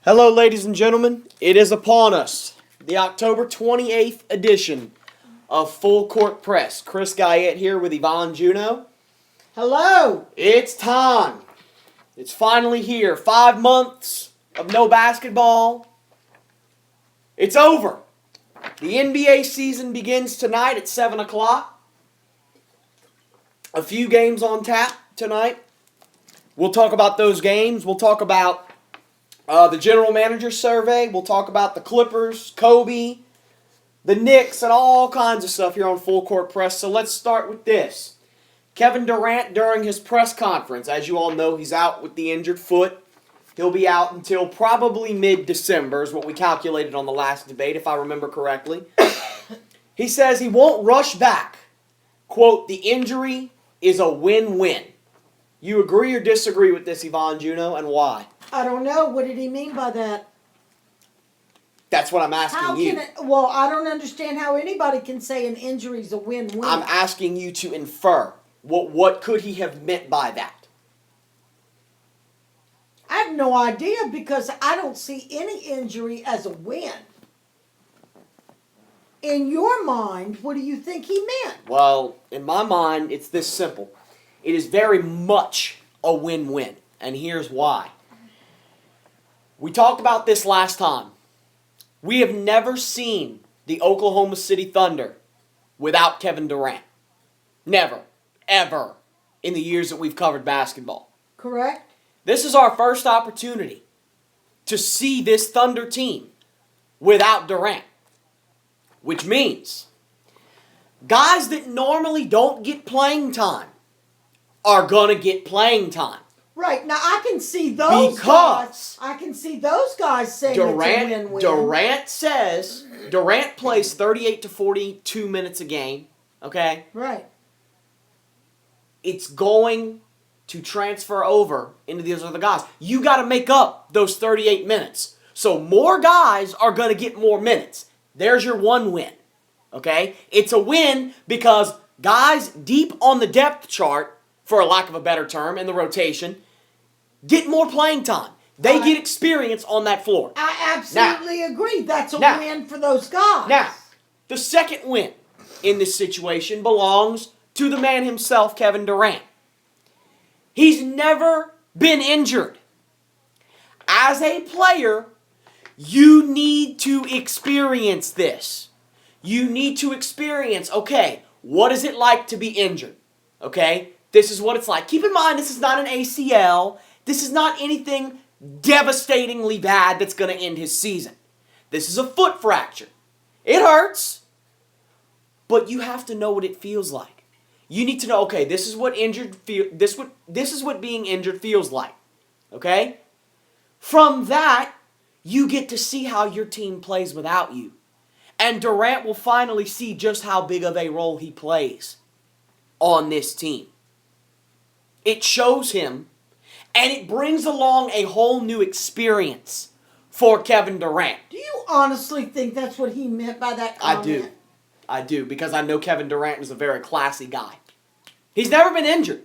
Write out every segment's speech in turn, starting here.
Hello, ladies and gentlemen. It is upon us, the October 28th edition of Full Court Press. Chris Guyette here with Yvonne Juno. Hello. It's time. It's finally here. 5 months of no basketball. It's over. The NBA season begins tonight at 7 o'clock. A few games on tap tonight. We'll talk about those games. We'll talk about the general manager survey. We'll talk about the Clippers, Kobe, the Knicks, and all kinds of stuff here on Full Court Press. So let's start with this. Kevin Durant, during his press conference, as you all know, he's out with the injured foot. He'll be out until probably mid-December is what we calculated on the last debate, if I remember correctly. He says he won't rush back. Quote, the injury is a win-win. You agree or disagree with this, Yvonne Juno, and why? I don't know. What did he mean by that? That's what I'm asking you. Well, I don't understand how anybody can say an injury is a win-win. I'm asking you to infer. What could he have meant by that? I have no idea because I don't see any injury as a win. In your mind, what do you think he meant? Well, in my mind, it's this simple. It is very much a win-win, and here's why. We talked about this last time. We have never seen the Oklahoma City Thunder without Kevin Durant. Never, ever, in the years that we've covered basketball. Correct. This is our first opportunity to see this Thunder team without Durant. Which means guys that normally don't get playing time are going to get playing time. Right. Now, I can see those guys. I can see those guys saying Durant, it's a win-win. Durant plays 38 to 42 minutes a game, okay? Right. It's going to transfer over into these other guys. You got to make up those 38 minutes. So more guys are going to get more minutes. There's your one win, okay? It's a win because guys deep on the depth chart, for a lack of a better term, in the rotation, get more playing time. They get experience on that floor. I absolutely agree. That's a win for those guys. Now, the second win in this situation belongs to the man himself, Kevin Durant. He's never been injured. As a player, you need to experience this. You need to experience, okay, what is it like to be injured? Okay, this is what it's like. Keep in mind, this is not an ACL. This is not anything devastatingly bad that's going to end his season. This is a foot fracture. It hurts, but you have to know what it feels like. You need to know, okay, this is what this is what being injured feels like. Okay? From that, you get to see how your team plays without you. And Durant will finally see just how big of a role he plays on this team. It shows him, and it brings along a whole new experience for Kevin Durant. Do you honestly think that's what he meant by that comment? I do, because I know Kevin Durant is a very classy guy. He's never been injured.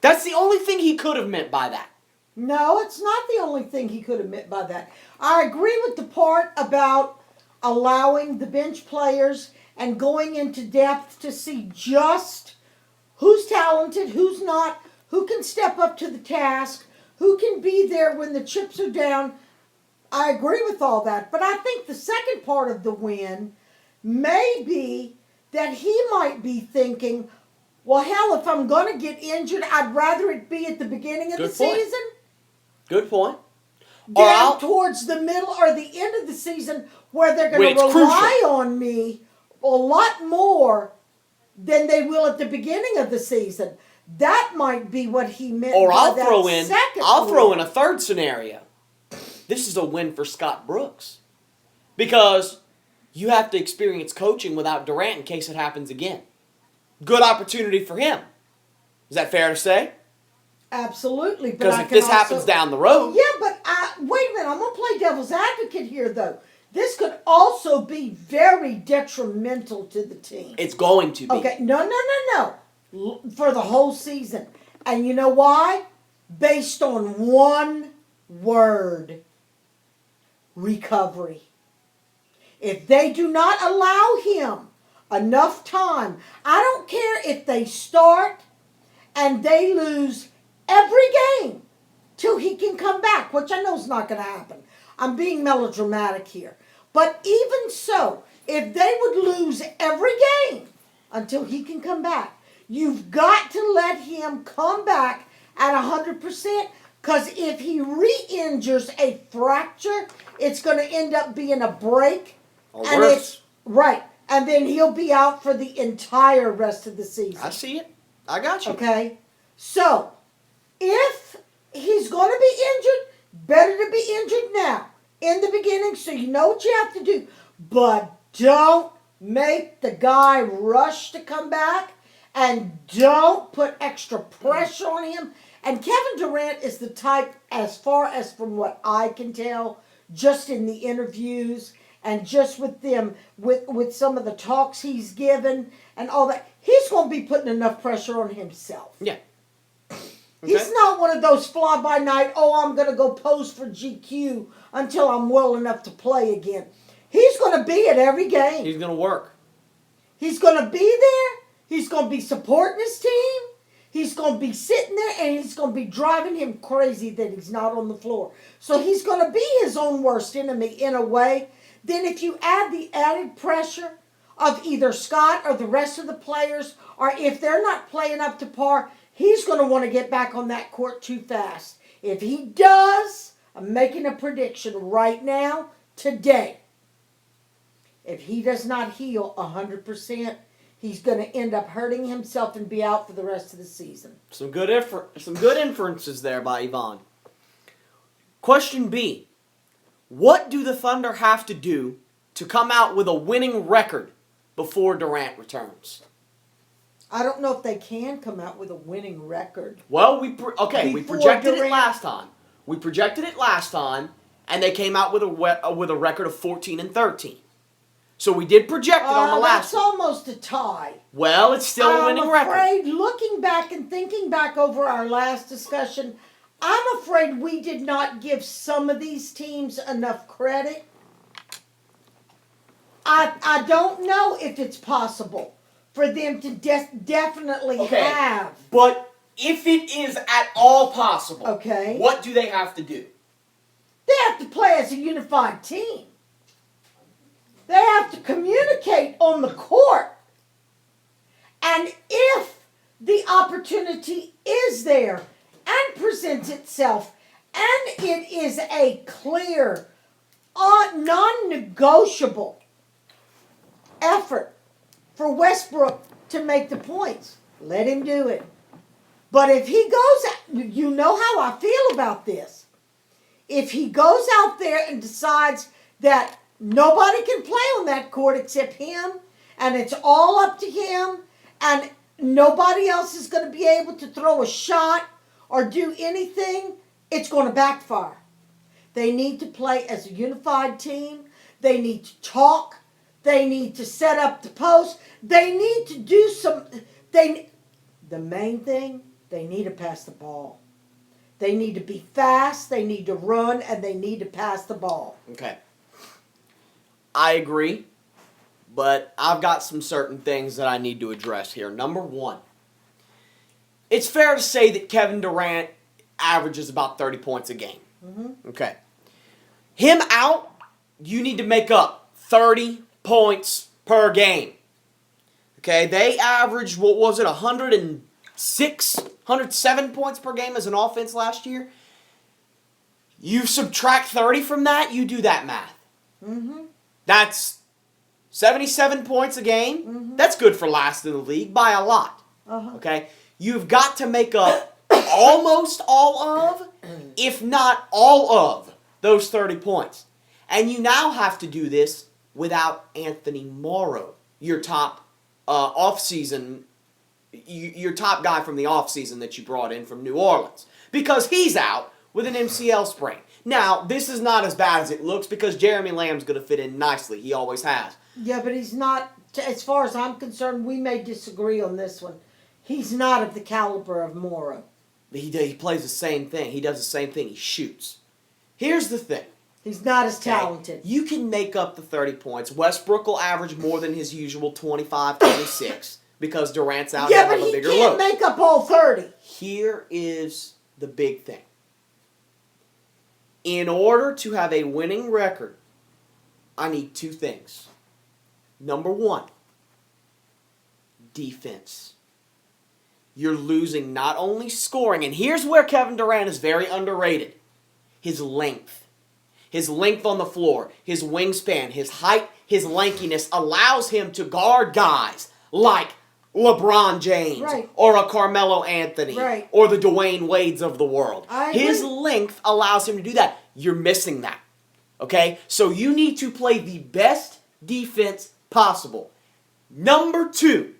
That's the only thing he could have meant by that. No, it's not the only thing he could have meant by that. I agree with the part about allowing the bench players and going into depth to see just who's talented, who's not, who can step up to the task, who can be there when the chips are down. I agree with all that. But I think the second part of the win may be that he might be thinking, well, hell, if I'm going to get injured, I'd rather it be at the beginning of the season. Good point. Than towards the middle or the end of the season where they're going to rely on me a lot more than they will at the beginning of the season. That might be what he meant by that I'll throw in a third scenario. This is a win for Scott Brooks. Because you have to experience coaching without Durant in case it happens again. Good opportunity for him. Is that fair to say? Absolutely. Because if this happens down the road. Yeah, but wait a minute. I'm going to play devil's advocate here, though. This could also be very detrimental to the team. It's going to be. Okay, no. For the whole season. And you know why? Based on one word. recovery. If they do not allow him enough time, I don't care if they start and they lose every game till he can come back, which I know is not going to happen. I'm being melodramatic here. But even so, if they would lose every game until he can come back, you've got to let him come back at 100%, because if he re-injures a fracture, it's going to end up being a break. Or and worse. it's right. And then he'll be out for the entire rest of the season. I see it. I got you. Okay? So, if he's going to be injured, better to be injured now, in the beginning, so you know what you have to do. But don't make the guy rush to come back, and don't put extra pressure on him. And Kevin Durant is the type, as far as from what I can tell, just in the interviews and just with them, with some of the talks he's given and all that, he's going to be putting enough pressure on himself. Yeah. He's not one of those fly-by-night, I'm going to go pose for GQ until I'm well enough to play again. He's going to be at every game. He's going to work. He's going to be there. He's going to be supporting his team. He's going to be sitting there, and he's going to be driving him crazy that he's not on the floor. So he's going to be his own worst enemy in a way. Then if you add the added pressure of either Scott or the rest of the players, or if they're not playing up to par, he's going to want to get back on that court too fast. If he does, I'm making a prediction right now, today. If he does not heal 100%, he's going to end up hurting himself and be out for the rest of the season. Some good inferences there by Yvonne. Question B. What do the Thunder have to do to come out with a winning record before Durant returns? I don't know if they can come out with a winning record. Well, we projected it last time. We projected it last time, and they came out with a record of 14-13. So we did project it on the last That's one. almost a tie. Well, it's still a winning record. I'm afraid, looking back and thinking back over our last discussion, I'm afraid we did not give some of these teams enough credit. I don't know if it's possible for them to definitely have. But if it is at all possible, Okay. what do they have to do? They have to play as a unified team. They have to communicate on the court. And if the opportunity is there and presents itself, and it is a clear, non-negotiable effort for Westbrook to make the points, let him do it. But if he goes, you know how I feel about this. If he goes out there and decides that nobody can play on that court except him, and it's all up to him, and nobody else is going to be able to throw a shot or do anything, it's going to backfire. They need to play as a unified team. They need to talk. They need to set up the post. They need to do the main thing, they need to pass the ball. They need to be fast, they need to run, and they need to pass the ball. Okay. I agree, but I've got some certain things that I need to address here. Number one, it's fair to say that Kevin Durant averages about 30 points a game. Mm-hmm. Okay. Him out, you need to make up 30 points per game. Okay, they averaged, 107 points per game as an offense last year. You subtract 30 from that, you do that math. Mm-hmm. That's 77 points a game. Mm-hmm. That's good for last in the league by a lot. Uh-huh. Okay? You've got to make up almost all of, if not all of, those 30 points. And you now have to do this without Anthony Morrow, your top offseason, your top guy from the offseason that you brought in from New Orleans. Because he's out with an MCL sprain. Now, this is not as bad as it looks because Jeremy Lamb's going to fit in nicely. He always has. Yeah, but he's not, as far as I'm concerned, we may disagree on this one. He's not of the caliber of Morrow. He plays the same thing. He does the same thing. He shoots. Here's the thing. He's not as Okay? talented. You can make up the 30 points. Westbrook will average more than his usual 25, 26 because Durant's out Yeah, and but have a he bigger can't load. make up all 30. Here is the big thing. In order to have a winning record, I need two things. Number one, defense. You're losing not only scoring, and here's where Kevin Durant is very underrated. His length. His length on the floor, his wingspan, his height, his lankiness allows him to guard guys like LeBron James Right. or a Carmelo Anthony Right. or the Dwayne Wades of the world. I His agree. length allows him to do that. You're missing that. Okay? So you need to play the best defense possible. Number two,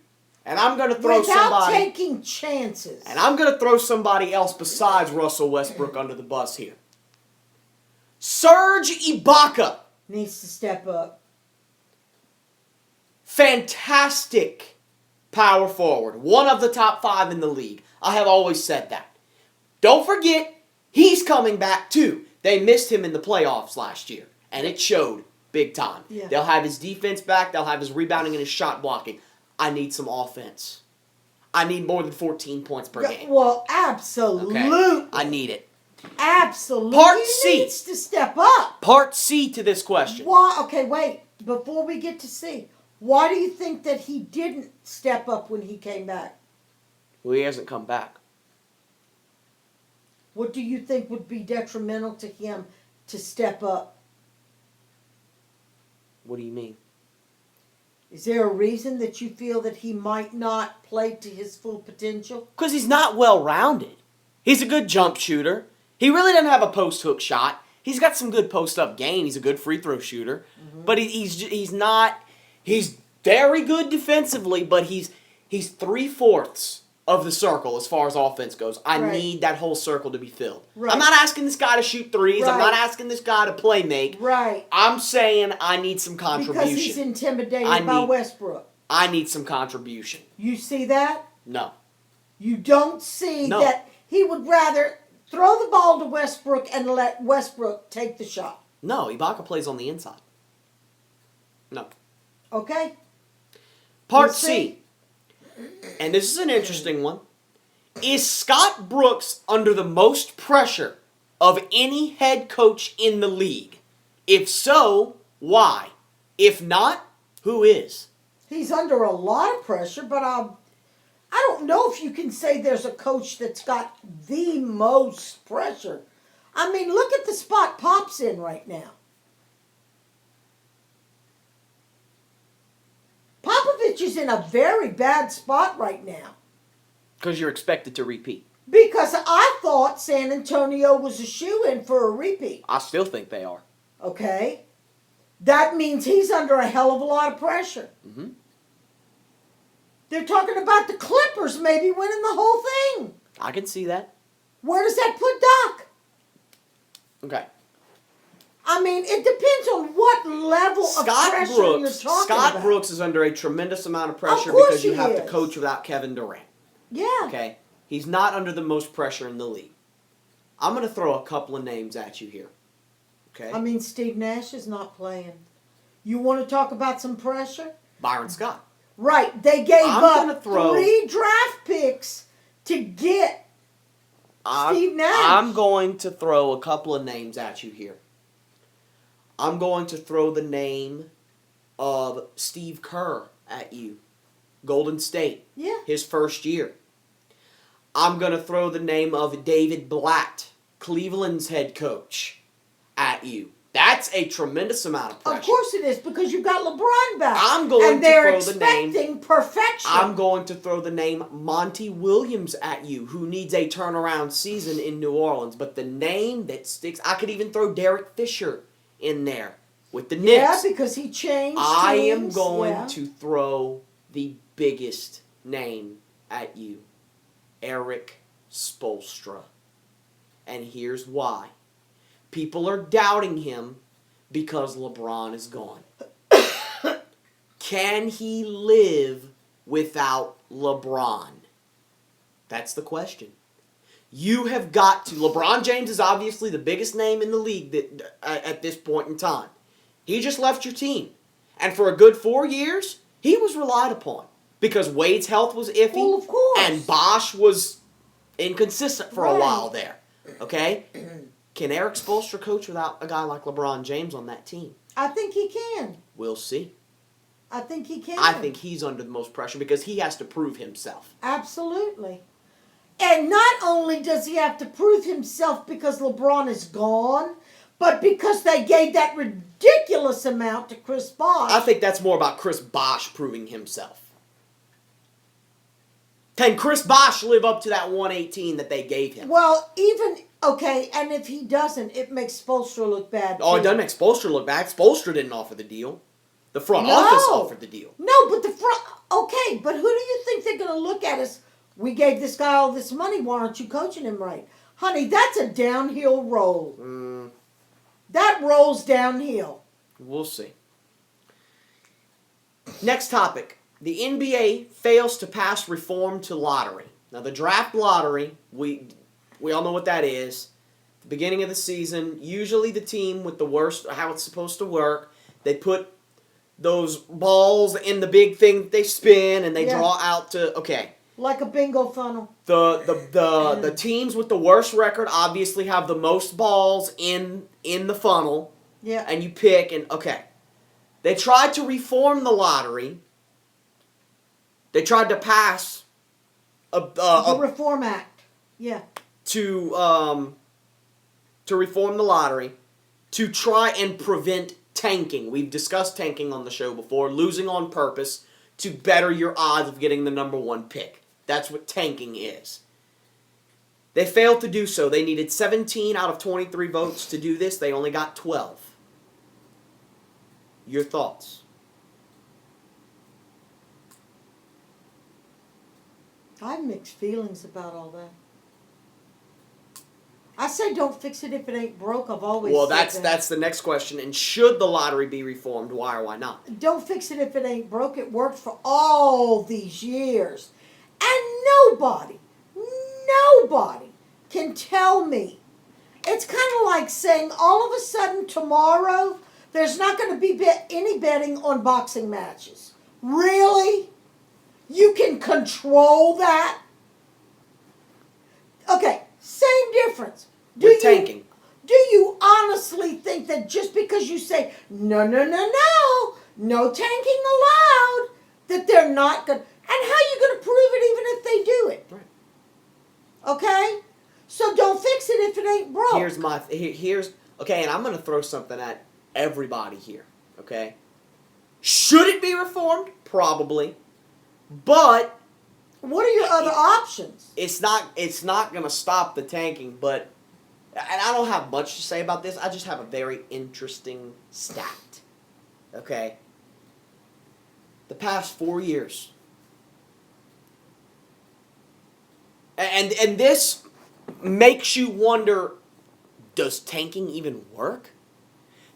and I'm going to throw Without somebody taking chances. and I'm going to throw somebody else besides Russell Westbrook under the bus here. Serge Ibaka. Needs to step up. Fantastic power forward. One of the top 5 in the league. I have always said that. Don't forget, he's coming back too. They missed him in the playoffs last year, and it showed big time. Yeah. They'll have his defense back. They'll have his rebounding and his shot blocking. I need some offense. I need more than 14 points per game. Well, absolutely. Okay? I need it. Absolutely. Part He C. needs to step up. Part C to this question. Why? Okay, wait. Before we get to C, why do you think that he didn't step up when he came back? Well, he hasn't come back. What do you think would be detrimental to him to step up? What do you mean? Is there a reason that you feel that he might not play to his full potential? Because he's not well-rounded. He's a good jump shooter. He really doesn't have a post-hook shot. He's got some good post-up game. He's a good free throw shooter. But he's not... He's very good defensively, but he's 3/4 of the circle as far as offense goes. I Right. need that whole circle to be filled. Right. I'm not asking this guy to shoot threes. I'm not Right. asking this guy to play make. Right. I'm saying I need some contribution. Because he's intimidated I by need- Westbrook. I need some contribution. You see that? No. You don't see No. that he would rather throw the ball to Westbrook and let Westbrook take the shot. No, Ibaka plays on the inside. No. Okay? Part Let's C. see. And this is an interesting one. Is Scott Brooks under the most pressure of any head coach in the league? If so, why? If not, who is? He's under a lot of pressure, but I don't know if you can say there's a coach that's got the most pressure. I mean, look at the spot Pop's in right now. Popovich is in a very bad spot right now Because you're expected to repeat. because I thought San Antonio was a shoo-in for a repeat. I still think they are. Okay? That means he's under a hell of a lot of pressure. Mhm. They're talking about the Clippers maybe winning the whole thing. I can see that. Where does that put Doc? Okay. I mean, it depends on what level of pressure you're talking Scott about. Brooks is under a tremendous amount of pressure course because you he have to is. coach without Kevin Durant. Yeah. Okay? He's not under the most pressure in the league. I'm going to throw a couple of names at you here. Okay? I mean, Steve Nash is not playing. You want to talk about some pressure? Byron Scott. Right. They gave I'm up gonna throw- 3 draft picks to get Steve Nash. I'm going to throw a couple of names at you here. I'm going to throw the name of Steve Kerr at you. Golden State. Yeah. His first year. I'm going to throw the name of David Blatt, Cleveland's head coach, at you. That's a tremendous amount of pressure. Of course it is, because you got LeBron back. I'm going and they're to throw the name. expecting perfection. I'm going to throw the name Monty Williams at you, who needs a turnaround season in New Orleans. But the name that sticks, I could even throw Derek Fisher in there with the Yeah, Knicks. because he changed I am teams. going Yeah. to throw the biggest name at you, Eric Spoelstra. And here's why. People are doubting him because LeBron is gone. Can he live without LeBron? That's the question. You have got to. LeBron James is obviously the biggest name in the league at this point in time. He just left your team. And for a good 4 years, he was relied upon. Because Wade's health was iffy. Well, of course. And Bosch was inconsistent for a Right. while there. Okay? Can Eric Spoelstra coach without a guy like LeBron James on that team? I think he can. We'll see. I think he can. I think he's under the most pressure because he has to prove himself. Absolutely. And not only does he have to prove himself because LeBron is gone, but because they gave that ridiculous amount to Chris Bosh. I think that's more about Chris Bosh proving himself. Can Chris Bosh live up to that 118 that they gave him? Well, okay, and if he doesn't, it makes Spoelstra look bad. Oh, it too. doesn't make Spoelstra look bad. Spoelstra didn't offer the deal. The front No. office offered the deal. No, but okay, but who do you think they're going to look at as, we gave this guy all this money, why aren't you coaching him right? Honey, that's a downhill roll. That rolls downhill. We'll see. Next topic. The NBA fails to pass reform to lottery. Now, the draft lottery, we all know what that is. The beginning of the season, usually the team with the worst, how it's supposed to work, they put those balls in the big thing that they spin and they Yeah. draw out to, okay. Like a bingo funnel. The teams with the worst record obviously have the most balls in the funnel. Yeah. And you pick and okay. They tried to reform the lottery. They tried to pass The Reform Act. Yeah. to reform the lottery to try and prevent tanking. We've discussed tanking on the show before, losing on purpose to better your odds of getting the number one pick. That's what tanking is. They failed to do so. They needed 17 out of 23 votes to do this. They only got 12. Your thoughts? I have mixed feelings about all that. I say don't fix it if it ain't broke. I've always Well, said that's the next question. And should the lottery be reformed? Why or why not? Don't fix it if it ain't broke. It worked for all these years. And nobody can tell me. It's kind of like saying all of a sudden tomorrow there's not going to be any betting on boxing matches. Really? You can control that? Okay, same difference. With tanking. Do you honestly think that just because you say, no tanking allowed, that they're not going to, and how are you going to prove it even if they do it? Right. Okay? So don't fix it if it ain't broke. Here's okay, and I'm going to throw something at everybody here, okay? Should it be reformed? Probably. But what are your other options? it's not going to stop the tanking, but and I don't have much to say about this. I just have a very interesting stat. Okay? The past 4 years. And this makes you wonder, does tanking even work?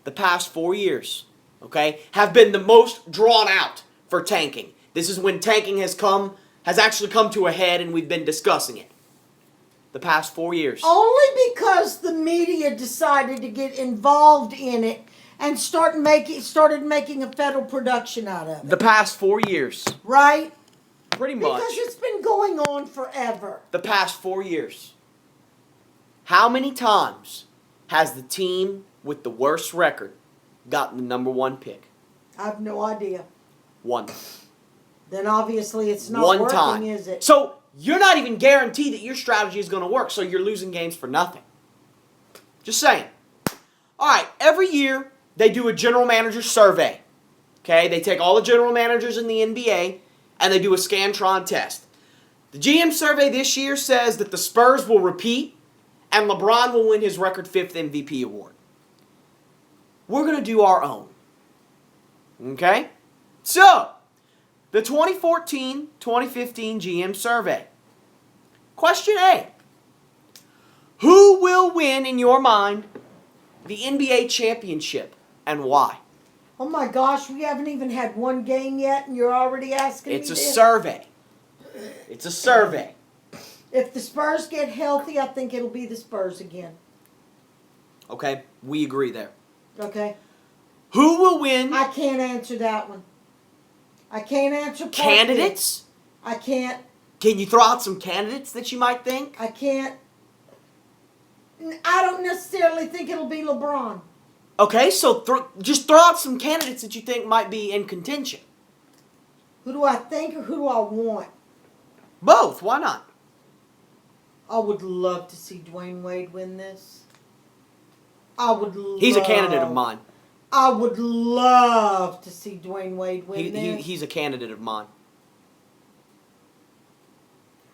The past 4 years, okay, have been the most drawn out for tanking. This is when tanking has actually come to a head and we've been discussing it. The past 4 years. Only because the media decided to get involved in it and started making a federal production out of it. The past 4 years. Right? Pretty much. Because it's been going on forever. The past 4 years. How many times has the team with the worst record gotten the number one pick? I have no idea. One. Then obviously it's not One working, time. is it? So you're not even guaranteed that your strategy is going to work, so you're losing games for nothing. Just saying. All right, every year they do a general manager survey. Okay, they take all the general managers in the NBA and they do a Scantron test. The GM survey this year says that the Spurs will repeat and LeBron will win his record 5th MVP award. We're going to do our own. Okay? So, the 2014-2015 GM survey. Question A. Who will win, in your mind, the NBA championship and why? Oh my gosh, we haven't even had one game yet and you're already asking It's me a this? survey. It's a survey. If the Spurs get healthy, I think it'll be the Spurs again. Okay, we agree there. Okay? Who will win? I can't answer that one. I can't answer part Candidates? B. I can't. Can you throw out some candidates that you might think? I can't. I don't necessarily think it'll be LeBron. Okay, so just throw out some candidates that you think might be in contention. Who do I think or who do I want? Both, why not? I would love to see Dwayne Wade win this. I would love. He's a candidate of mine. I would love to see Dwayne Wade win this. He's a candidate of mine.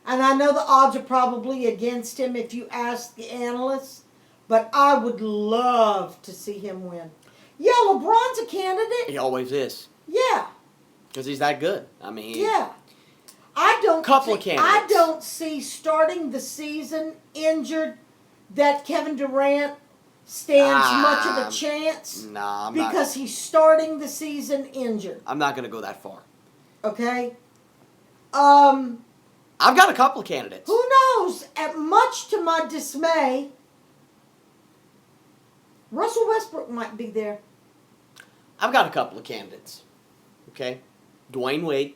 And I know the odds are probably against him if you ask the analysts, but I would love to see him win. Yeah, LeBron's a candidate. He always is. Yeah. Because he's that good. I mean, Yeah. I don't candidates. don't see starting the season injured that Kevin Durant stands much of a chance. Nah, because he's starting the season injured. I'm not going to go that far. Okay? I've got a couple of candidates. Who knows? Much to my dismay, Russell Westbrook might be there. I've got a couple of candidates. Okay? Dwayne Wade.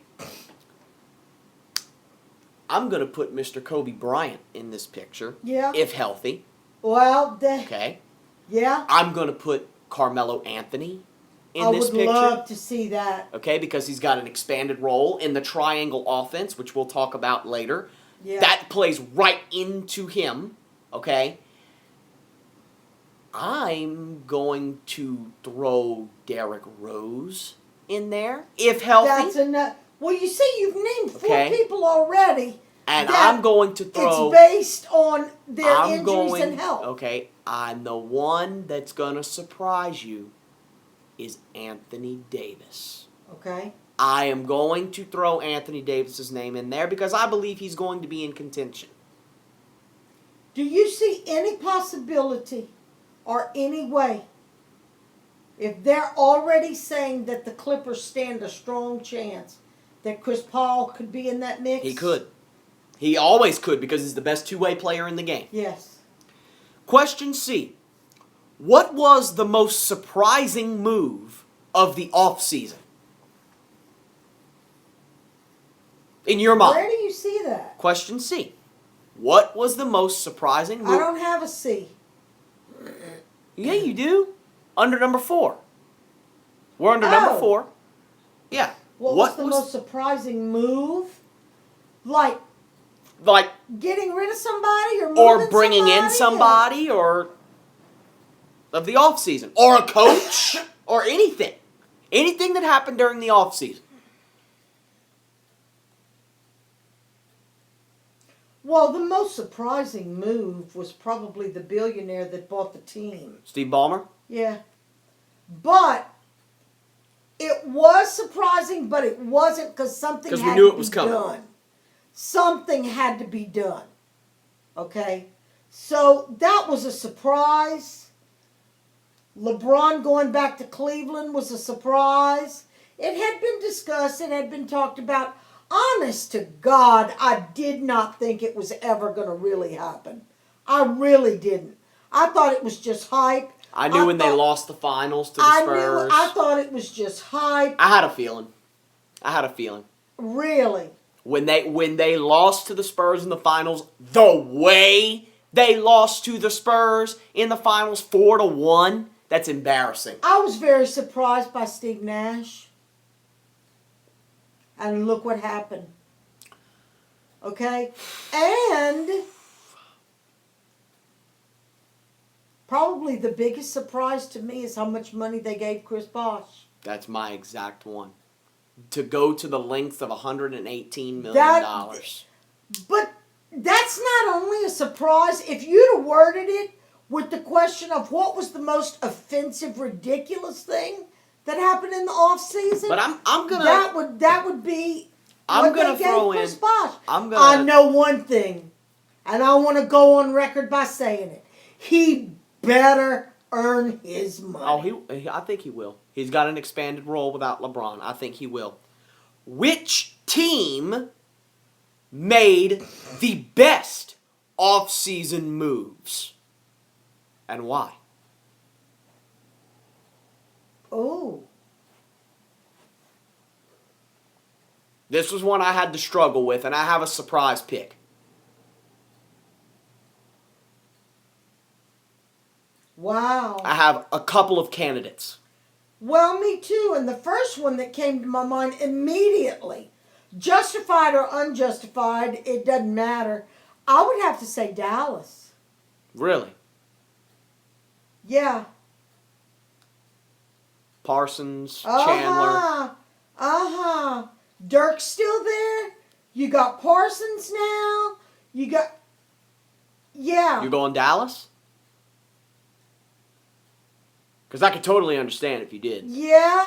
I'm going to put Mr. Kobe Bryant in this picture. Yeah. If healthy. Well, Okay? yeah. I'm going to put Carmelo Anthony in this picture. I would love to see that. Okay? Because he's got an expanded role in the triangle offense, which we'll talk about later. Yeah. That plays right into him. Okay? I'm going to throw Derrick Rose in there, if healthy. That's enough. Well, you see, you've named four Okay. people already. And that I'm going to throw... It's based on their injuries and health. Okay, and the one that's going to surprise you is Anthony Davis. Okay. I am going to throw Anthony Davis's name in there because I believe he's going to be in contention. Do you see any possibility or any way, if they're already saying that the Clippers stand a strong chance, that Chris Paul could be in that mix? He could. He always could because he's the best two-way player in the game. Yes. Question C. What was the most surprising move of the offseason? In your mind. Where do you see that? Question C. What was the most surprising move? I don't have a C. Yeah, you do. Under number 4. We're under number 4. Yeah. What was the most surprising move? Like getting rid of somebody or bringing in somebody or of the offseason or a coach or anything. Anything that happened during the offseason. Well, the most surprising move was probably the billionaire that bought the team. Steve Ballmer? Yeah. But it was surprising, but it wasn't because something had to be done. Something had to be done. Okay? So that was a surprise. LeBron going back to Cleveland was a surprise. It had been discussed. It had been talked about. Honest to God, I did not think it was ever going to really happen. I really didn't. I thought it was just hype. I knew when they lost the finals to the Spurs. I thought it was just hype. I had a feeling. Really? When they lost to the Spurs in the finals, the way they lost to the Spurs in the finals 4-1, that's embarrassing. I was very surprised by Steve Nash. And look what happened. Okay? And probably the biggest surprise to me is how much money they gave Chris Bosh. That's my exact one. To go to the length of $118 million. But that's not only a surprise. If you'd have worded it with the question of what was the most offensive, ridiculous thing that happened in the off season, but I'm gonna that would be I'm what gonna they throw gave Chris in. Bosh. I'm gonna. I know one thing, and I want to go on record by saying it. He better earn his money. Oh, I think he will. He's got an expanded role without LeBron. I think he will. Which team made the best off-season moves? And why? Oh. This was one I had to struggle with, and I have a surprise pick. Wow. I have a couple of candidates. Well, me too. And the first one that came to my mind immediately, justified or unjustified, it doesn't matter. I would have to say Dallas. Really? Yeah. Parsons, Uh-huh. Chandler. Uh-huh. Dirk's still there. You got Parsons now. You got... Yeah. You're going Dallas? Because I could totally understand if you did. Yeah.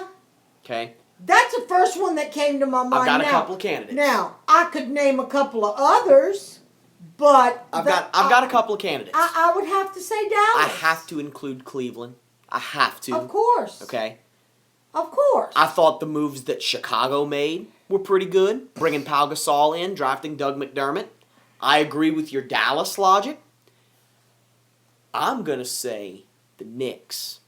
Okay? That's the first one that came to my mind. I've got a Now- couple of candidates. Now, I could name a couple of others, but... I've got a couple of candidates. I would have to say Dallas. I have to include Cleveland. I have to. Of course. Okay? Of course. I thought the moves that Chicago made were pretty good. Bringing Pau Gasol in, drafting Doug McDermott. I agree with your Dallas logic. I'm going to say the Knicks.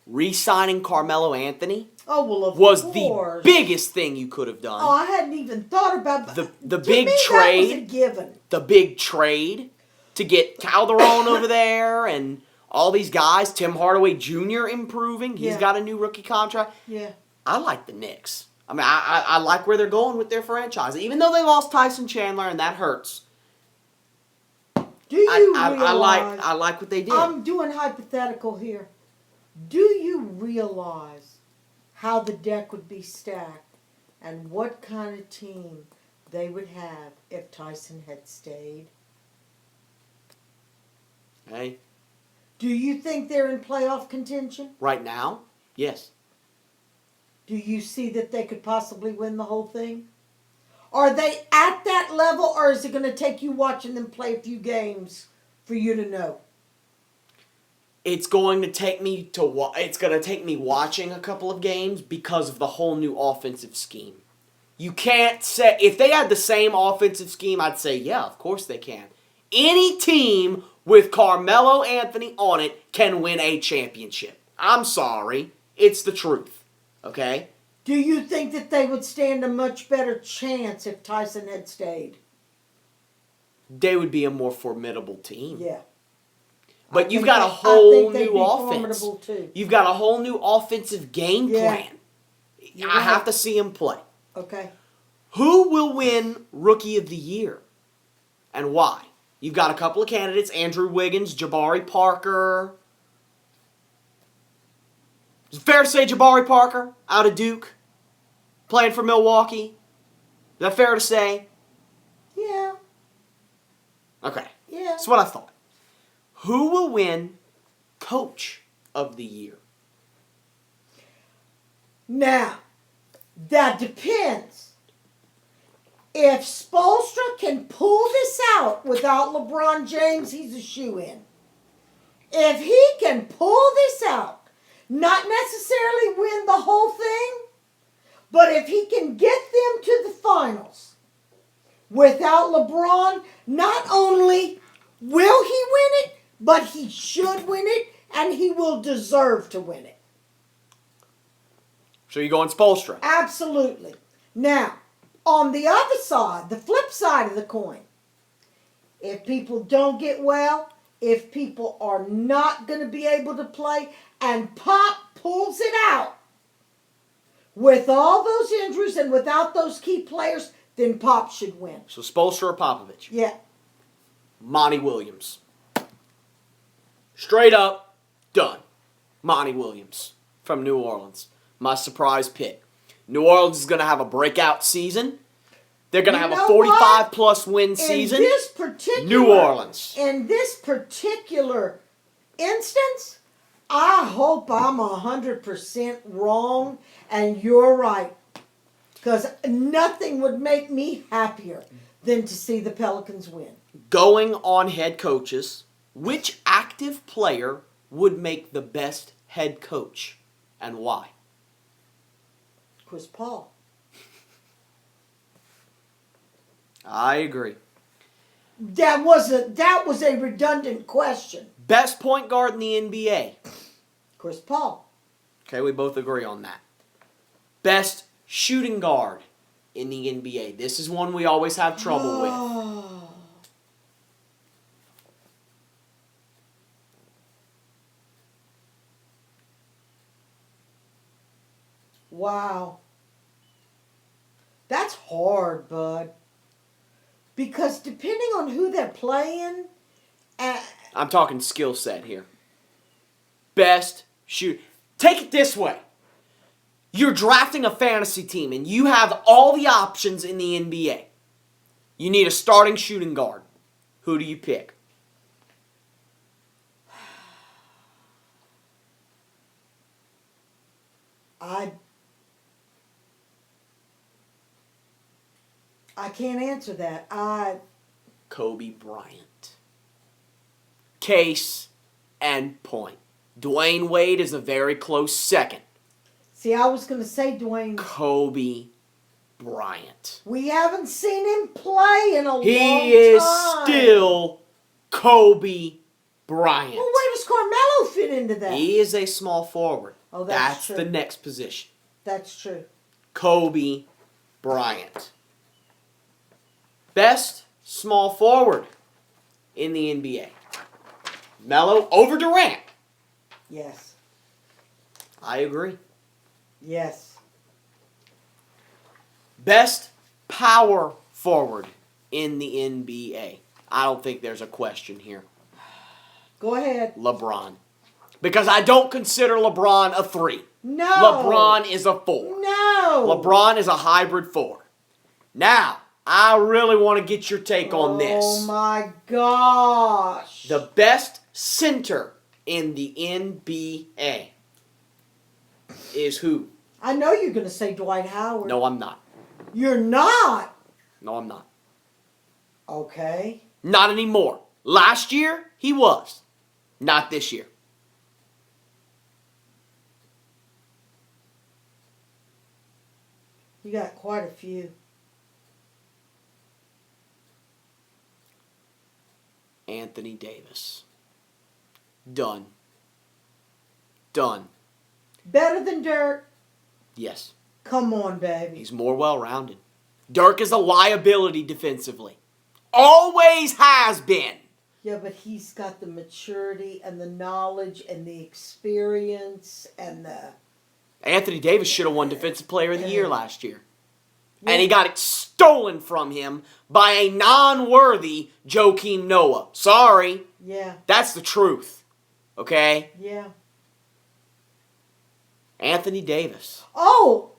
Re-signing Carmelo Anthony Oh, well, of was course. the biggest thing you could have done. Oh, I hadn't even thought about The To big me, trade. That was a given. The big trade to get Calderon over there and all these guys. Tim Hardaway Jr. improving. He's Yeah. got a new rookie contract. Yeah. I like the Knicks. I mean, I like where they're going with their franchise. Even though they lost Tyson Chandler, and that hurts. Do you realize? I like what they did. I'm doing hypothetical here. Do you realize how the deck would be stacked and what kind of team they would have if Tyson had stayed? Hey, Do you think they're in playoff contention? right now, yes. Do you see that they could possibly win the whole thing? Are they at that level, or is it going to take you watching them play a few games for you to know? It's going to take me watching a couple of games because of the whole new offensive scheme. You can't say if they had the same offensive scheme, I'd say yeah, of course they can. Any team with Carmelo Anthony on it can win a championship. I'm sorry, it's the truth. Okay? Do you think that they would stand a much better chance if Tyson had stayed? They would be a more formidable team. Yeah. But I you've think got a they- I whole think they'd new be offense. formidable too. You've got a whole new offensive game Yeah. plan. You're I have right. to see him play. Okay. Who will win Rookie of the Year? And why? You've got a couple of candidates, Andrew Wiggins, Jabari Parker. Is it fair to say Jabari Parker out of Duke, playing for Milwaukee? Is that fair to say? Yeah. Okay. Yeah. That's what I thought. Who will win Coach of the Year? Now, that depends. If Spoelstra can pull this out without LeBron James, he's a shoo-in. If he can pull this out, not necessarily win the whole thing, but if he can get them to the finals without LeBron, not only will he win it, but he should win it, and he will deserve to win it. So you're going Spoelstra. Absolutely. Now, on the other side, the flip side of the coin, if people don't get well, if people are not going to be able to play, and Pop pulls it out with all those injuries and without those key players, then Pop should win. So Spoelstra or Popovich? Yeah. Monty Williams. Straight up, done. Monty Williams from New Orleans. My surprise pick. New Orleans is going to have a breakout season. They're going to You have a know 45-plus win season. In this particular, New Orleans. In this particular instance, I hope I'm 100% wrong and you're right. Because nothing would make me happier than to see the Pelicans win. Going on head coaches, which active player would make the best head coach and why? Chris Paul. I agree. That was a redundant question. Best point guard in the NBA. Chris Paul. Okay, we both agree on that. Best shooting guard in the NBA. This is one we always have trouble with. Wow. That's hard, bud. Because depending on who they're playing, I'm talking skill set here. Best shoot. Take it this way. You're drafting a fantasy team and you have all the options in the NBA. You need a starting shooting guard. Who do you pick? I can't answer that. Kobe Bryant. Case and point. Dwayne Wade is a very close second. See, I was going to say Dwayne. Kobe Bryant. We haven't seen him play in a long time. He is still Kobe Bryant. Well, where does Carmelo fit into that? He is a small forward. Oh, that's true. the next position. That's true. Kobe Bryant. Best small forward in the NBA. Melo over Durant. Yes. I agree. Yes. Best power forward in the NBA. I don't think there's a question here. Go ahead. LeBron. Because I don't consider LeBron a 3. No. LeBron is a 4. No. LeBron is a hybrid 4. Now, I really want to get your take on this. Oh my gosh. The best center in the NBA is who? I know you're going to say Dwight Howard. No, I'm not. You're not. No, I'm not. Okay. Not anymore. Last year, he was. Not this year. You got quite a few. Anthony Davis. Done. Done. Better than Dirk? Yes. Come on, baby. He's more well-rounded. Dirk is a liability defensively. Always has been. Yeah, but he's got the maturity and the knowledge and the experience and the... Anthony Davis should have won Defensive Player of the Year last year. And he got it stolen from him by a non-worthy Joakim Noah. Sorry. Yeah. That's the truth. Okay? Yeah. Anthony Davis. Oh!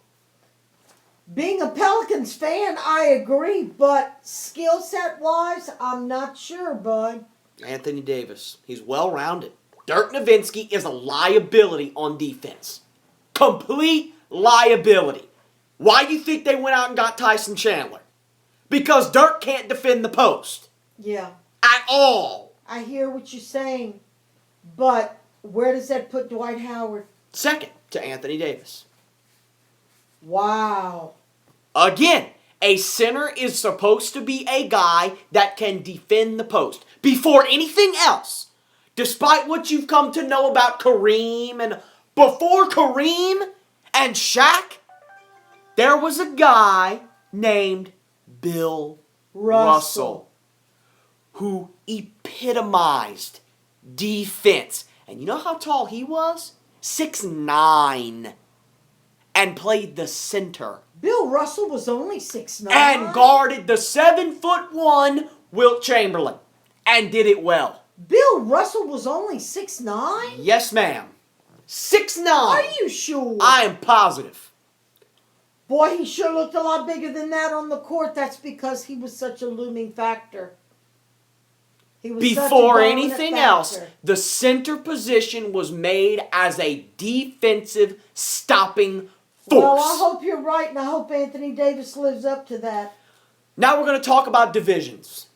Being a Pelicans fan, I agree, but skill set wise, I'm not sure, bud. Anthony Davis. He's well-rounded. Dirk Nowitzki is a liability on defense. Complete liability. Why do you think they went out and got Tyson Chandler? Because Dirk can't defend the post. Yeah. At all. I hear what you're saying, but where does that put Dwight Howard? Second to Anthony Davis. Wow. Again, a center is supposed to be a guy that can defend the post. Before anything else, despite what you've come to know about Kareem, and before Kareem and Shaq, there was a guy named Bill Russell who epitomized defense. And you know how tall he was? 6'9", and played the center. Bill Russell was only 6'9". And guarded the 7'1" Wilt Chamberlain. And did it well. Bill Russell was only 6'9"? Yes, ma'am. 6'9". Are you sure? I am positive. Boy, he sure looked a lot bigger than that on the court. That's because he was such a looming factor. He was such a Before dominant anything factor. else, the center position was made as a defensive stopping force. Well, I hope you're right, and I hope Anthony Davis lives up to that. Now we're going to talk about divisions.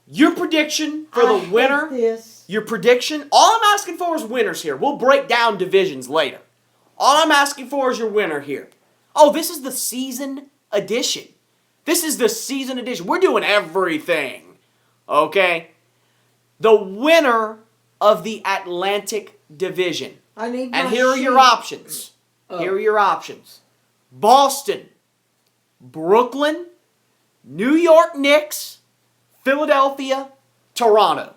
Your prediction for the winner. Hate this. Your prediction. All I'm asking for is winners here. We'll break down divisions later. All I'm asking for is your winner here. Oh, this is the season edition. This is the season edition. We're doing everything. Okay? The winner of the Atlantic Division. I need And my here are your sheet. options. Here are your options. Boston, Brooklyn, New York Knicks, Philadelphia, Toronto.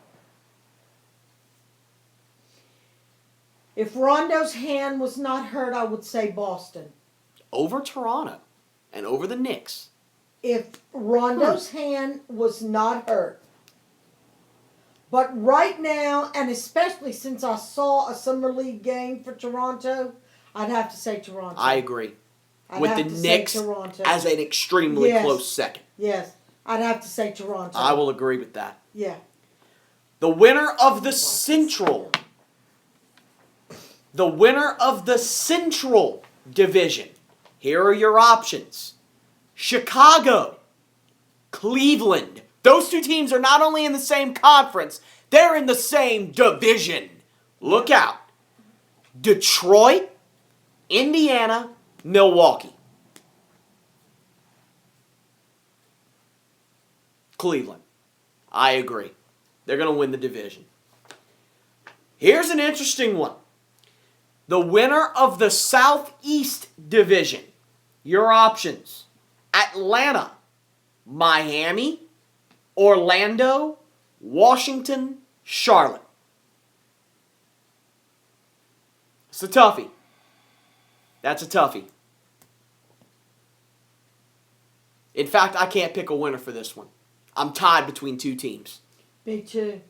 If Rondo's hand was not hurt, I would say Boston. Over Toronto and over the Knicks. If Rondo's hand was not hurt. But right now, and especially since I saw a Summer League game for Toronto, I'd have to say Toronto. I agree. I'd With have the to say Knicks Toronto. as an extremely Yes. close second. Yes, I'd have to say Toronto. I will agree with that. Yeah. The winner of the Central. The winner of the Central Division. Here are your options. Chicago, Cleveland. Those two teams are not only in the same conference, they're in the same division. Look out. Detroit, Indiana, Milwaukee. Cleveland. I agree. They're going to win the division. Here's an interesting one. The winner of the Southeast Division. Your options. Atlanta, Miami, Orlando, Washington, Charlotte. It's a toughie. That's a toughie. In fact, I can't pick a winner for this one. I'm tied between two teams. Me too.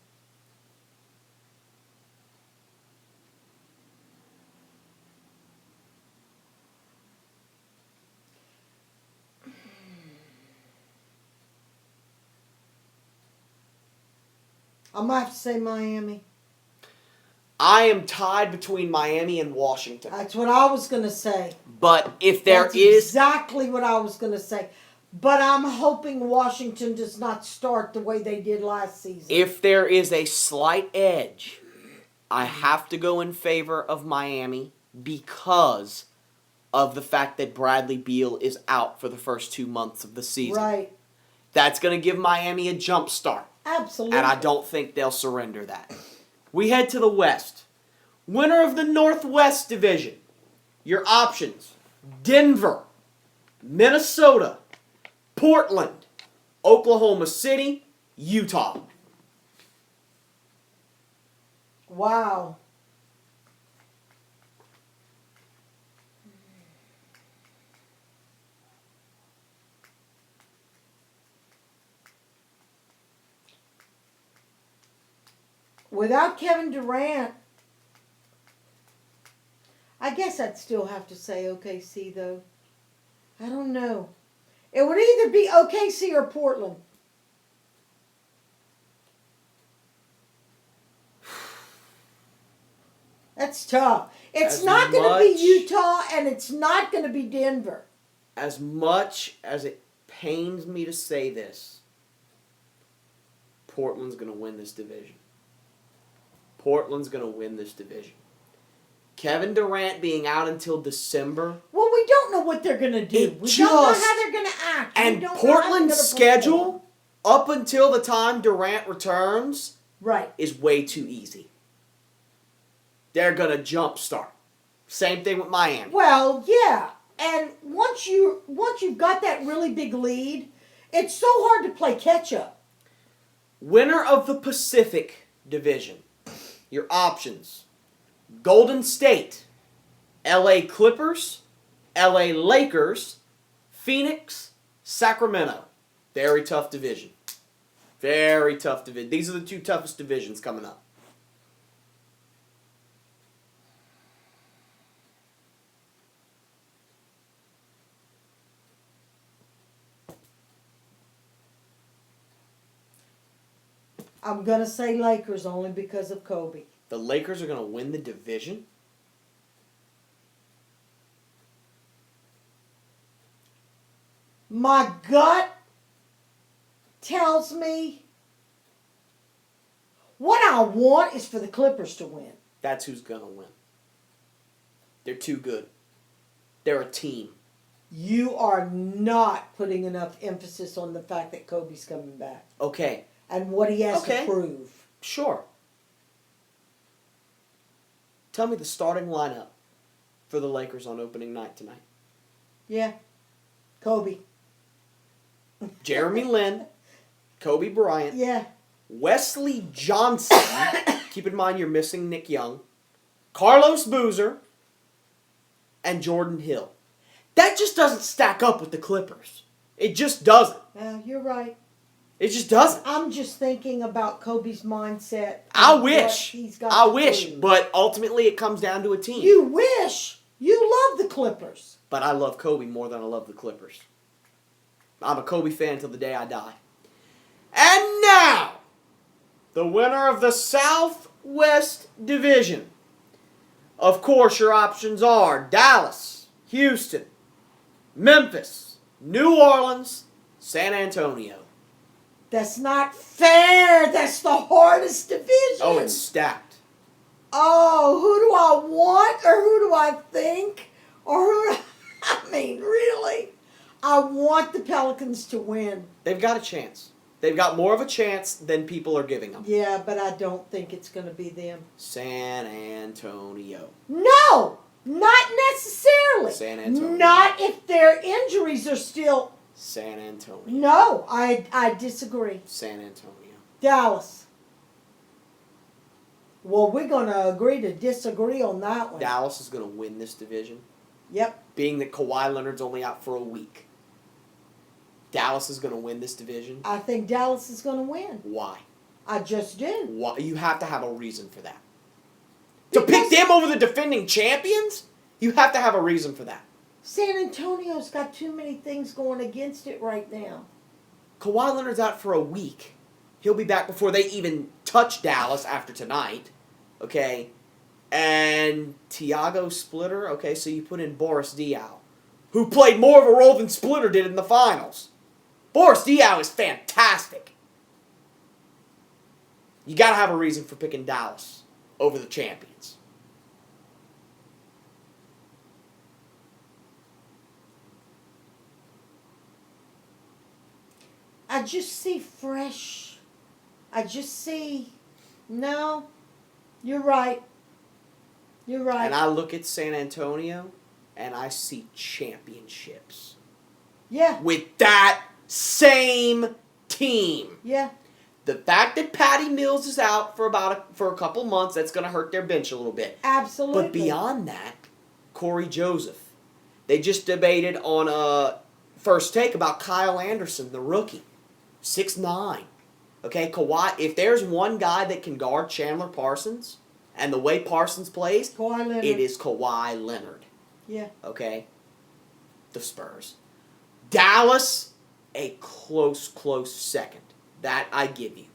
I'm going to have to say Miami. I am tied between Miami and Washington. That's what I was going to say. But if there That's is... exactly what I was going to say. But I'm hoping Washington does not start the way they did last season. If there is a slight edge, I have to go in favor of Miami because of the fact that Bradley Beal is out for the first 2 months of the season. Right. That's going to give Miami a jump start. Absolutely. And I don't think they'll surrender that. We head to the West. Winner of the Northwest Division. Your options. Denver, Minnesota, Portland, Oklahoma City, Utah. Wow. Without Kevin Durant, I guess I'd still have to say OKC, though. I don't know. It would either be OKC or Portland. That's tough. It's As not going to be much- Utah, and it's not going to be Denver. As much as it pains me to say this, Portland's going to win this division. Portland's going to win this division. Kevin Durant being out until December. Well, we don't know what they're going to do. It We don't know just- how they're going to act. We And don't know how they're Portland's gonna schedule, up until the time Durant returns, perform. Right. is way too easy. They're going to jumpstart. Same thing with Miami. Well, yeah. And once you've got that really big lead, it's so hard to play catch up. Winner of the Pacific Division. Your options. Golden State, LA Clippers, LA Lakers, Phoenix, Sacramento. Very tough division. Very tough division. These are the two toughest divisions coming up. I'm going to say Lakers only because of Kobe. The Lakers are going to win the division? My gut tells me what I want is for the Clippers to win. That's who's going to win. They're too good. They're a team. You are not putting enough emphasis on the fact that Kobe's coming back Okay, and what he has Okay. to prove. sure. Tell me the starting lineup for the Lakers on opening night tonight. Yeah. Kobe. Jeremy Lin, Kobe Bryant, Yeah. Wesley Johnson. Keep in mind you're missing Nick Young. Carlos Boozer, and Jordan Hill. That just doesn't stack up with the Clippers. It just doesn't. You're right. It just doesn't. I'm just thinking about Kobe's mindset. I and what wish. he's got I to wish. prove. But ultimately it comes down to a team. You wish. You love the Clippers. But I love Kobe more than I love the Clippers. I'm a Kobe fan until the day I die. And now, the winner of the Southwest Division. Of course, your options are Dallas, Houston, Memphis, New Orleans, San Antonio. That's not fair. That's the hardest division. Oh, it's stacked. Oh, who do I want or who do I think? Or who I mean, really? I want the Pelicans to win. They've got a chance. They've got more of a chance than people are giving them. Yeah, but I don't think it's going to be them. San Antonio. No, not necessarily. San Antonio. Not if their injuries are still. San Antonio. No, I disagree. San Antonio. Dallas. Well, we're going to agree to disagree on that one. Dallas is going to win this division. Yep. Being that Kawhi Leonard's only out for a week. Dallas is going to win this division. I think Dallas is going to win. Why? I just do. Why? You have to have a reason for that. To Because pick them over the defending champions? You have to have a reason for that. San Antonio's got too many things going against it right now. Kawhi Leonard's out for a week. He'll be back before they even touch Dallas after tonight. Okay? And Thiago Splitter. Okay, so you put in Boris Diaw, who played more of a role than Splitter did in the finals. Boris Diaw is fantastic. You got to have a reason for picking Dallas over the champions. I just see fresh. I just see. No, you're right. You're right. And I look at San Antonio, and I see championships. Yeah, With that same team. yeah. The fact that Patty Mills is out for a couple months, that's going to hurt their bench a little bit. Absolutely. But beyond that, Corey Joseph. They just debated on First Take about Kyle Anderson, the rookie. 6'9". Okay, Kawhi, if there's one guy that can guard Chandler Parsons, and the way Parsons plays, Kawhi Leonard. it is Kawhi Leonard. Yeah. Okay? The Spurs. Dallas, a close second. That I give you.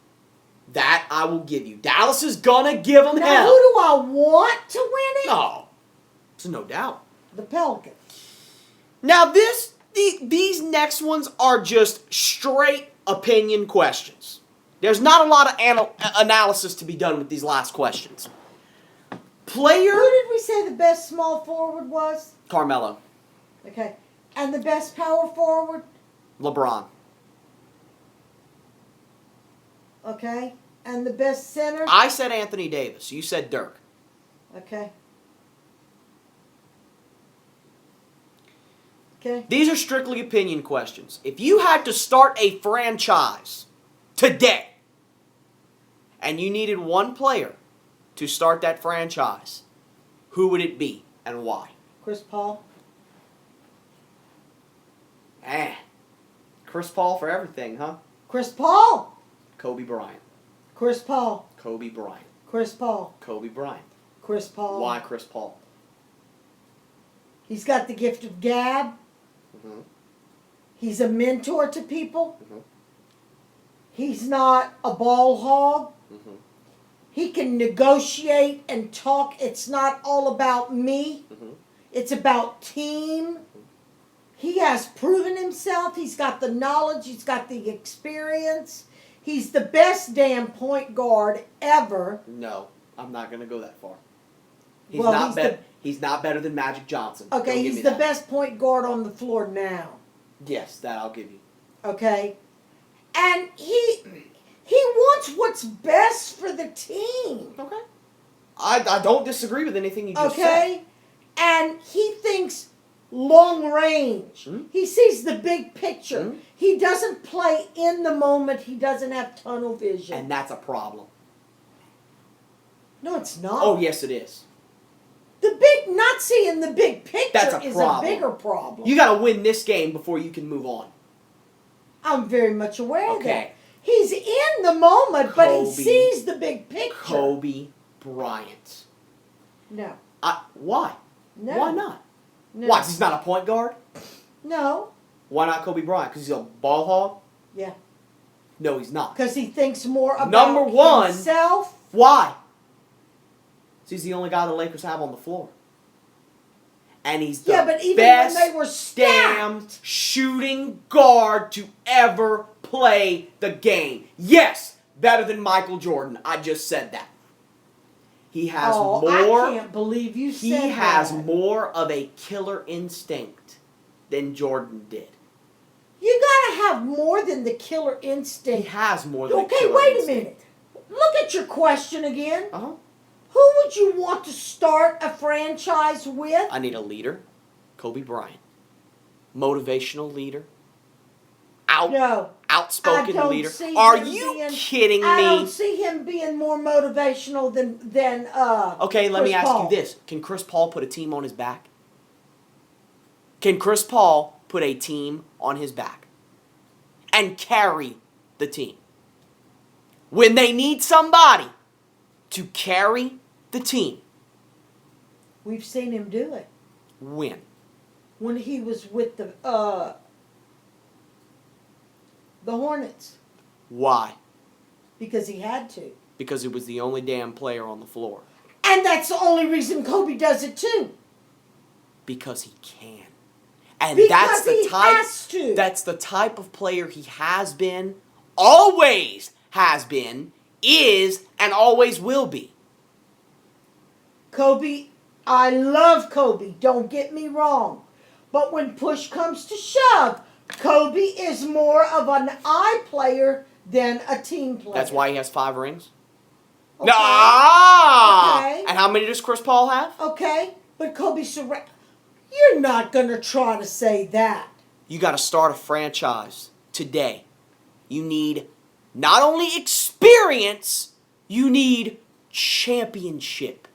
That I will give you. Dallas is going to give them Now, hell. who do I want to win it? No. There's no doubt. The Pelicans. Now, these next ones are just straight opinion questions. There's not a lot of analysis to be done with these last questions. Player... Who did we say the best small forward was? Carmelo. Okay. And the best power forward? LeBron. Okay. And the best center? I said Anthony Davis. You said Dirk. Okay. Okay. These are strictly opinion questions. If you had to start a franchise today, and you needed one player to start that franchise, who would it be and why? Chris Paul. Chris Paul for everything, huh? Chris Paul. Kobe Bryant. Chris Paul. Kobe Bryant. Chris Paul. Kobe Bryant. Chris Paul. Why Chris Paul? He's got the gift of gab. Mm-hmm. He's a mentor to people. Mm-hmm. He's not a ball hog. Mm-hmm. He can negotiate and talk. It's not all about me. Mm-hmm. It's about team. He has proven himself. He's got the knowledge. He's got the experience. He's the best damn point guard ever. No, I'm not going to go that far. Well, He's not better than Magic Johnson. Okay, Don't give he's me the that. best point guard on the floor now. Yes, that I'll give you. Okay? And he wants what's best for the team. Okay. I don't disagree with anything you just said. Okay? And he thinks long range. Mhm. He sees the big picture. Mhm. He doesn't play in the moment. He doesn't have tunnel vision. And that's a problem. No, it's not. Oh, yes, it is. Not seeing the big picture That's a is problem. a bigger problem. You got to win this game before you can move on. I'm very much aware of that. Okay. He's in the moment, but he Kobe. sees the big picture. Kobe Bryant. No. Why? No. Why not? No. Why? 'Cause he's not a point guard? No. Why not Kobe Bryant? Because he's a ball hog? Yeah. No, he's not. Because he thinks more about Number one. himself. Why? 'Cause he's the only guy the Lakers have on the floor. And he's the But even best when they were damn stacked. shooting guard to ever play the game. Yes, better than Michael Jordan. I just said that. He has more. I can't believe you said that. He has more of a killer instinct than Jordan did. You gotta have more than the killer He instinct. has more than a Okay, killer wait a instinct. minute. Look at your question again. Uh-huh. Who would you want to start a franchise with? I need a leader. Kobe Bryant. Motivational leader. No. I Outspoken don't leader. see Are him you being- kidding I me? don't see him being more motivational than Okay, let me Chris ask Paul. you this. Can Chris Paul put a team on his back? Can Chris Paul put a team on his back and carry the team? When they need somebody to carry the team, We've seen him do it when? when he was with the Hornets Why? because he had to. Because he was the only damn player on the floor. And that's the only reason Kobe does it too. Because he can. And Because that's the he type has to. That's the type of player he has been, always has been, is, and always will be. Kobe, I love Kobe, don't get me wrong. But when push comes to shove, Kobe is more of an eye player than a team player. That's why he has 5 rings. Okay. Okay. And how many does Chris Paul have? Okay, but Kobe you're not going to try to say that. You got to start a franchise today. You need not only experience, you need championship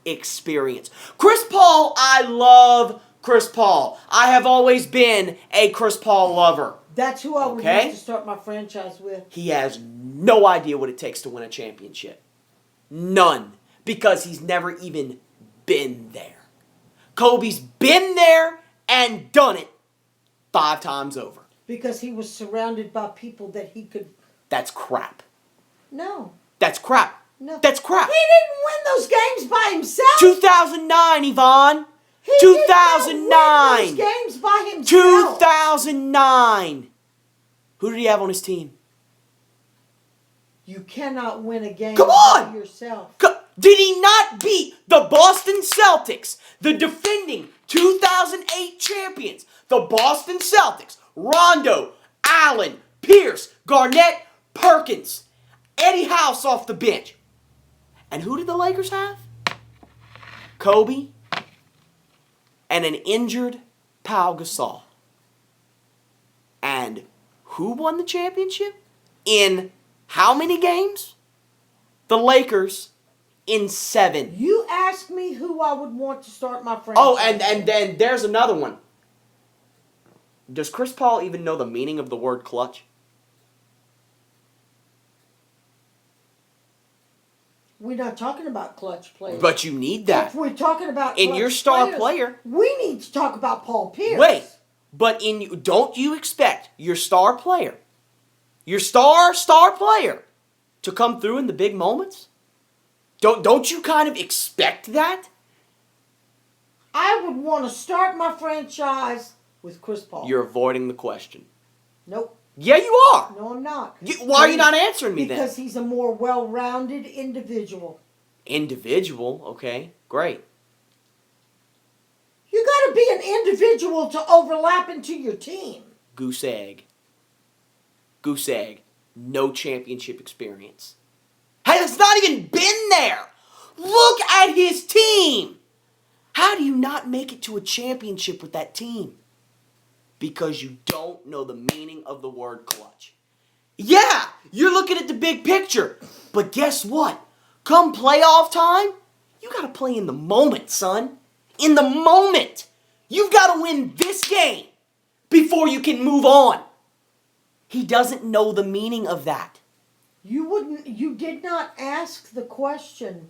experience. Chris Paul, I love Chris Paul. I have always been a Chris Paul lover. That's who I would Okay. like to start my franchise with. He has no idea what it takes to win a championship. None. Because he's never even been there. Kobe's been there and done it 5 times over. Because he was surrounded by people that he could... That's crap. No. That's crap. No. That's crap. He didn't win those games by himself. 2009, Yvonne. He 2009. did not win those games by himself. 2009. Who did he have on his team? You cannot win a game Come by on! yourself. Did he not beat the Boston Celtics, the defending 2008 champions? The Boston Celtics. Rondo, Allen, Pierce, Garnett, Perkins, Eddie House off the bench. And who did the Lakers have? Kobe and an injured Pau Gasol. And who won the championship? In how many games? The Lakers in 7. You asked me who I would want to start my franchise. Oh, and then there's another one. Does Chris Paul even know the meaning of the word clutch? We're not talking about clutch players. But you need that. If we're talking about In clutch your star players, player. we need to talk about Paul Pierce. Wait, but don't you expect your star player, your star player, to come through in the big moments? Don't you kind of expect that? I would want to start my franchise with Chris Paul. You're avoiding the question. Nope. Yeah, you are. No, I'm not. Why are you not answering me then? Because he's a more well-rounded individual. Individual, okay, great. an individual to overlap into your team. Goose egg. Goose egg. No championship experience. Has not even been there. Look at his team. How do you not make it to a championship with that team? Because you don't know the meaning of the word clutch. Yeah, you're looking at the big picture. But guess what? Come playoff time, you got to play in the moment, son. In the moment. You've got to win this game before you can move on. He doesn't know the meaning of that. You did not ask the question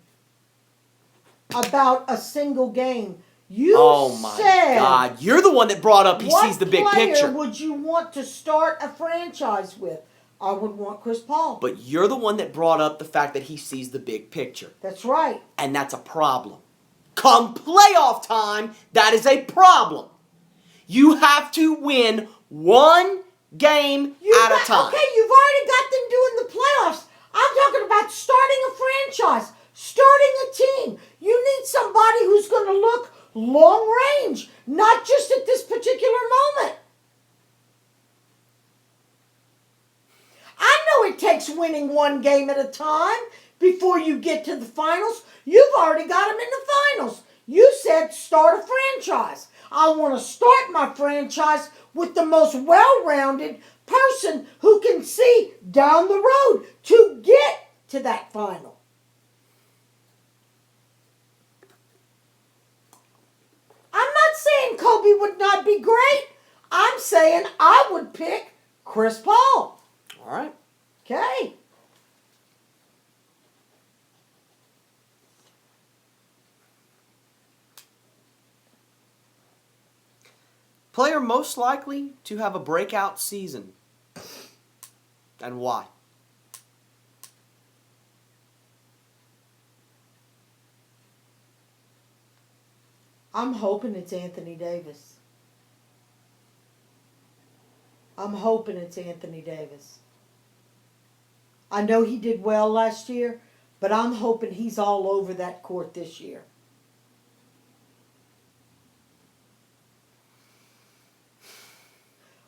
about a single game. You Oh my said, God. You're the one that brought up he sees the big what picture. player would you want to start a franchise with? I would want Chris Paul. But you're the one that brought up the fact that he sees the big picture. That's right. And that's a problem. Come playoff time, that is a problem. You have to win one game at a time. Okay, you've already got them doing the playoffs. I'm talking about starting a franchise, starting a team. You need somebody who's going to look long range, not just at this particular moment. I know it takes winning one game at a time before you get to the finals. You've already got them in the finals. You said start a franchise. I want to start my franchise with the most well-rounded person who can see down the road to get to that final. I'm not saying Kobe would not be great. I'm saying I would pick Chris Paul. All right. Okay. Player most likely to have a breakout season. And why? I'm hoping it's Anthony Davis. I'm hoping it's Anthony Davis. I know he did well last year, but I'm hoping he's all over that court this year.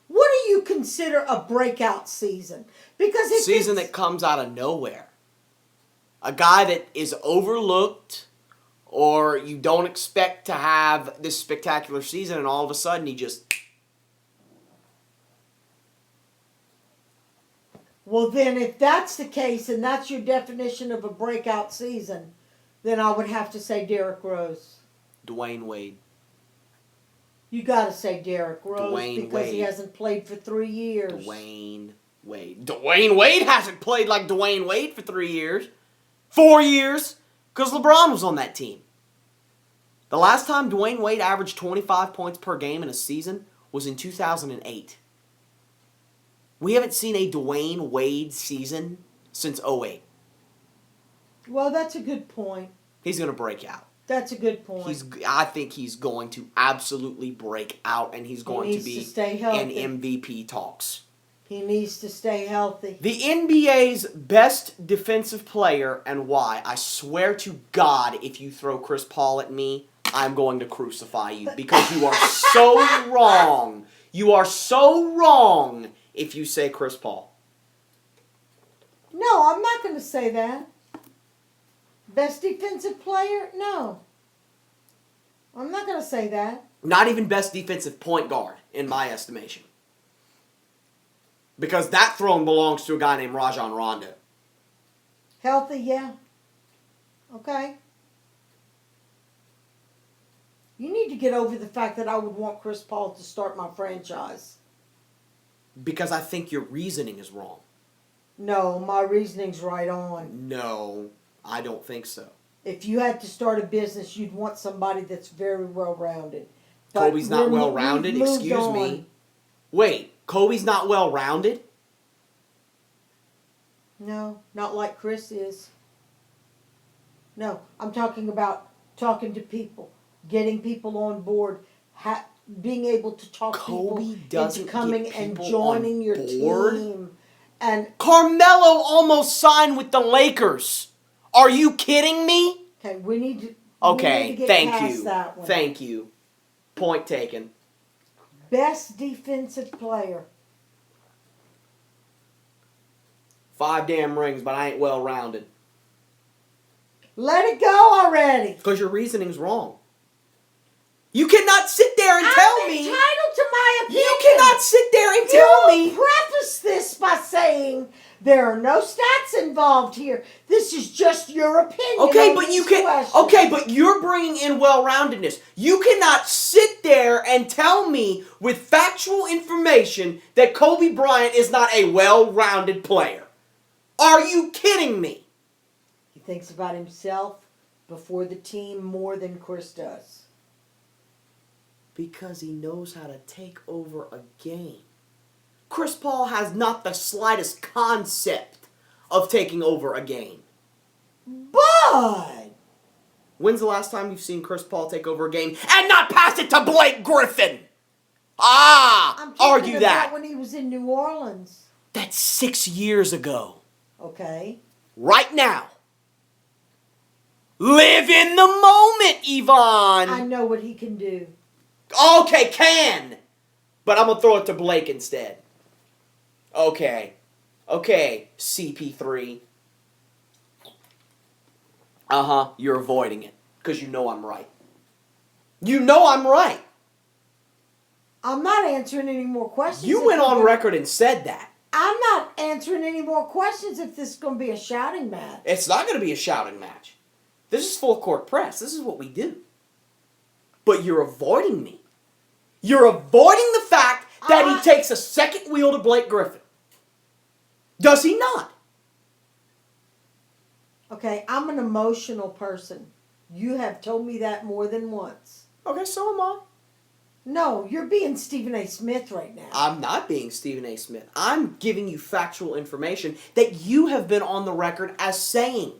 What do you consider a breakout season? Because if season that comes out of nowhere. A guy that is overlooked, or you don't expect to have this spectacular season, and all of a sudden he just... Well, then if that's the case and that's your definition of a breakout season, then I would have to say Derrick Rose. Dwayne Wade. You got to say Derrick Rose Dwayne because he Wade. hasn't played for 3 years. Dwayne Wade. Dwayne Wade hasn't played like Dwayne Wade for 3 years. 4 years. Because LeBron was on that team. The last time Dwayne Wade averaged 25 points per game in a season was in 2008. We haven't seen a Dwayne Wade season since 2008. Well, that's a good point. He's going to break out. That's a good point. I think he's going to absolutely break out, and he's going to be stay in healthy. MVP talks. He needs to stay healthy. The NBA's best defensive player, and why? I swear to God, if you throw Chris Paul at me, I'm going to crucify you because you are so wrong. You are so wrong if you say Chris Paul. No, I'm not going to say that. Best defensive player? No. I'm not going to say that. Not even best defensive point guard, in my estimation. Because that throne belongs to a guy named Rajon Rondo. Healthy, yeah. Okay. You need to get over the fact that I would want Chris Paul to start my franchise. Because I think your reasoning is wrong. No, my reasoning's right on. No, I don't think so. If you had to start a business, you'd want somebody that's very well-rounded. But Kobe's not well-rounded? we've moved Excuse on. me. Wait, Kobe's not well-rounded? No, not like Chris is. No, I'm talking about talking to people, getting people on board, being able to talk Kobe people doesn't into coming get and people joining on your board? team. And Carmelo almost signed with the Lakers. Are you kidding me? okay, we need to. Okay, we need to get thank past you. That one. Thank you. Point taken. Best defensive player. 5 damn rings, but I ain't well-rounded. Let it go already. Because your reasoning's wrong. You cannot sit there and tell me. I'm entitled to my opinion. You cannot sit there and tell me. You preface this by saying there are no stats involved here. This is just your opinion. Okay, on but this you can. question. Okay, but you're bringing in well-roundedness. You cannot sit there and tell me with factual information that Kobe Bryant is not a well-rounded player. Are you kidding me? He thinks about himself before the team more than Chris does. Because he knows how to take over a game. Chris Paul has not the slightest concept of taking over a game. But When's the last time you've seen Chris Paul take over a game and not pass it to Blake Griffin? I'm talking Argue about that. when he was in New Orleans. That's 6 years ago. Okay. Right now. Live in the moment, Yvonne. I know what he can do. Okay, can. But I'm going to throw it to Blake instead. Okay, CP3. You're avoiding it. Because you know I'm right. You know I'm right. I'm not answering any more questions. You went on record and said that. I'm not answering any more questions if this is going to be a shouting match. It's not going to be a shouting match. This is full court press. This is what we do. But you're avoiding me. You're avoiding the fact that he takes a second wheel to Blake Griffin. Does he not? Okay, I'm an emotional person. You have told me that more than once. Okay, so am I. No, you're being Stephen A. Smith right now. I'm not being Stephen A. Smith. I'm giving you factual information that you have been on the record as saying.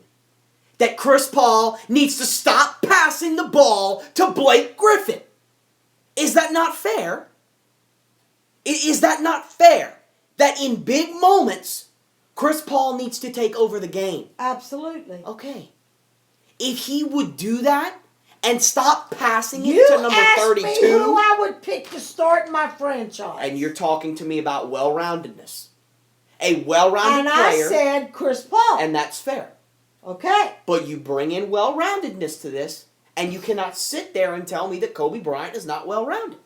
That Chris Paul needs to stop passing the ball to Blake Griffin. Is that not fair? Is that not fair? That in big moments, Chris Paul needs to take over the game. Absolutely. Okay. If he would do that and stop passing it You to number asked 32. me who I would pick to start my franchise. And you're talking to me about well-roundedness. A well-rounded and player. I said Chris Paul. And that's fair. Okay. But you bring in well-roundedness to this, and you cannot sit there and tell me that Kobe Bryant is not well-rounded.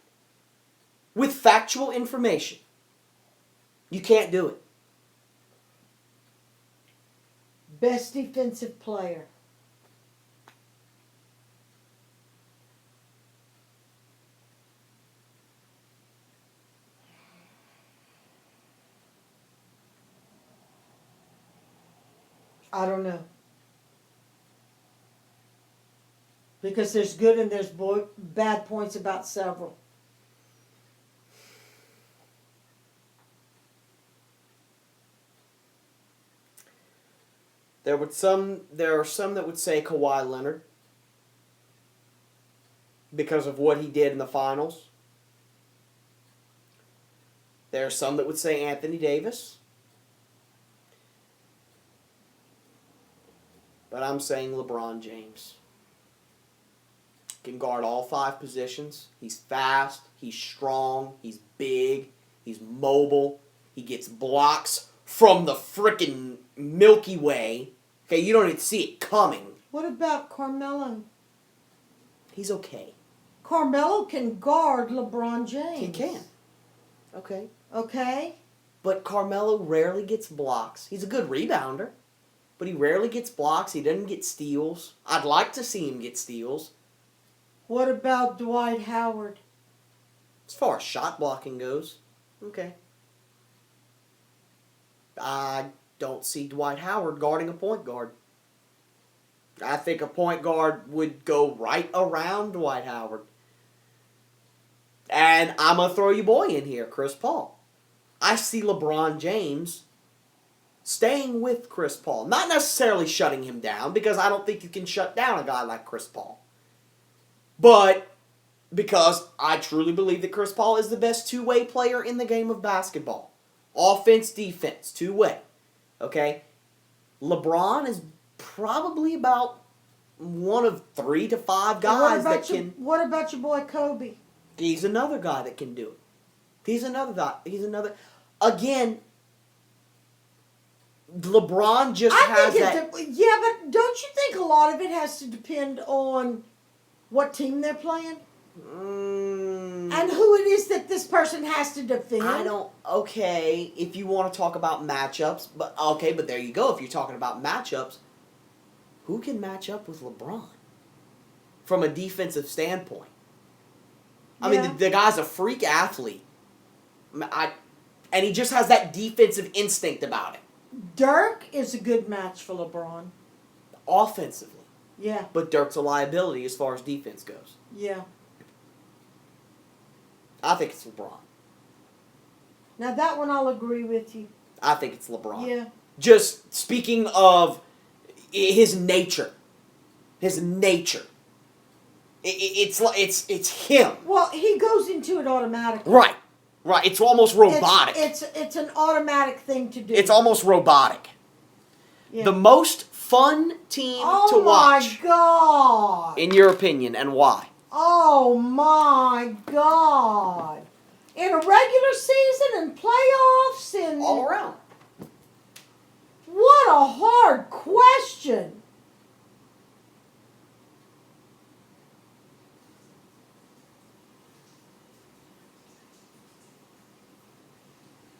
With factual information. You can't do it. Best defensive player. I don't know. Because there's good and there's bad points about several. There are some that would say Kawhi Leonard because of what he did in the finals. There are some that would say Anthony Davis. But I'm saying LeBron James. Can guard all 5 positions. He's fast, he's strong, he's big, he's mobile. He gets blocks from the frickin' Milky Way. Okay, you don't even see it coming. What about Carmelo? He's okay. Carmelo can guard LeBron James. He can. Okay. Okay? But Carmelo rarely gets blocks. He's a good rebounder. But he rarely gets blocks. He doesn't get steals. I'd like to see him get steals. What about Dwight Howard? As far as shot blocking goes, okay. I don't see Dwight Howard guarding a point guard. I think a point guard would go right around Dwight Howard. And I'm going to throw your boy in here, Chris Paul. I see LeBron James staying with Chris Paul. Not necessarily shutting him down, because I don't think you can shut down a guy like Chris Paul. But because I truly believe that Chris Paul is the best two-way player in the game of basketball. Offense, defense, two-way. Okay? LeBron is probably about one of 3 to 5 guys that can... What about your boy Kobe? He's another guy that can do it. He's another guy. He's another. Again, LeBron just has that. Yeah, but don't you think a lot of it has to depend on what team they're playing and who it is that this person has to defend? I don't. Okay, if you want to talk about matchups, but there you go. If you're talking about matchups, who can match up with LeBron from a defensive standpoint? I mean, the guy's a freak athlete. And he just has that defensive instinct about it. Dirk is a good match for LeBron. Offensively. Yeah. But Dirk's a liability as far as defense goes. Yeah. I think it's LeBron. Now that one I'll agree with you. I think it's LeBron. Yeah. Just speaking of his nature. His nature. It's him. Well, he goes into it automatically. Right. Right. It's almost robotic. It's an automatic thing to do. It's almost robotic. Yeah. The most fun team to watch. Oh my God. In your opinion, and why? Oh my God. In a regular season and playoffs and All around. What a hard question.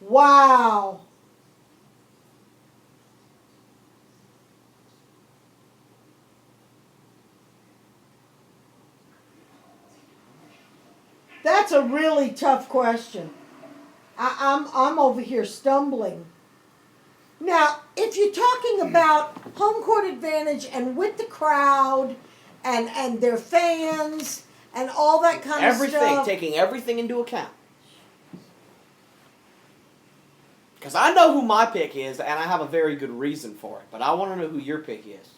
Wow. That's a really tough question. I'm over here stumbling. Now, if you're talking about home court advantage and with the crowd and their fans and all that kind of stuff. Taking everything into account. Because I know who my pick is, and I have a very good reason for it. But I want to know who your pick is.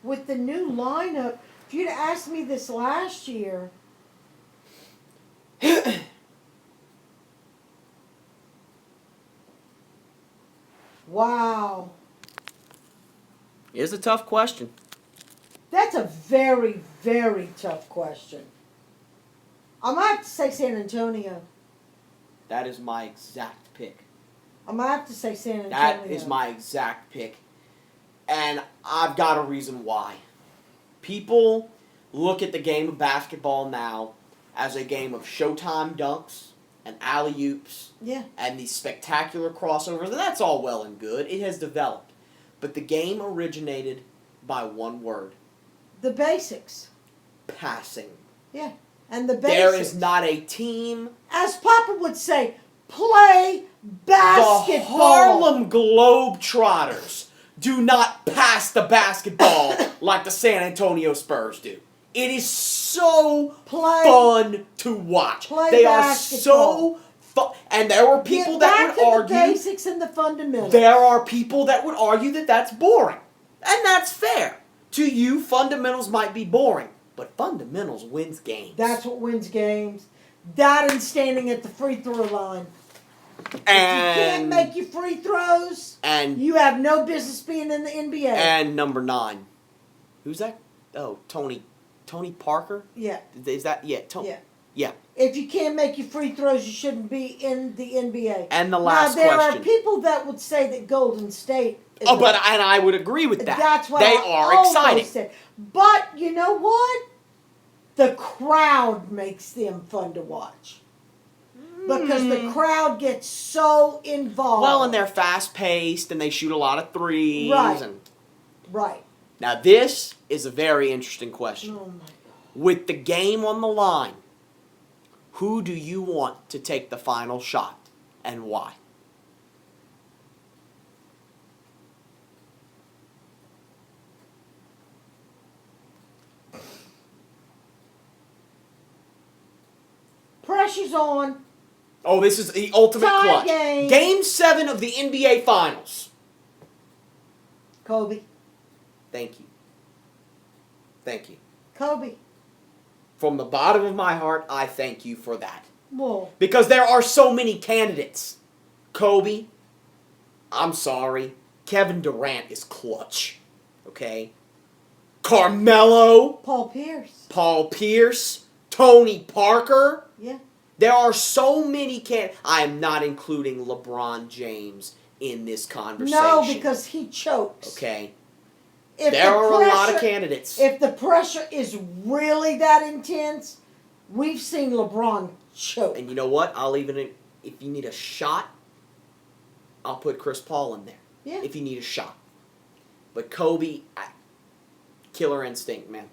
With the new lineup, if you'd asked me this last year, wow. It's a tough question. That's a very, very tough question. I'm going to have to say San Antonio. That is my exact pick. I'm going to have to say San Antonio. That is my exact pick. And I've got a reason why. People look at the game of basketball now as a game of Showtime dunks and alley-oops and these spectacular crossovers, and that's all well and good. It has developed. But the game originated by one word. The basics. Passing. Yeah, and the basics. There is not a team. As Papa would say, play basketball. The Harlem Globetrotters do not pass the basketball like the San Antonio Spurs do. It is so fun to watch. They are so fun. And there were people that would argue. The basics and the fundamentals. There are people that would argue that that's boring. And that's fair. To you, fundamentals might be boring. But fundamentals wins games. That's what wins games. That and standing at the free throw line. And if you can't make your free throws, and you have no business being in the NBA. And number 9. Who's that? Oh, Tony Parker? Yeah. Is that? Yeah. Tony. Yeah. Yeah. If you can't make your free throws, you shouldn't be in the NBA. And the last question. Now, there question. are people that would say that Golden State is and I would agree with that. That's what they I are exciting. Said. But you know what? The crowd makes them fun to watch. Because the crowd gets so involved. Well, and they're fast-paced, and they shoot a lot of threes. Right. Right. Now, this is a very interesting question. Oh, my God. With the game on the line, who do you want to take the final shot, and why? Pressure's on. Oh, this is the ultimate clutch. Game. Game 7 of the NBA Finals. Kobe. Thank you. Thank you. Kobe. From the bottom of my heart, I thank you for that. Whoa. Because there are so many candidates. Kobe, I'm sorry, Kevin Durant is clutch. Okay? Carmelo, Paul Pierce. Paul Pierce, Tony Parker. Yeah. There are so many I am not including LeBron James in this conversation. No, because he chokes. Okay. If There the are a lot of pressure- candidates. If the pressure is really that intense, we've seen LeBron choke. And you know what? If you need a shot, I'll put Chris Paul in there. Yeah. If you need a shot. But Kobe, killer instinct, man.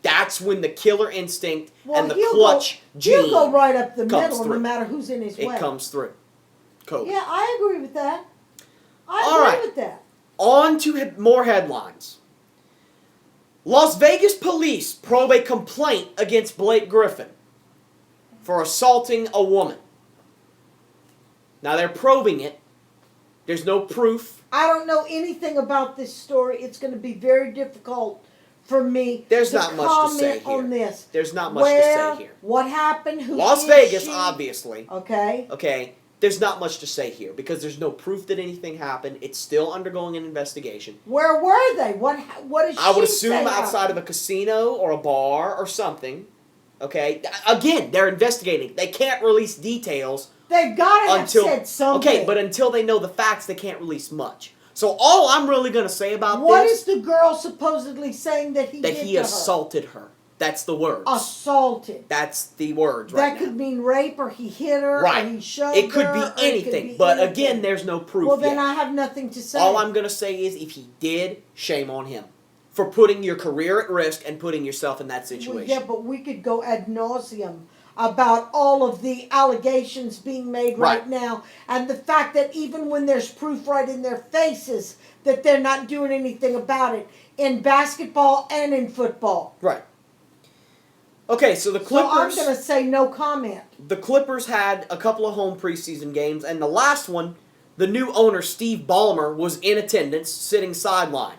That's when the killer instinct and the clutch gene he'll go right up the comes middle, through. no matter who's in his way. It comes through. Kobe. Yeah, I agree with that. I All agree right. with that. On to more headlines. Las Vegas police probe a complaint against Blake Griffin for assaulting a woman. Now they're probing it. There's no proof. I don't know anything about this story. It's going to be very difficult for me There's to not much to comment say here. on this. There's not much Where, to say here. what happened, who Las is Vegas, she? obviously. Okay. Okay. There's not much to say here because there's no proof that anything happened. It's still undergoing an investigation. Where were they? What is I would she assume saying outside of a casino or a bar or something. Okay. Again, they're investigating. They can't release details They've got to have until said something. okay, but until they know the facts, they can't release much. So all I'm really going to say about What this is the girl supposedly saying that he that did he to assaulted her. That's the words. Assaulted. That's the words That right could now. mean rape, or he hit her, Right. or he shoved It could be her, or it anything. be But anything. again, there's no proof Well, then yet. I have nothing to say. All I'm going to say is if he did, shame on him for putting your career at risk and putting yourself in that Well, situation. yeah, but we could go ad nauseum about all of the allegations being made right Right. now, and the fact that even when there's proof right in their faces, that they're not doing anything about it in basketball and in football. Right. Okay, so the So I'm Clippers. going to say no comment. The Clippers had a couple of home preseason games, and the last one, the new owner, Steve Ballmer, was in attendance, sitting sideline.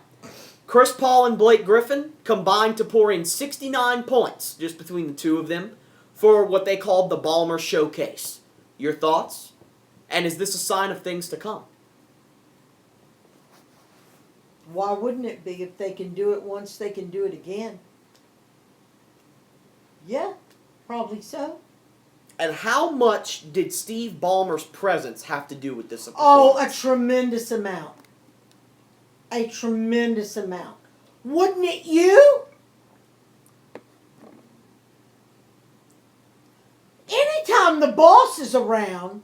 Chris Paul and Blake Griffin combined to pour in 69 points, just between the two of them, for what they called the Ballmer Showcase. Your thoughts? And is this a sign of things to come? Why wouldn't it be? If they can do it once, they can do it again. Yeah, probably so. And how much did Steve Ballmer's presence have to do with this Oh, performance? a tremendous amount. A tremendous amount. Wouldn't it you? Anytime the boss is around,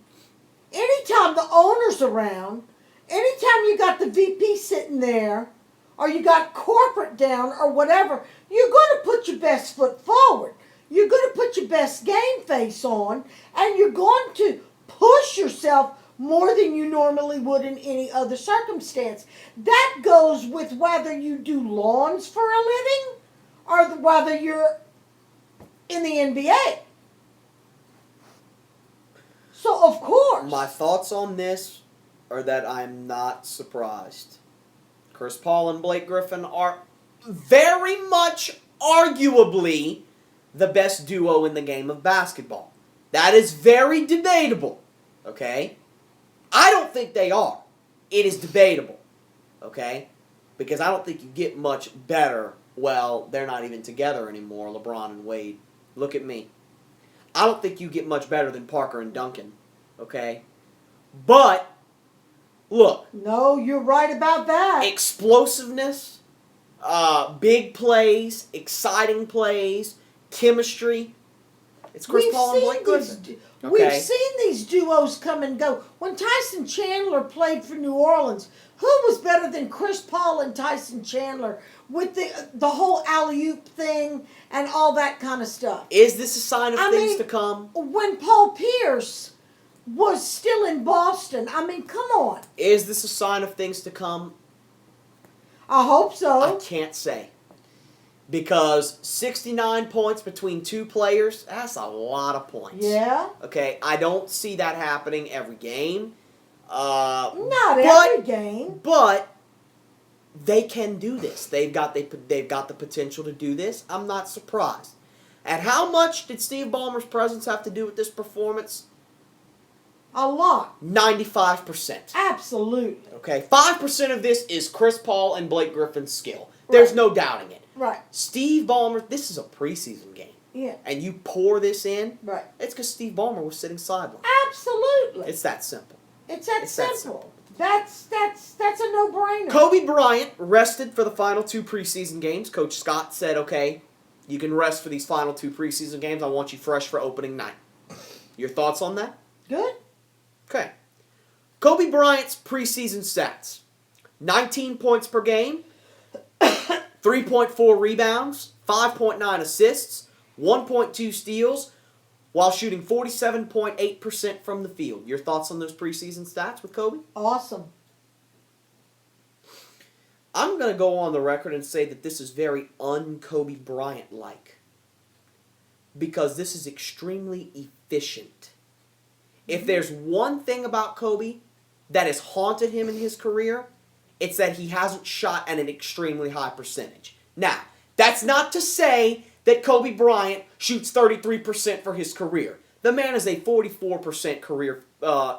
anytime the owner's around, anytime you got the VP sitting there, or you got corporate down, or whatever, you're going to put your best foot forward. You're going to put your best game face on, and you're going to push yourself more than you normally would in any other circumstance. That goes with whether you do lawns for a living or whether you're in the NBA. So, of course. My thoughts on this are that I'm not surprised. Chris Paul and Blake Griffin are very much, arguably, the best duo in the game of basketball. That is very debatable, okay? I don't think they are. It is debatable, okay? Because I don't think you get much better. Well, they're not even together anymore, LeBron and Wade. Look at me. I don't think you get much better than Parker and Duncan, okay? But, look. No, you're right about that. Explosiveness, big plays, exciting plays, chemistry. It's Chris Paul and Blake Griffin. We've Okay. seen these duos come and go. When Tyson Chandler played for New Orleans, who was better than Chris Paul and Tyson Chandler with the whole alley-oop thing and all that kind of stuff? Is this a sign of I things mean, to come? When Paul Pierce was still in Boston, I mean, come on. Is this a sign of things to come? I hope so. I can't say. Because 69 points between two players, that's a lot of points. Yeah. Okay, I don't see that happening every game. Not every game. But they can do this. They've got the potential to do this. I'm not surprised. And how much did Steve Ballmer's presence have to do with this performance? A lot. 95%. Absolutely. Okay, 5% of this is Chris Paul and Blake Griffin's skill. There's Right. no doubting it. Right. Steve Ballmer, this is a preseason game. Yeah. And you pour this in, Right. it's because Steve Ballmer was sitting sideline. Absolutely. It's that simple. It's that It's that simple. That's a no-brainer. Kobe Bryant rested for the final 2 preseason games. Coach Scott said, okay, you can rest for these final 2 preseason games. I want you fresh for opening night. Your thoughts on that? Good. Okay. Kobe Bryant's preseason stats. 19 points per game, 3.4 rebounds, 5.9 assists, 1.2 steals, while shooting 47.8% from the field. Your thoughts on those preseason stats with Kobe? Awesome. I'm going to go on the record and say that this is very un-Kobe Bryant-like. Because this is extremely efficient. If there's one thing about Kobe that has haunted him in his career, it's that he hasn't shot at an extremely high percentage. Now, that's not to say that Kobe Bryant shoots 33% for his career. The man is a 44% career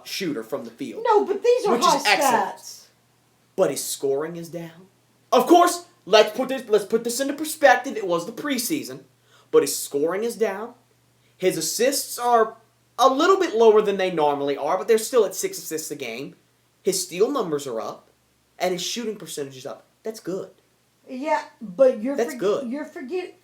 shooter from the field. No, but these are Which high is excellent. stats. But his scoring is down. Of course, let's put this into perspective. It was the preseason, but his scoring is down. His assists are a little bit lower than they normally are, but they're still at 6 assists a game. His steal numbers are up, and his shooting percentage is up. That's good. Yeah, but That's good. You're forgetting.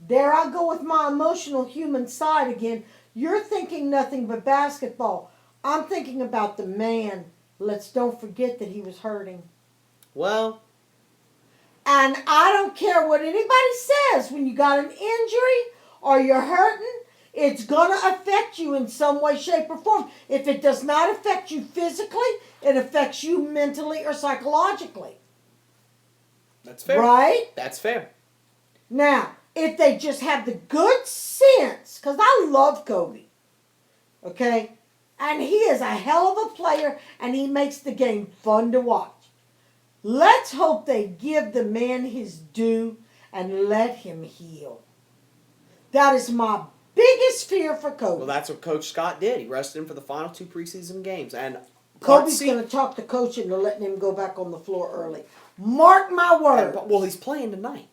There I go with my emotional human side again. You're thinking nothing but basketball. I'm thinking about the man. Don't forget that he was hurting. Well, And I don't care what anybody says. When you got an injury or you're hurting, it's going to affect you in some way, shape, or form. If it does not affect you physically, it affects you mentally or psychologically. that's fair. Right? That's fair. Now, if they just have the good sense, because I love Kobe, okay? And he is a hell of a player, and he makes the game fun to watch. Let's hope they give the man his due and let him heal. That is my biggest fear for Kobe. Well, that's what Coach Scott did. He rested him for the final 2 preseason games. And Kobe's going to talk to coach into letting him go back on the floor early. Mark my words. Well, he's playing tonight.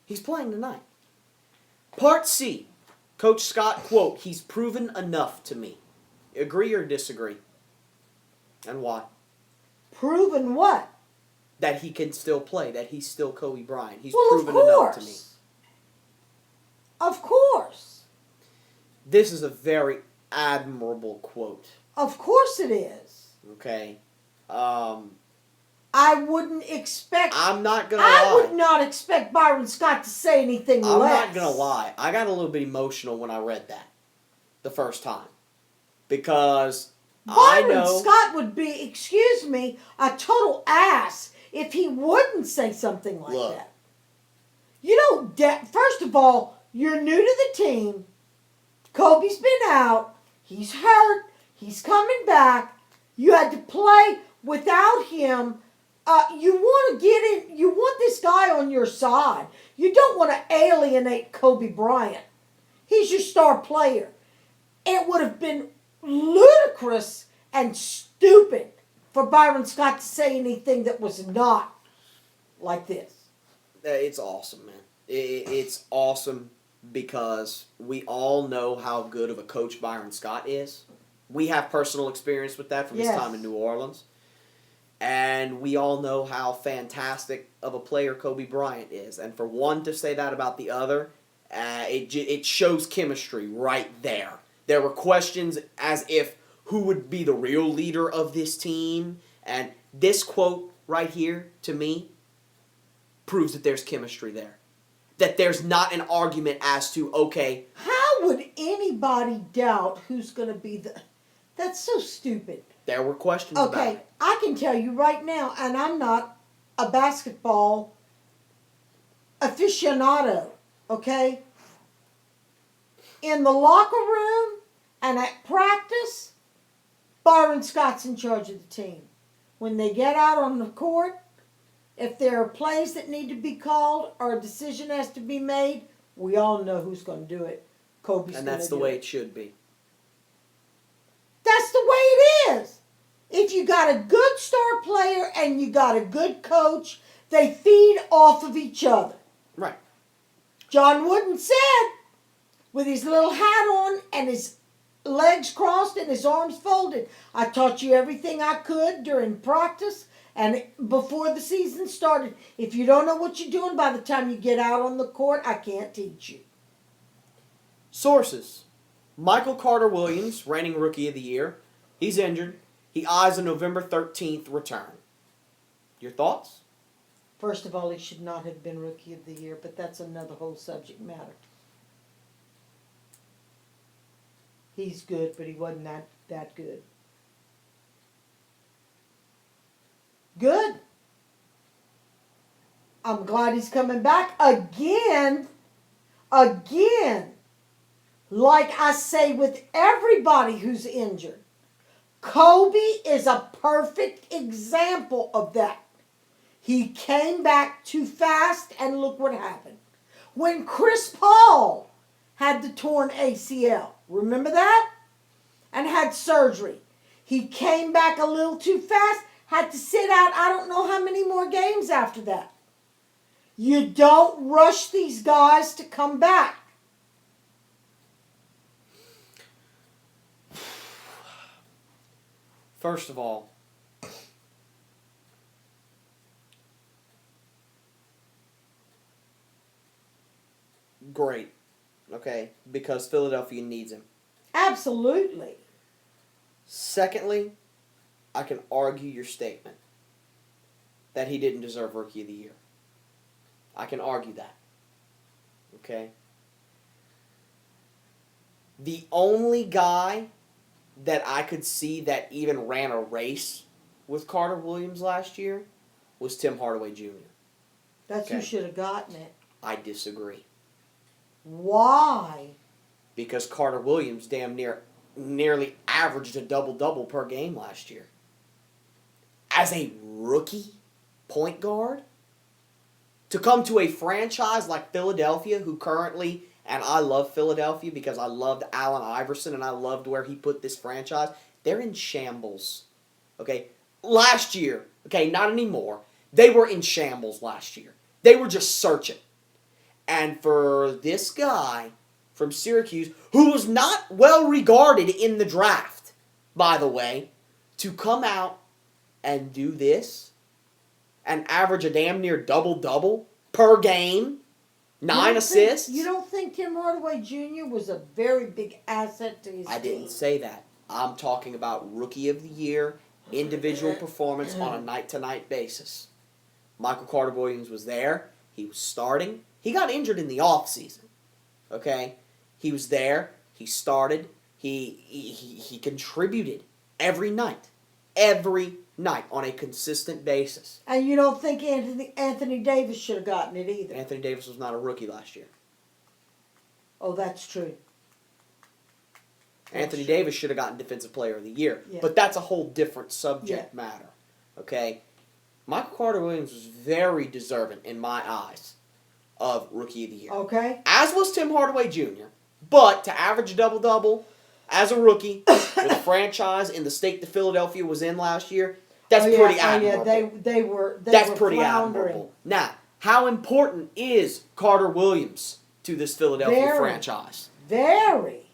He's playing tonight. Part C. Coach Scott, quote, he's proven enough to me. Agree or disagree? And why? Proven what? That he can still play. That he's still Kobe Bryant. He's Well, proven enough to me. Of course. This is a very admirable quote. Of course it is. Okay? I wouldn't expect... I'm not going to I lie. would not expect Byron Scott to say anything I'm less. not going to lie. I got a little bit emotional when I read that the first time. Because I Byron know... Scott would be, excuse me, a total ass if he wouldn't say something like Look. that. You know, first of all, you're new to the team. Kobe's been out. He's hurt. He's coming back. You had to play without him. You want to get in. You want this guy on your side. You don't want to alienate Kobe Bryant. He's your star player. It would have been ludicrous and stupid for Byron Scott to say anything that was not like this. It's awesome, man. It's awesome because we all know how good of a coach Byron Scott is. We have personal experience with that from his Yes. time in New Orleans. And we all know how fantastic of a player Kobe Bryant is. And for one to say that about the other, it shows chemistry right there. There were questions as if who would be the real leader of this team. And this quote right here, to me, proves that there's chemistry there. That there's not an argument as to, okay, How would anybody doubt who's going to be the... That's so stupid. there were questions about Okay, it. I can tell you right now, and I'm not a basketball aficionado, okay? In the locker room and at practice, Byron Scott's in charge of the team. When they get out on the court, if there are plays that need to be called or a decision has to be made, we all know who's going to do it. Kobe's And going that's to the do way it. it should be. That's the way it is. If you got a good star player and you got a good coach, they feed off of each other. Right. John Wooden said, with his little hat on and his legs crossed and his arms folded, I taught you everything I could during practice and before the season started. If you don't know what you're doing by the time you get out on the court, I can't teach you. Sources. Michael Carter Williams, reigning Rookie of the Year. He's injured. He eyes a November 13th return. Your thoughts? First of all, he should not have been Rookie of the Year, but that's another whole subject matter. He's good, but he wasn't that good. Good. I'm glad he's coming back again. Again. Like I say with everybody who's injured. Kobe is a perfect example of that. He came back too fast, and look what happened. When Chris Paul had the torn ACL, remember that? And had surgery. He came back a little too fast, had to sit out I don't know how many more games after that. You don't rush these guys to come back. First of all, great, okay, because Philadelphia needs him. Absolutely. Secondly, I can argue your statement that he didn't deserve Rookie of the Year. I can argue that, okay? The only guy that I could see that even ran a race with Carter Williams last year was Tim Hardaway Jr. That's who Okay. should have gotten it. I disagree. Why? Because Carter Williams nearly averaged a double-double per game last year. As a rookie point guard, to come to a franchise like Philadelphia, who currently, and I love Philadelphia because I loved Allen Iverson and I loved where he put this franchise, they're in shambles. Okay? Last year, okay, not anymore, they were in shambles last year. They were just searching. And for this guy from Syracuse, who was not well regarded in the draft, by the way, to come out and do this and average a damn near double-double per game, 9 assists. You don't think Tim Hardaway Jr. was a very big asset to his I team? didn't say that. I'm talking about Rookie of the Year, individual performance on a night-to-night basis. Michael Carter Williams was there. He was starting. He got injured in the offseason. Okay? He was there. He started. He contributed every night. Every night on a consistent basis. And you don't think Anthony Davis should have gotten it either? Anthony Davis was not a rookie last year. Oh, that's true. Anthony true. Davis should have gotten Defensive Player of the Year. Yeah. But that's a whole different subject matter. Okay? Michael Carter Williams was very deserving, in my eyes, of Rookie of the Year. Okay. As was Tim Hardaway Jr. But to average a double-double as a rookie with a franchise in the state that Philadelphia was in last year, that's pretty admirable. They were That's pretty floundering. admirable. Now, how important is Carter Williams to this Philadelphia Very. franchise? Very.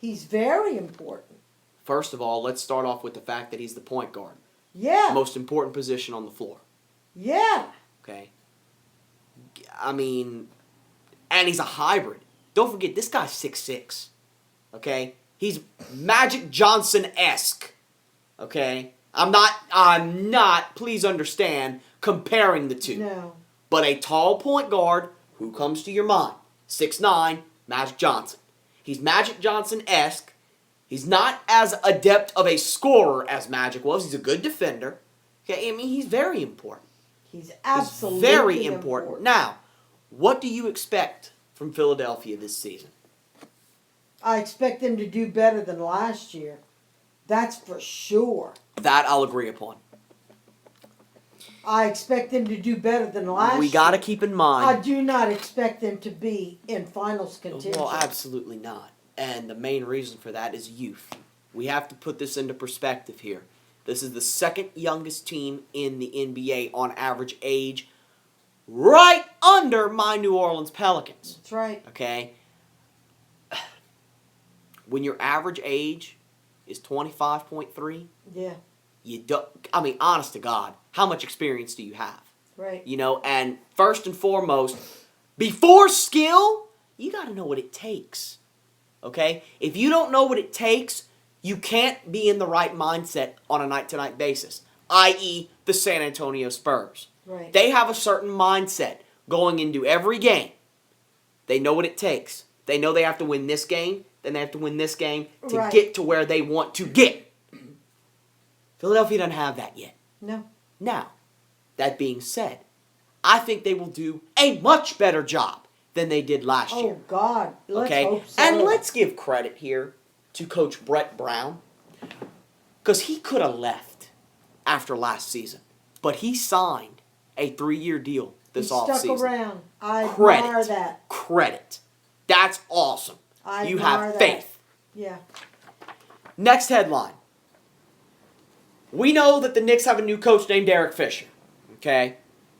He's very important. First of all, let's start off with the fact that he's the point guard. Yeah. Most important position on the floor. Yeah. Okay? I mean, and he's a hybrid. Don't forget, this guy's 6'6". Okay? He's Magic Johnson-esque. Okay? I'm not, please understand, comparing the two. No. But a tall point guard, who comes to your mind? 6'9", Magic Johnson. He's Magic Johnson-esque. He's not as adept of a scorer as Magic was. He's a good defender. Okay, I mean, he's very important. He's absolutely He's very important. Now, what do you expect from Philadelphia this season? I expect them to do better than last year. That's for sure. That I'll agree upon. I expect them to do better than last year. We got to keep in mind. I do not expect them to be in finals contention. Well, absolutely not. And the main reason for that is youth. We have to put this into perspective here. This is the second youngest team in the NBA on average age right under my New Orleans Pelicans. That's right. Okay? When your average age is 25.3, Yeah. you don't, I mean, honest to God, how much experience do you have? Right. You know, and first and foremost, before skill, you got to know what it takes. Okay? If you don't know what it takes, you can't be in the right mindset on a night-to-night basis, i.e., the San Antonio Spurs. Right. They have a certain mindset going into every game. They know what it takes. They know they have to win this game, then they have to win this game to Right. get to where they want to get. Philadelphia doesn't have that yet. No. Now, that being said, I think they will do a much better job than they did last year. Oh God. Let's Okay? hope so. And let's give credit here to Coach Brett Brown, because he could have left after last season, but he signed a 3-year deal this He offseason. stuck around. I admire that. Credit. That's awesome. I You admire have that. faith. Yeah. Next headline. We know that the Knicks have a new coach named Derek Fisher. Okay?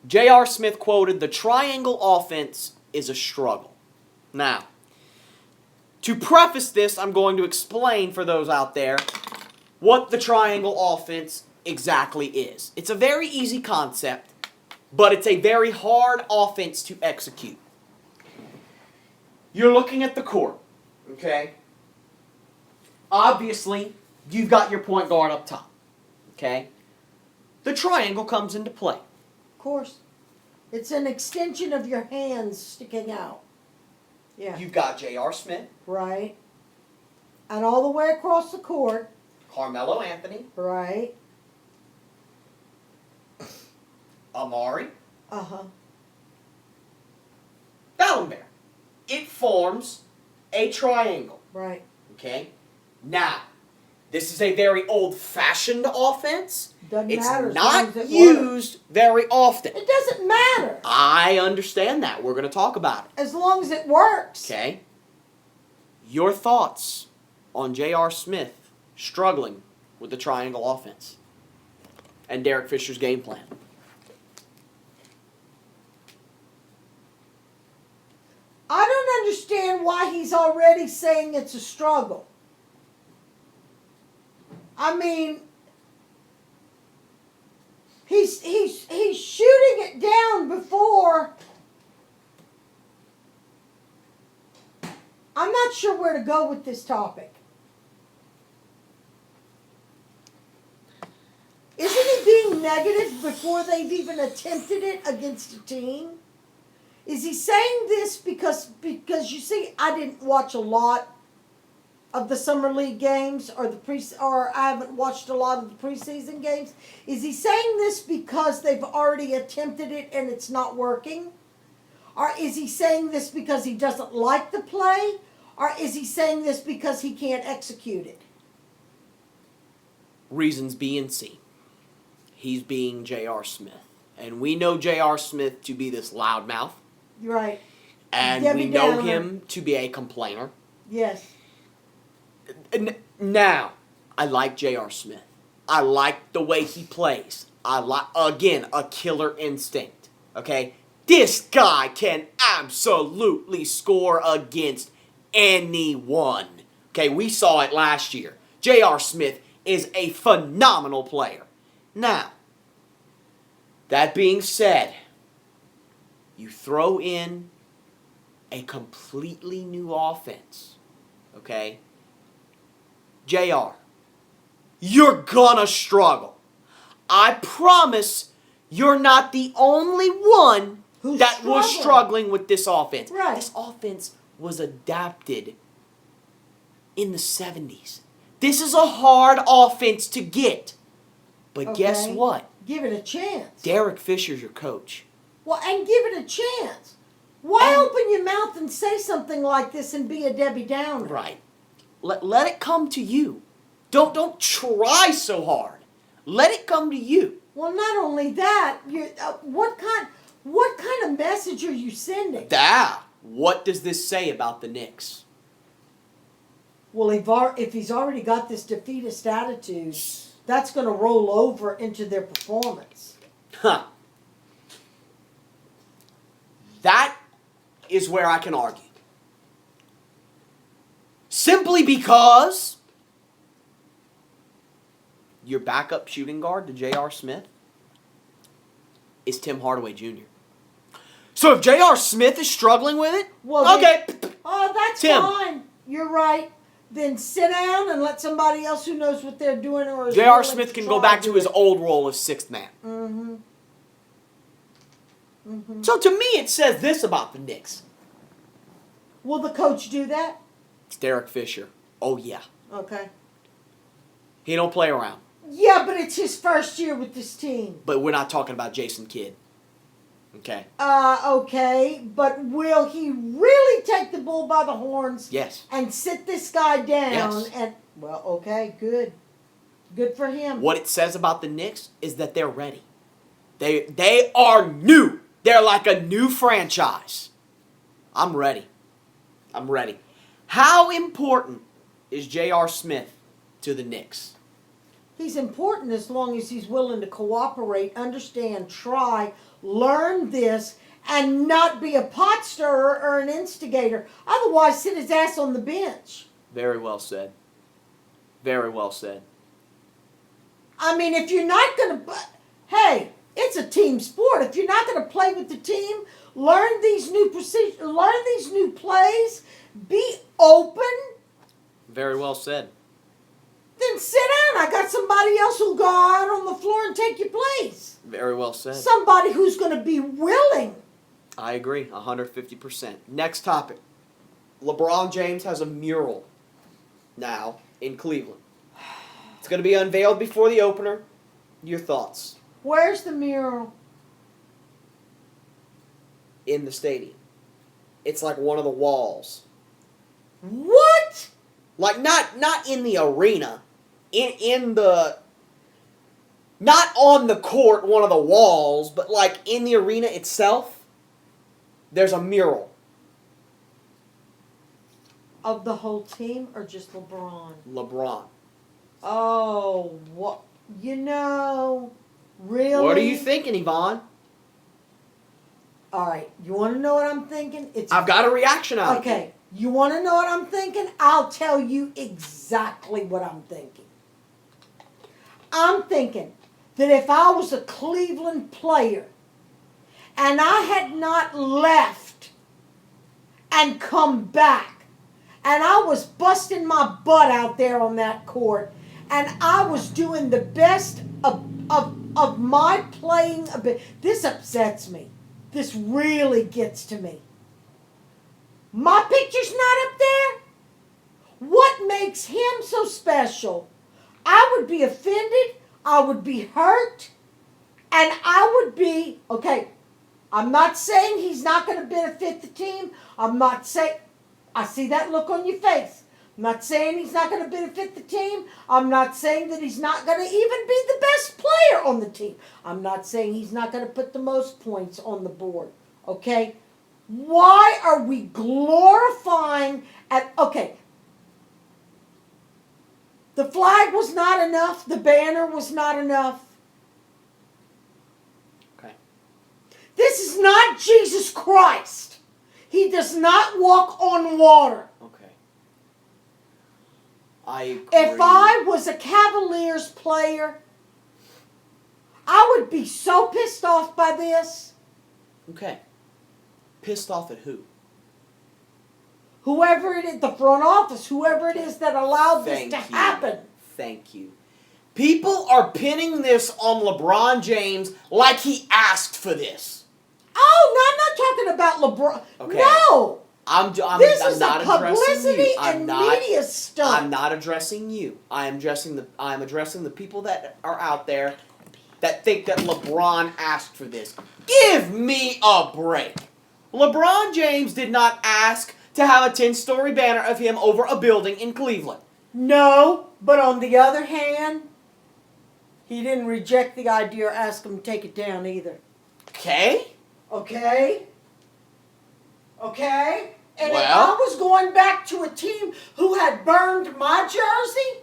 J.R. Smith quoted, "The triangle offense is a struggle." Now, to preface this, I'm going to explain for those out there what the triangle offense exactly is. It's a very easy concept, but it's a very hard offense to execute. You're looking at the court, okay? Obviously, you've got your point guard up top, okay? The triangle comes into play. Of course. It's an extension of your hands sticking out. Yeah. You've got J.R. Smith, Right. And all the way across the court. Carmelo Anthony, Right. Amari, Uh-huh. Bellenberg. It forms a triangle, Right. okay? Now, this is a very old-fashioned offense. Doesn't It's matter as long not as it works. used very often. It doesn't matter. I understand that. We're going to talk about it, As long as it works. okay? Your thoughts on J.R. Smith struggling with the triangle offense and Derek Fisher's game plan? I don't understand why he's already saying it's a struggle. I mean, he's shooting it down before. I'm not sure where to go with this topic. Isn't he being negative before they've even attempted it against a team? Is he saying this because you see, I didn't watch a lot of the summer league games or I haven't watched a lot of the preseason games. Is he saying this because they've already attempted it and it's not working? Or is he saying this because he doesn't like the play? Or is he saying this because he can't execute it? Reasons B and C. He's being J.R. Smith. And we know J.R. Smith to be this loudmouth. Right. And Debbie we know Downer. him to be a complainer. Yes. Now, I like J.R. Smith. I like the way he plays. I like, again, a killer instinct. Okay? This guy can absolutely score against anyone. Okay, we saw it last year. J.R. Smith is a phenomenal player. Now, that being said, you throw in a completely new offense, okay? JR, you're gonna struggle. I promise you're not the only one Who's that was struggling with this offense. Right. This offense was adapted in the 70s. This is a hard offense to get. But guess Okay. what? Give it a chance. Derek Fisher's your coach. Well, and give it a chance. Why And- open your mouth and say something like this and be a Debbie Downer? Right. Let it come to you. Don't try so hard. Let it come to you. Well, not only that, what kind of message are you sending? What does this say about the Knicks? Well, if he's already got this defeatist attitude, that's going to roll over into their performance. Huh. That is where I can argue. Simply because your backup shooting guard to J.R. Smith is Tim Hardaway Jr. So if J.R. Smith is struggling with it, Well, okay. Oh, that's Tim. fine. You're right. Then sit down and let somebody else who knows what they're doing or is J.R. willing Smith can try go back do to his it. old role of sixth man. Mm-hmm. Mm-hmm. So to me, it says this about the Knicks. Will the coach do that? It's Derek Fisher. Oh, yeah. Okay. He don't play around. Yeah, but it's his first year with this team. But we're not talking about Jason Kidd. Okay? Okay, but will he really take the bull by the horns Yes. and sit this guy down? Yes. And well, okay, good. Good for him. What it says about the Knicks is that they're ready. They are new. They're like a new franchise. I'm ready. I'm ready. How important is J.R. Smith to the Knicks? He's important as long as he's willing to cooperate, understand, try, learn this, and not be a pot stirrer or an instigator. Otherwise, sit his ass on the bench. Very well said. Very well said. I mean, if you're not going to... Hey, it's a team sport. If you're not going to play with the team, learn these new procedures, learn these new plays, be open, Very well said. then sit down. I got somebody else who'll go out on the floor and take your place. Very well said. Somebody who's going to be willing. I agree, 150%. Next topic. LeBron James has a mural now in Cleveland. It's going to be unveiled before the opener. Your thoughts? Where's the mural? In the stadium. It's like one of the walls. What? Like not in the arena. In the... Not on the court, one of the walls, but like in the arena itself, there's a mural. Of the whole team or just LeBron? LeBron. Oh, what? You know, really? What are you thinking, Yvonne? All right, you want to know what I'm thinking? I've got a reaction out of you. Okay, you want to know what I'm thinking? I'll tell you exactly what I'm thinking. I'm thinking that if I was a Cleveland player and I had not left and come back and I was busting my butt out there on that court and I was doing the best of my playing ability. This upsets me. This really gets to me. My picture's not up there? What makes him so special? I would be offended. I would be hurt. And I would be, okay, I'm not saying he's not going to benefit the team. I'm not saying, I see that look on your face. I'm not saying he's not going to benefit the team. I'm not saying that he's not going to even be the best player on the team. I'm not saying he's not going to put the most points on the board. Okay? Why are we glorifying okay. The flag was not enough. The banner was not enough. Okay. This is not Jesus Christ. He does not walk on water. Okay. I agree. If I was a Cavaliers player, I would be so pissed off by this. Okay. Pissed off at who? Whoever it is, the front office, whoever it is that allowed this to happen. Thank you. People are pinning this on LeBron James like he asked for this. Oh, no, I'm not talking about LeBron. Okay. No. I'm This I'm is not a addressing publicity you. I'm and not, media stunt. I'm not addressing you. I am addressing the people that are out there that think that LeBron asked for this. Give me a break. LeBron James did not ask to have a 10-story banner of him over a building in Cleveland. No, but on the other hand, he didn't reject the idea or ask him to take it down either. Okay? Okay? Okay? And if Well- I was going back to a team who had burned my jersey,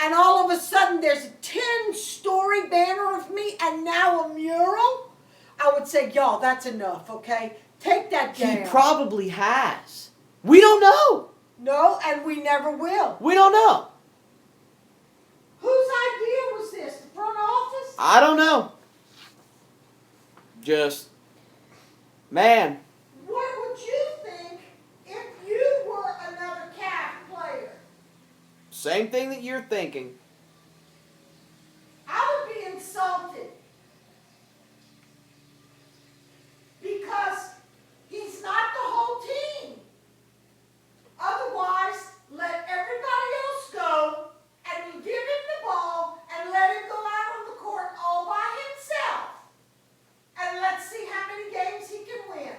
and all of a sudden there's a 10-story banner of me and now a mural, I would say, y'all, that's enough, okay? Take that down. He probably has. We don't know. No, and we never will. We don't know. Whose idea was this? The front office? I don't know. Just, man. What would you think if you were another CAF player? Same thing that you're thinking. I would be insulted. Because he's not the whole team. Otherwise, let everybody else go and you give him the ball and let him go out on the court all by himself. And let's see how many games he can win.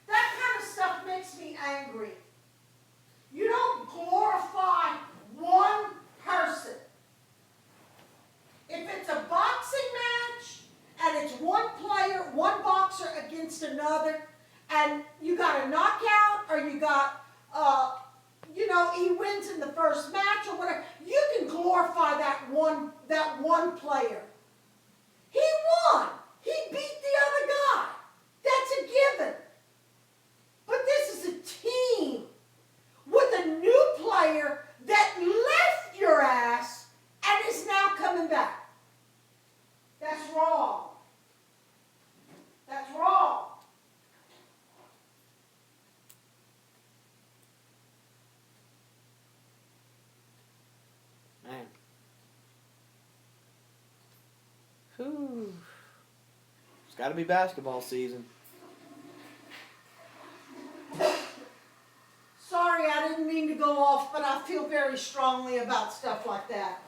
That kind of stuff makes me angry. You don't glorify one person. If it's a boxing match and it's one player, one boxer against another, and you got a knockout or you got, he wins in the first match or whatever, you can glorify that one player. He won. He beat the other guy. That's a given. But this is a team with a new player that left your ass and is now coming back. That's wrong. That's wrong. Man. Whew. It's got to be basketball season. Sorry, I didn't mean to go off, but I feel very strongly about stuff like that.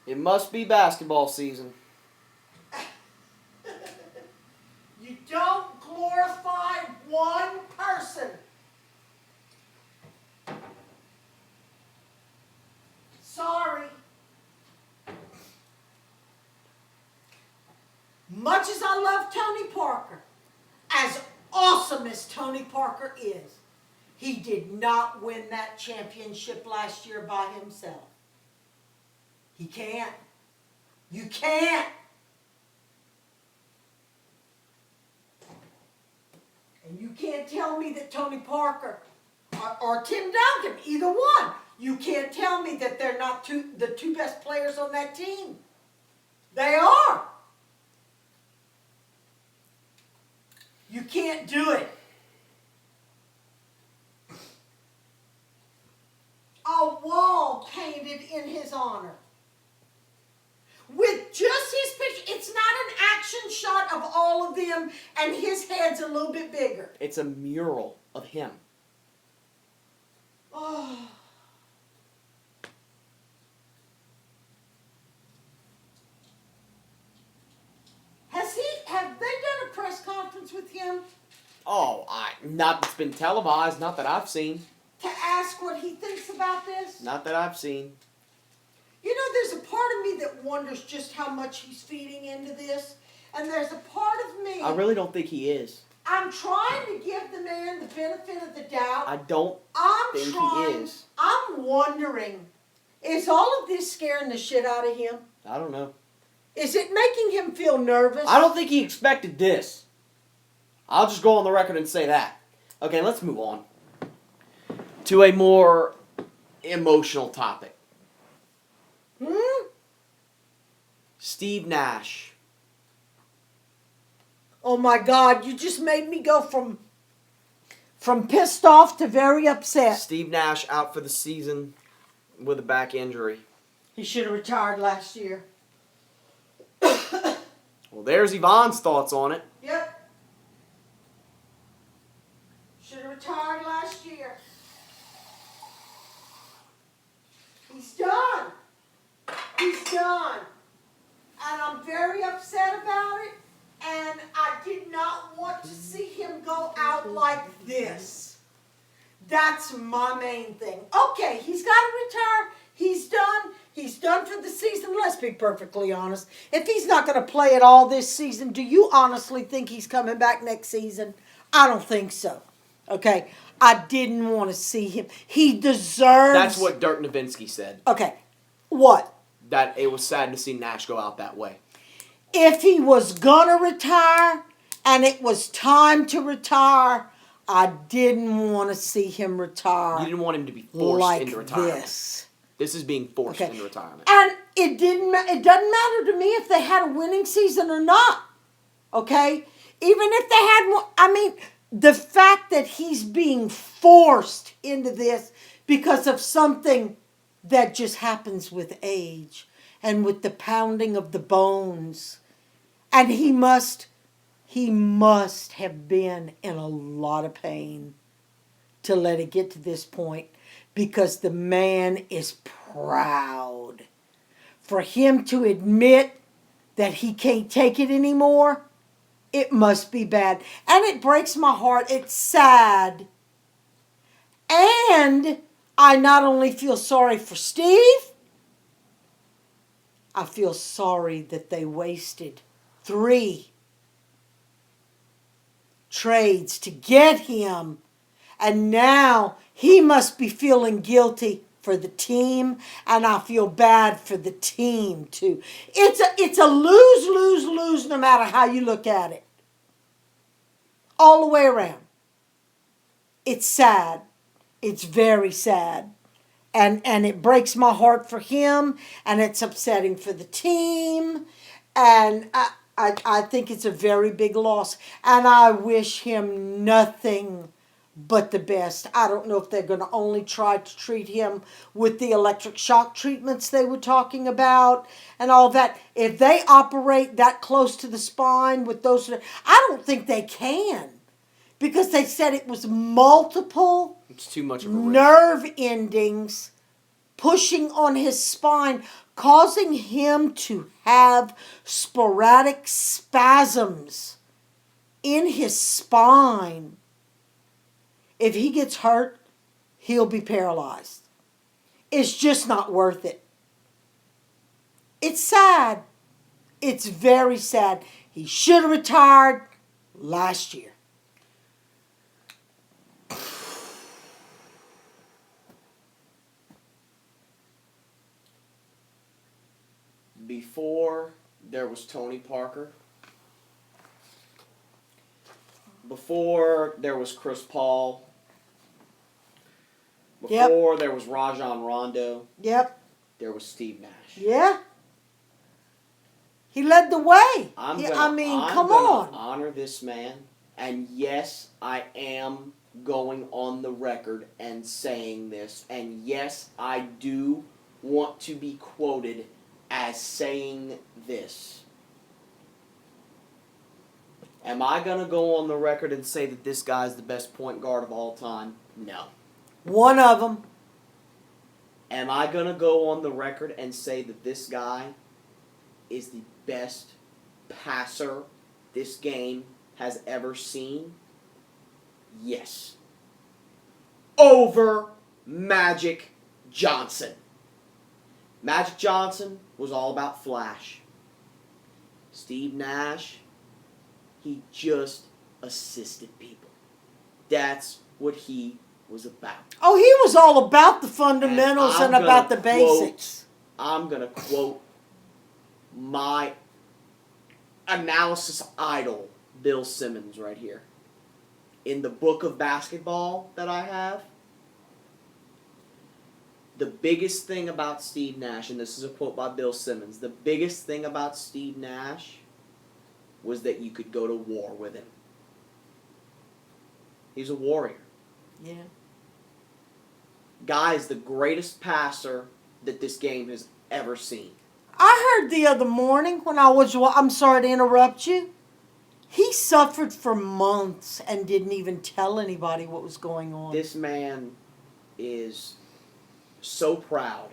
It must be basketball season. You don't glorify one person. Sorry. Much as I love Tony Parker, as awesome as Tony Parker is, he did not win that championship last year by himself. He can't. You can't. And you can't tell me that Tony Parker or Tim Duncan, either one, you can't tell me that they're not the two best players on that team. They are. You can't do it. A wall painted in his honor. With just his picture. It's not an action shot of all of them and his head's a little bit bigger. It's a mural of him. Oh. Have they done a press conference with him? Oh, not that's been televised, not that I've seen. To ask what he thinks about this? Not that I've seen. You know, there's a part of me that wonders just how much he's feeding into this. And there's a part of me... I really don't think he is. I'm trying to give the man the benefit of the doubt. I don't think he is. I'm wondering, is all of this scaring the shit out of him? I don't know. Is it making him feel nervous? I don't think he expected this. I'll just go on the record and say that. Okay, let's move on to a more emotional topic. Steve Nash. Oh my God, you just made me go from pissed off to very upset. Steve Nash out for the season with a back injury. He should have retired last year. Well, there's Yvonne's thoughts on it. Yep. Should have retired last year. He's done. He's done. And I'm very upset about it. And I did not want to see him go out like this. That's my main thing. Okay, he's got to retire. He's done. He's done for the season. Let's be perfectly honest. If he's not going to play at all this season, do you honestly think he's coming back next season? I don't think so. Okay? I didn't want to see him. He deserves... That's what Dirk Nowitzki said. Okay. What? That it was sad to see Nash go out that way. If he was going to retire and it was time to retire, I didn't want to see him retire. You didn't want him to be forced like into retirement. this. This is being forced Okay. into retirement. And it doesn't matter to me if they had a winning season or not. Okay? Even if they had one, I mean, the fact that he's being forced into this because of something that just happens with age and with the pounding of the bones. And he must have been in a lot of pain to let it get to this point, because the man is proud. For him to admit that he can't take it anymore, it must be bad. And it breaks my heart. It's sad. And I not only feel sorry for Steve, I feel sorry that they wasted 3 trades to get him. And now he must be feeling guilty for the team, and I feel bad for the team too. It's a lose no matter how you look at it. All the way around. It's sad. It's very sad. And it breaks my heart for him, and it's upsetting for the team, and I think it's a very big loss, and I wish him nothing but the best. I don't know if they're going to only try to treat him with the electric shock treatments they were talking about and all that. If they operate that close to the spine with those, I don't think they can, because they said it was multiple It's too much of a risk. nerve endings pushing on his spine, causing him to have sporadic spasms in his spine. If he gets hurt, he'll be paralyzed. It's just not worth it. It's sad. It's very sad. He should have retired last year. Before there was Tony Parker, before there was Chris Paul, before there was Rajon Rondo, Yep. there was Steve Nash. Yeah. He led the way. I'm come gonna on. honor this man, and yes, I am going on the record and saying this, and yes, I do want to be quoted as saying this. Am I going to go on the record and say that this guy's the best point guard of all time? No. One of them. Am I going to go on the record and say that this guy is the best passer this game has ever seen? Yes. Over Magic Johnson. Magic Johnson was all about flash. Steve Nash, he just assisted people. That's what he was about. Oh, he was all about the fundamentals and about the basics. I'm going to quote my analysis idol, Bill Simmons, right here. In the book of basketball that I have, the biggest thing about Steve Nash, and this is a quote by Bill Simmons, the biggest thing about Steve Nash was that you could go to war with him. He's a warrior. Yeah. Guy is the greatest passer that this game has ever seen. I heard the other morning when I'm sorry to interrupt you, he suffered for months and didn't even tell anybody what was going on. This man is so proud.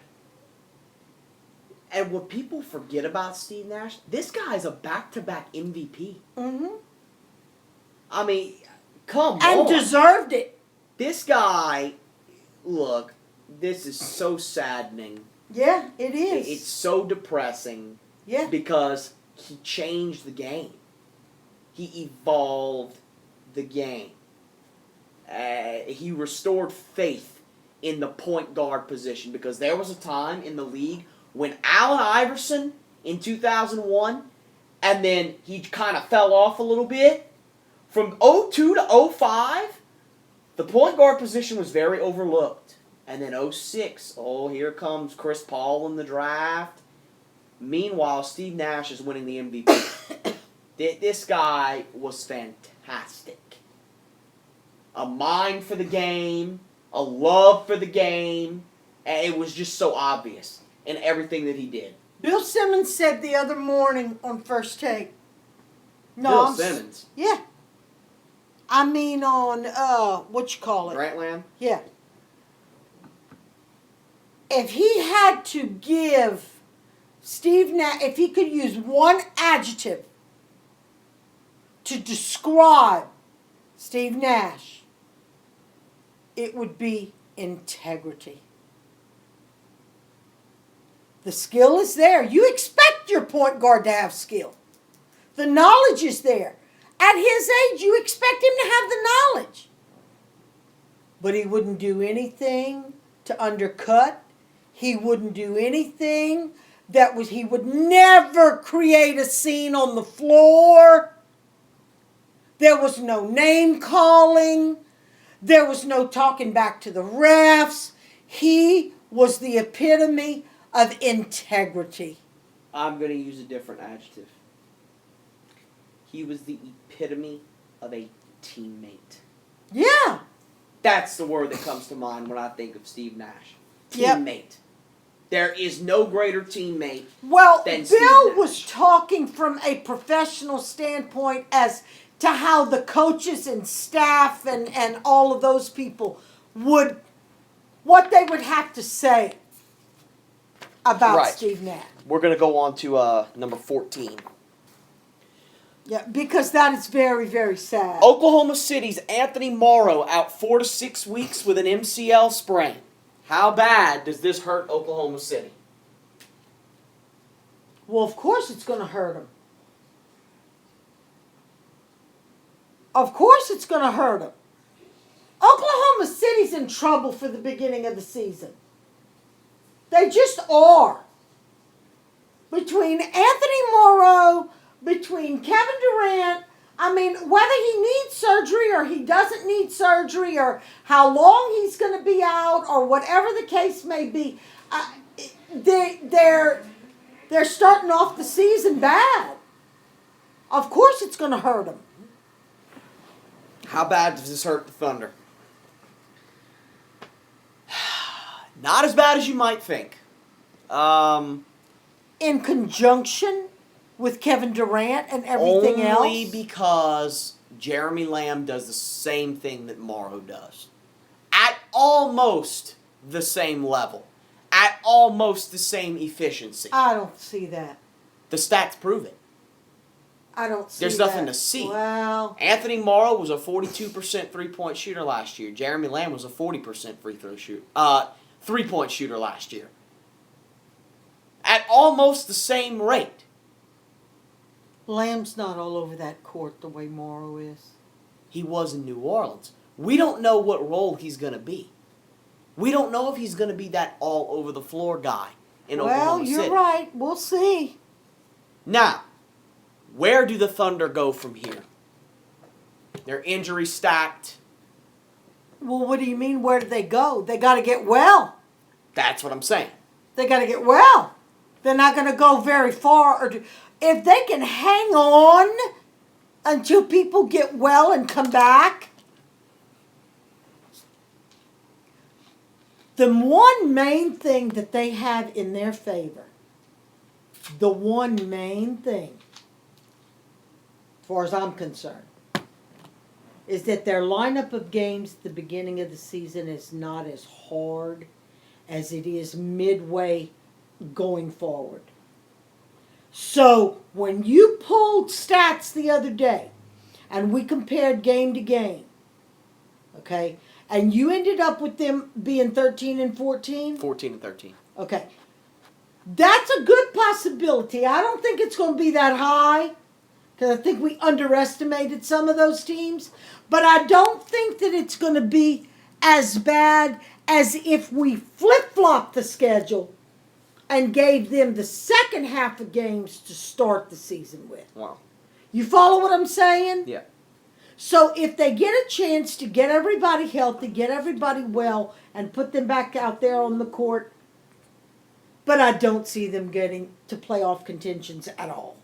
And what people forget about Steve Nash, this guy's a back-to-back MVP. Mm-hmm. I mean, come on. And deserved it. This guy, look, this is so saddening. Yeah, it is. It's so depressing. Yeah. Because he changed the game. He evolved the game. He restored faith in the point guard position, because there was a time in the league when Allen Iverson in 2001, and then he kind of fell off a little bit, From 02 to 05, the point guard position was very overlooked. And then 06, here comes Chris Paul in the draft. Meanwhile, Steve Nash is winning the MVP. This guy was fantastic. A mind for the game, a love for the game, and it was just so obvious in everything that he did. Bill Simmons said the other morning on First Take. Bill Simmons. Yeah. I mean on, what you call it? Grantland? Yeah. If he had to give Steve Nash, if he could use one adjective to describe Steve Nash, it would be integrity. The skill is there. You expect your point guard to have skill. The knowledge is there. At his age, you expect him to have the knowledge. But he wouldn't do anything to undercut. He wouldn't do anything he would never create a scene on the floor. There was no name calling. There was no talking back to the refs. He was the epitome of integrity. I'm going to use a different adjective. He was the epitome of a teammate. Yeah. That's the word that comes to mind when I think of Steve Nash. Yep. Teammate. There is no greater teammate Well, than Steve Bill Nash. was talking from a professional standpoint as to how the coaches and staff and all of those people what they would have to say about Right. Steve Nash. We're going to go on to number 14. Yeah, because that is very, very sad. Oklahoma City's Anthony Morrow out 4 to 6 weeks with an MCL sprain. How bad does this hurt Oklahoma City? Well, of course it's going to hurt him. Of course it's going to hurt him. Oklahoma City's in trouble for the beginning of the season. They just are. Between Anthony Morrow, between Kevin Durant, I mean, whether he needs surgery or he doesn't need surgery or how long he's going to be out or whatever the case may be, they're starting off the season bad. Of course it's going to hurt them. How bad does this hurt the Thunder? Not as bad as you might think. In conjunction with Kevin Durant and everything else? Only because Jeremy Lamb does the same thing that Morrow does. At almost the same level. At almost the same efficiency. I don't see that. The stats prove it. I don't see There's that. nothing to see. Well, Anthony Morrow was a 42% three-point shooter last year. Jeremy Lamb was a 40% three-point shooter last year. At almost the same rate. Lamb's not all over that court the way Morrow is. He was in New Orleans. We don't know what role he's going to be. We don't know if he's going to be that all-over-the-floor guy in Oklahoma City. Well, you're right. We'll see. Now, where do the Thunder go from here? They're injury stacked. Well, what do you mean, where do they go? They got to get well. That's what I'm saying. They got to get well. They're not going to go very far. If they can hang on until people get well and come back, the one main thing that they have in their favor, the one main thing, as far as I'm concerned, is that their lineup of games at the beginning of the season is not as hard as it is midway going forward. So when you pulled stats the other day and we compared game to game, okay, and you ended up with them being 13 and 14? 14 and 13. Okay. That's a good possibility. I don't think it's going to be that high because I think we underestimated some of those teams. But I don't think that it's going to be as bad as if we flip-flopped the schedule and gave them the second half of games to start the season with. Wow. You follow what I'm saying? Yeah. So if they get a chance to get everybody healthy, get everybody well, and put them back out there on the court, but I don't see them getting to playoff contentions at all.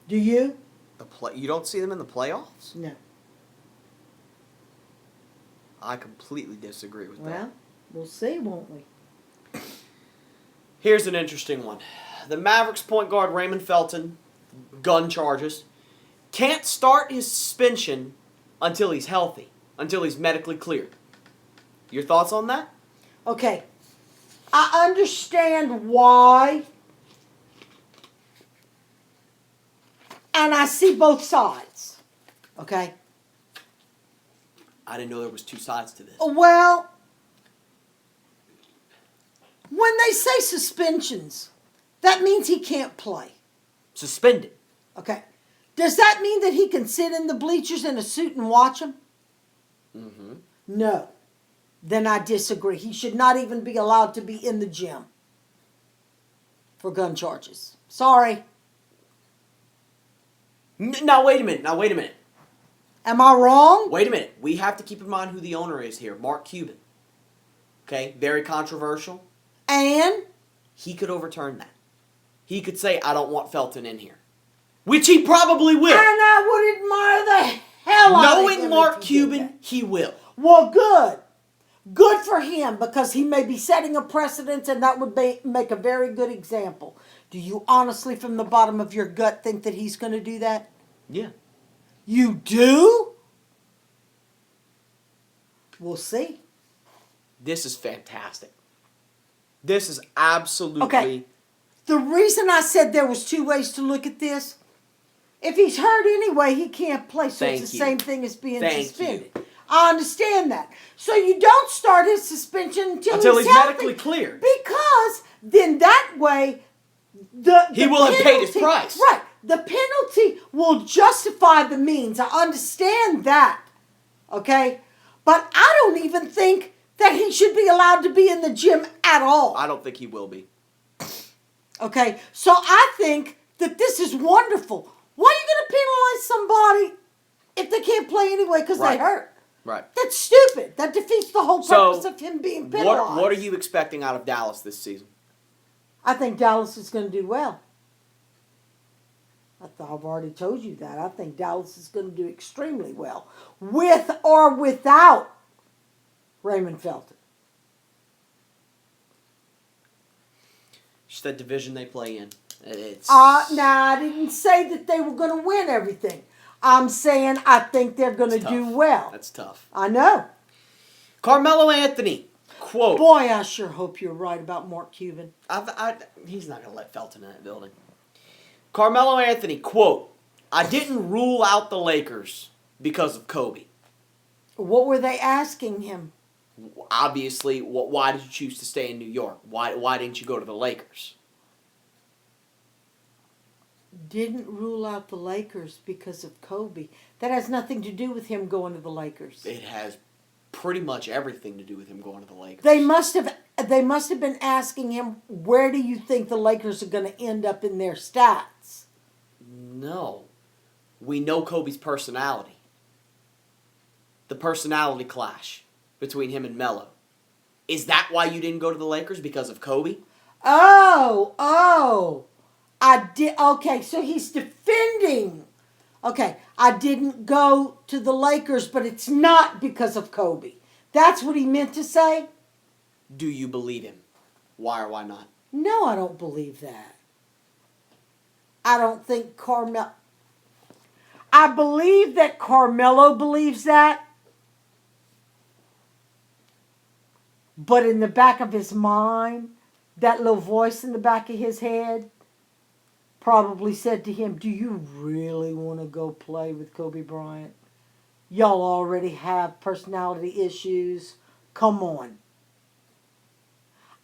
Do you? You don't see them in the playoffs? No. I completely disagree with that. Well, we'll see, won't we? Here's an interesting one. The Mavericks point guard Raymond Felton, gun charges, can't start his suspension until he's healthy, until he's medically cleared. Your thoughts on that? Okay. I understand why. And I see both sides. Okay? I didn't know there was two sides to this. Well, when they say suspensions, that means he can't play. Suspended. Okay. Does that mean that he can sit in the bleachers in a suit and watch them? Mm-hmm. No. Then I disagree. He should not even be allowed to be in the gym for gun charges. Sorry. Now, wait a minute. Am I wrong? Wait a minute. We have to keep in mind who the owner is here. Mark Cuban. Okay? Very controversial. And? He could overturn that. He could say, I don't want Felton in here. Which he probably will. And I would admire the hell out of him. Knowing Mark if he did Cuban, that. he will. Well, good. Good for him, because he may be setting a precedent, and that would make a very good example. Do you honestly, from the bottom of your gut, think that he's going to do that? Yeah. You do? We'll see. This is fantastic. This is absolutely... Okay. The reason I said there was two ways to look at this, if he's hurt anyway, he can't play, so it's the same thing as being suspended. I understand that. So you don't start his suspension until he's healthy, medically cleared. Because then that way he will have paid his price. Right. The penalty will justify the means. I understand that. Okay? But I don't even think that he should be allowed to be in the gym at all. I don't think he will be. Okay? So I think that this is wonderful. Why are you going to penalize somebody if they can't play anyway because they hurt? Right. That's stupid. That defeats the whole purpose of him being penalized. What are you expecting out of Dallas this season? I think Dallas is going to do well. I've already told you that. I think Dallas is going to do extremely well, with or without Raymond Felton. Just that division they play in. It's... Now, I didn't say that they were going to win everything. I'm saying I think they're going to do well. That's tough. I know. Carmelo Anthony, quote... Boy, I sure hope you're right about Mark Cuban. He's not going to let Felton in that building. Carmelo Anthony, quote, I didn't rule out the Lakers because of Kobe. What were they asking him? Obviously, why did you choose to stay in New York? Why didn't you go to the Lakers? Didn't rule out the Lakers because of Kobe. That has nothing to do with him going to the Lakers. It has pretty much everything to do with him going to the Lakers. They must have been asking him, where do you think the Lakers are going to end up in their stats? No. We know Kobe's personality. The personality clash between him and Melo. Is that why you didn't go to the Lakers? Because of Kobe? Oh. I did. Okay, so he's defending. Okay, I didn't go to the Lakers, but it's not because of Kobe. That's what he meant to say? Do you believe him? Why or why not? No, I don't believe that. I don't think Carmelo... I believe that Carmelo believes that. But in the back of his mind, that little voice in the back of his head probably said to him, do you really want to go play with Kobe Bryant? Y'all already have personality issues. Come on.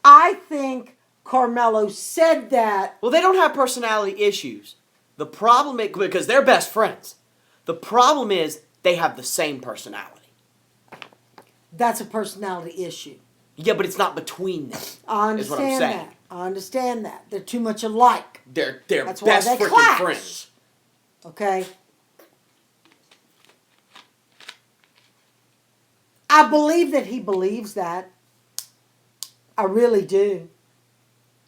I think Carmelo said that. Well, they don't have personality issues. The problem is, because they're best friends. The problem is they have the same personality. That's a personality issue. Yeah, but it's not between them. I understand that. I understand that. They're too much alike. They're That's best why they freaking clash. friends. Okay? I believe that he believes that. I really do.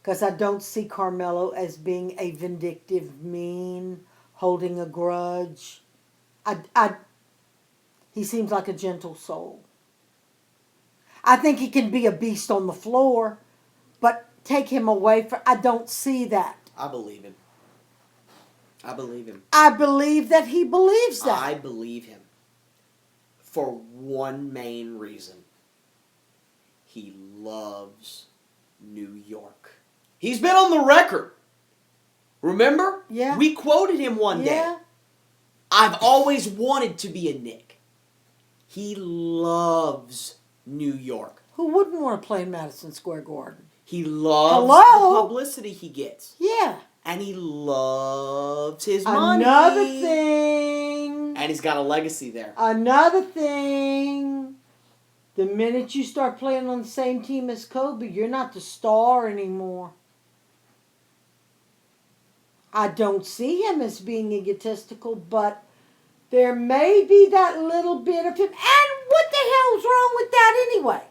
Because I don't see Carmelo as being a vindictive, mean, holding a grudge. He seems like a gentle soul. I think he can be a beast on the floor, but take him away from. I don't see that. I believe him. I believe him. I believe that he believes that. I believe him. For one main reason. He loves New York. He's been on the record. Remember? Yeah. We quoted him one day. I've always wanted to be a Knick. He loves New York. Who wouldn't want to play in Madison Square Garden? He loves the publicity he gets. Yeah. And he loves his money. Another thing. And he's got a legacy there. Another thing. The minute you start playing on the same team as Kobe, you're not the star anymore. I don't see him as being egotistical, but there may be that little bit of him. And what the hell's wrong with that anyway?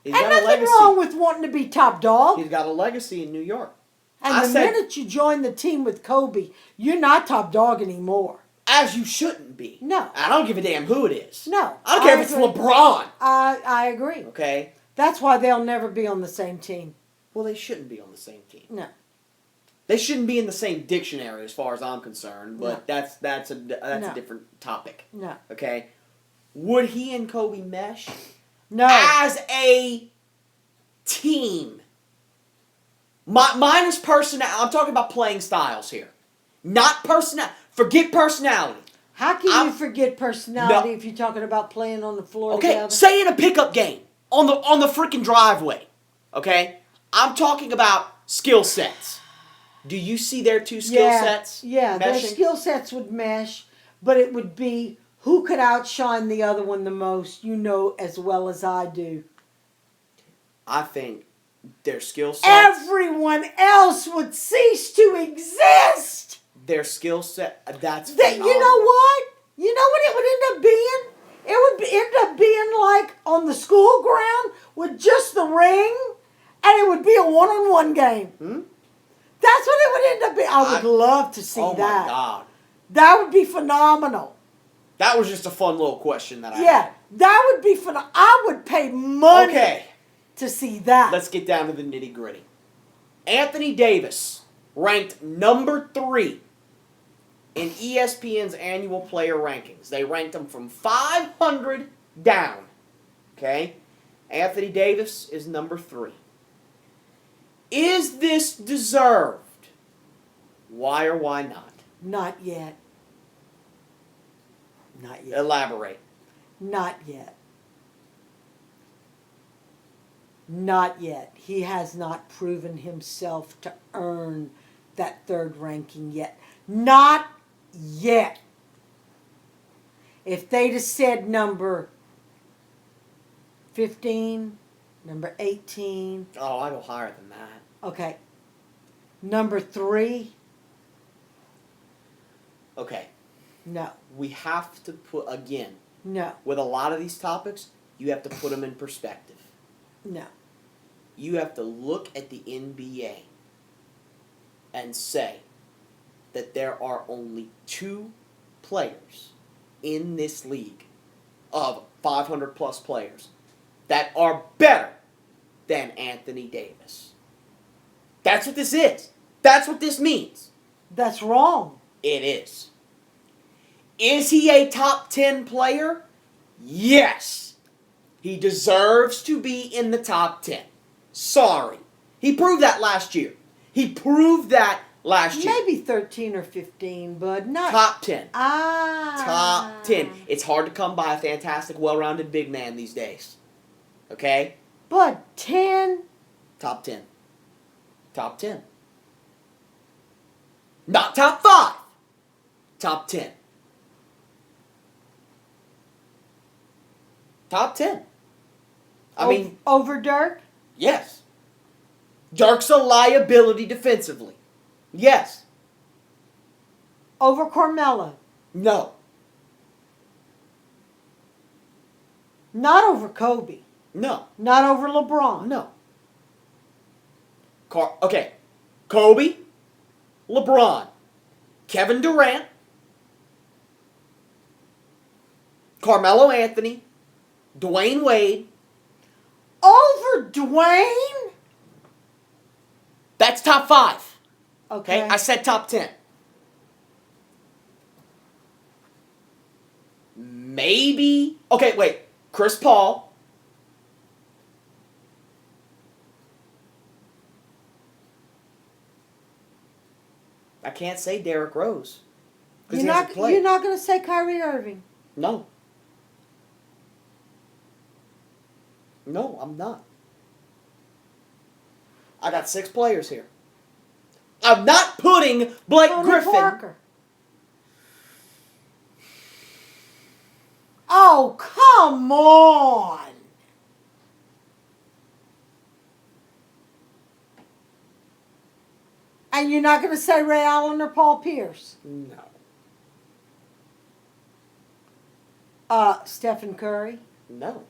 He's and got a nothing legacy. wrong with wanting to be top dog. He's got a legacy in New York. And minute you join the team with Kobe, you're not top dog anymore. As you shouldn't be. No. I don't give a damn who it is. No. I don't care if it's LeBron. I agree. Okay? That's why they'll never be on the same team. Well, they shouldn't be on the same team. No. They shouldn't be in the same dictionary as far as I'm concerned, but No. that's a different topic. No. Okay? Would he and Kobe mesh? No. As a team. Minus personality. I'm talking about playing styles here. Not personality. Forget personality. How can you forget personality if you're talking about playing on the floor together? Say in a pickup game. On the freaking driveway. Okay? I'm talking about skill sets. Do you see their two skill sets? Yeah, their skill sets would mesh, but it would be who could outshine the other one the most, you know as well as I do. I think their skill sets. Everyone else would cease to exist. Their skill set, that's that. You know what? You know what it would end up being? It would end up being like on the school ground with just the ring, and it would be a one-on-one game. That's what it would end up being. I would love to see that. Oh my God. That would be phenomenal. That was just a fun little question that I had. Yeah, that would be phenomenal. I would pay money to see that. Let's get down to the nitty gritty. Anthony Davis ranked number 3 in ESPN's annual player rankings. They ranked him from 500 down. Okay? Anthony Davis is number 3. Is this deserved? Why or why not? Not yet. Not yet. Elaborate. Not yet. Not yet. He has not proven himself to earn that 3rd ranking yet. Not yet. If they'd have said number 15, number 18. Oh, I go higher than that. Okay. Number 3. Okay. No. We have to put, again, No. with a lot of these topics, you have to put them in perspective. No. You have to look at the NBA and say that there are only 2 players in this league of 500 plus players that are better than Anthony Davis. That's what this is. That's what this means. That's wrong. It is. Is he a top 10 player? Yes. He deserves to be in the top 10. Sorry. He proved that last year. Maybe 13 or 15, but not... Top 10. Ah. Top 10. It's hard to come by a fantastic, well-rounded big man these days. Okay? But 10? Top 10. Top 10. Not top 5. Top 10. Top 10. I mean... Over Dirk? Yes. Dirk's a liability defensively. Yes. Over Carmelo? No. Not over Kobe. No. Not over LeBron. No. Okay. Kobe, LeBron, Kevin Durant, Carmelo Anthony, Dwayne Wade. Over Dwayne? That's top 5. Okay. I said top 10. Maybe. Okay, wait. Chris Paul. I can't say Derrick Rose. You're not going to say Kyrie Irving. No. No, I'm not. I got 6 players here. I'm not putting Blake Tony Griffin. Parker. Oh, come on. And you're not going to say Ray Allen or Paul Pierce? No. Stephen Curry? No.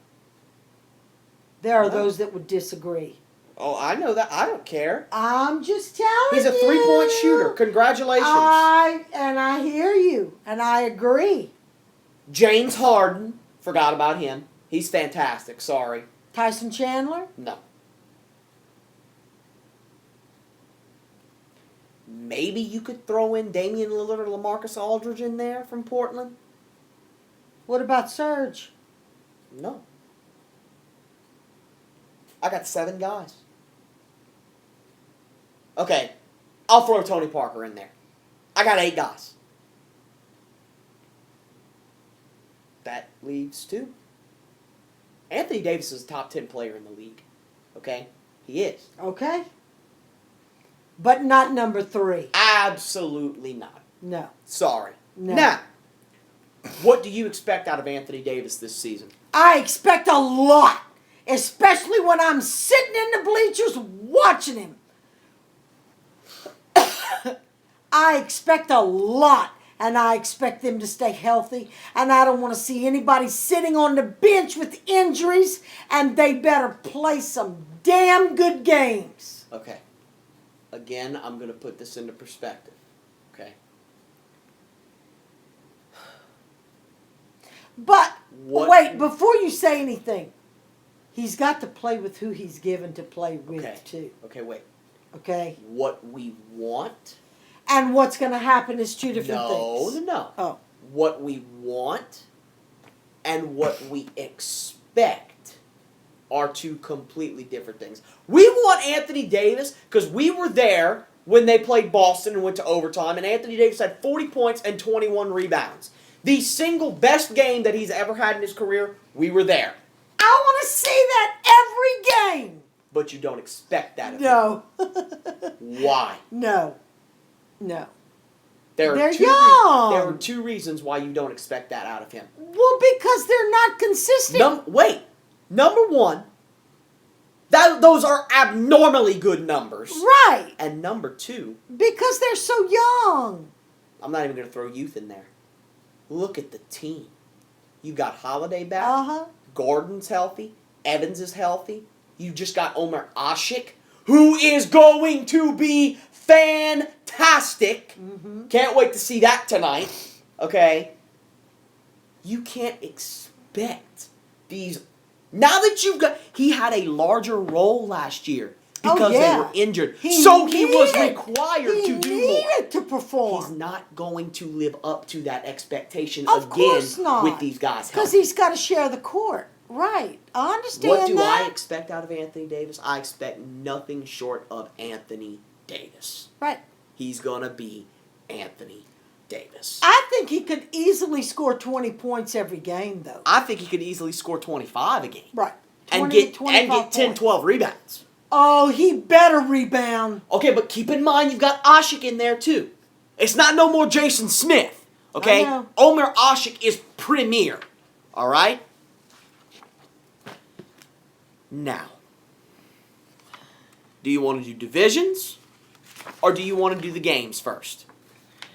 There are No. those that would disagree. Oh, I know that. I don't care. I'm just telling you. He's a 3-point shooter. Congratulations. I hear you, and I agree. James Harden. Forgot about him. He's fantastic. Sorry. Tyson Chandler? No. Maybe you could throw in Damian Lillard or LaMarcus Aldridge in there from Portland? What about Serge? No. I got 7 guys. Okay. I'll throw Tony Parker in there. I got 8 guys. That leaves 2. Anthony Davis is a top 10 player in the league. Okay? He is. Okay. But not number 3. Absolutely not. No. Sorry. No. Now, what do you expect out of Anthony Davis this season? I expect a lot, especially when I'm sitting in the bleachers watching him. I expect a lot, and I expect them to stay healthy, and I don't want to see anybody sitting on the bench with injuries, and they better play some damn good games. Okay. Again, I'm going to put this into perspective. Okay? But, What- wait, before you say anything, he's got to play with who he's given to play with, Okay. too. Okay, wait. Okay? What we want? And what's going to happen is 2 different things. No. Oh. What we want and what we expect are 2 completely different things. We want Anthony Davis because we were there when they played Boston and went to overtime, and Anthony Davis had 40 points and 21 rebounds. The single best game that he's ever had in his career, we were there. I want to see that every game. But you don't expect that of him. No. Why? No. No. They're They're 2 young. there are 2 reasons why you don't expect that out of him. Well, because they're not consistent. Wait. Number 1, those are abnormally good numbers. Right. And number 2, Because they're so young. I'm not even going to throw youth in there. Look at the team. You got Holiday back. Uh-huh. Gordon's healthy. Evans is healthy. You just got Omer Asik, who is going to be fantastic. Mm-hmm. Can't wait to see that tonight. Okay? You can't expect these. Now that you've got. He had a larger role last year because they were injured. He was required to do more. He needed to perform. He's not going to live up to that expectation Of again course not. with these guys. Because he's got to share the court. Right. I understand What do that. I expect out of Anthony Davis? I expect nothing short of Anthony Davis. Right. He's going to be Anthony Davis. I think he could easily score 20 points every game, though. I think he could easily score 25 a game. Right. And 20 get 25 10, points. 12 rebounds. Oh, he better rebound. Okay, but keep in mind you've got Asik in there too. It's not no more Jason Smith. Okay? I know. Omer Asik is premier. All right? Now, do you want to do divisions or do you want to do the games first?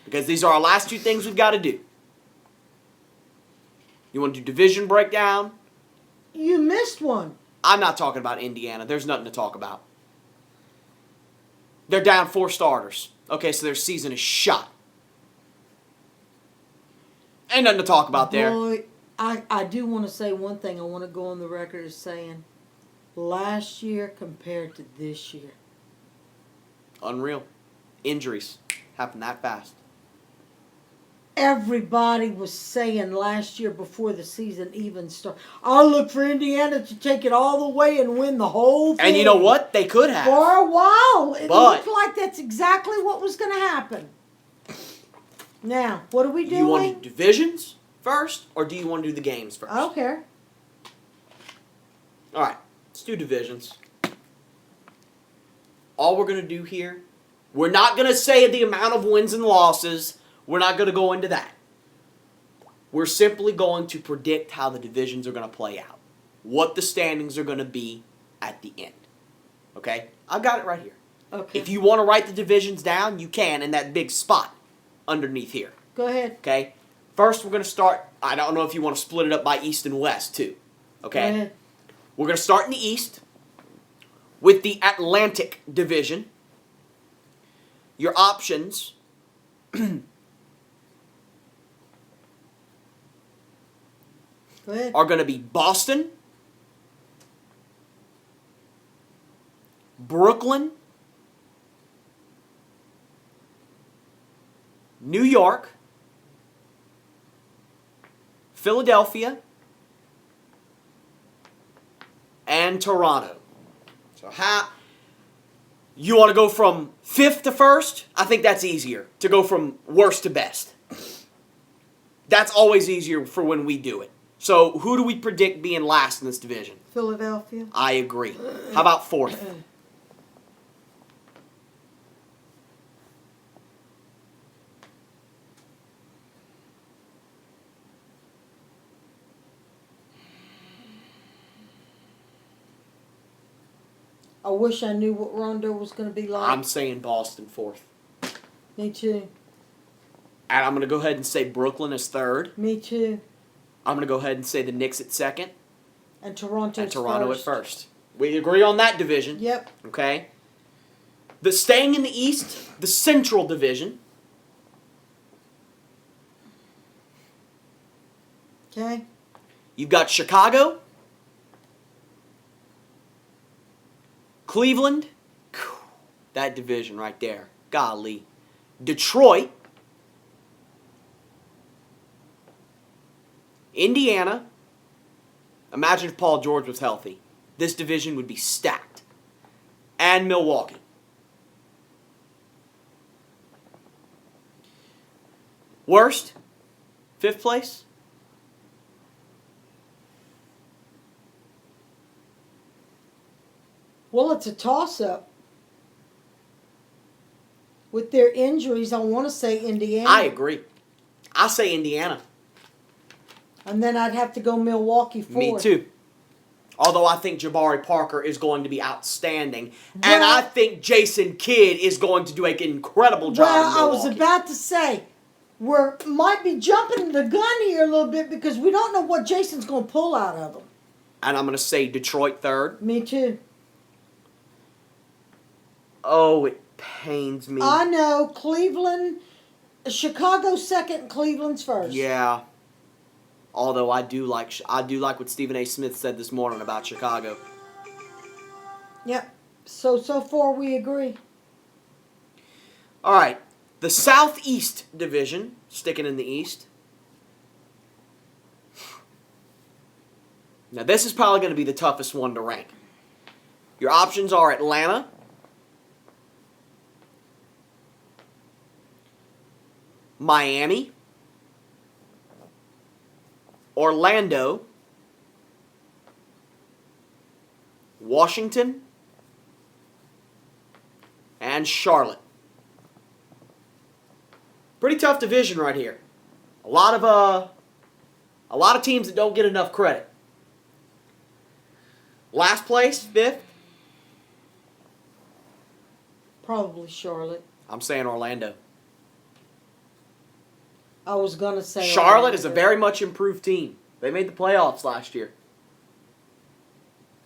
Because these are our last 2 things we've got to do. You want to do division breakdown You missed one. I'm not talking about Indiana. There's nothing to talk about. They're down 4 starters. Okay, so their season is shot. Ain't nothing to talk about there. Boy, I do want to say one thing. I want to go on the record as saying last year compared to this year. Unreal. Injuries happen that fast. Everybody was saying last year before the season even started, I'll look for Indiana to take it all the way and win the whole thing. And you know what? They could have. For a while, it But- looked like that's exactly what was going to happen. Now, what are we Do doing? you want to do divisions first, or do you want to do the games first? I don't care. All right, let's do divisions. All we're going to do here, we're not going to say the amount of wins and losses. We're not going to go into that. We're simply going to predict how the divisions are going to play out. What the standings are going to be at the end. Okay? I've got it right here. Okay. If you want to write the divisions down, you can in that big spot underneath here. Go ahead. Okay? First, we're going to start, I don't know if you want to split it up by East and West, too. Okay? Go ahead. We're going to start in the East with the Atlantic Division. Your options Go ahead. are going to be Boston, Brooklyn, New York, Philadelphia, and Toronto. So how you want to go from 5th to 1st? I think that's easier to go from worst to best. That's always easier for when we do it. So who do we predict being last in this division? Philadelphia. I agree. How about 4th? I wish I knew what Rondo was going to be like. I'm saying Boston 4th. Me too. And I'm going to go ahead and say Brooklyn is 3rd. Me too. I'm going to go ahead and say the Knicks at 2nd. And Toronto. And Toronto at 1st. We agree on that division. Yep. Okay. Staying in the East, the Central Division. Okay. You've got Chicago, Cleveland, that division right there. Golly. Detroit, Indiana. Imagine if Paul George was healthy. This division would be stacked. And Milwaukee. Worst, 5th place. Well, it's a toss-up. With their injuries, I want to say Indiana. I agree. I say Indiana. And then I'd have to go Milwaukee fourth. Me too. Although I think Jabari Parker is going to be outstanding. And Well- I think Jason Kidd is going to do an incredible job in Well, I Milwaukee. was about to say, we might be jumping the gun here a little bit because we don't know what Jason's going to pull out of him. And I'm going to say Detroit 3rd. Me too. Oh, it pains me. I know Cleveland, Chicago second, Cleveland's first. Yeah. Although I do like what Stephen A. Smith said this morning about Chicago. Yep. So far we agree. All right. The Southeast Division, sticking in the East. Now, this is probably going to be the toughest one to rank. Your options are Atlanta, Miami, Orlando, Washington, and Charlotte. Pretty tough division right here. A lot of teams that don't get enough credit. Last place, 5th. Probably Charlotte. I'm saying Orlando. I was going to say Charlotte is a Orlando. very much improved team. They made the playoffs last year.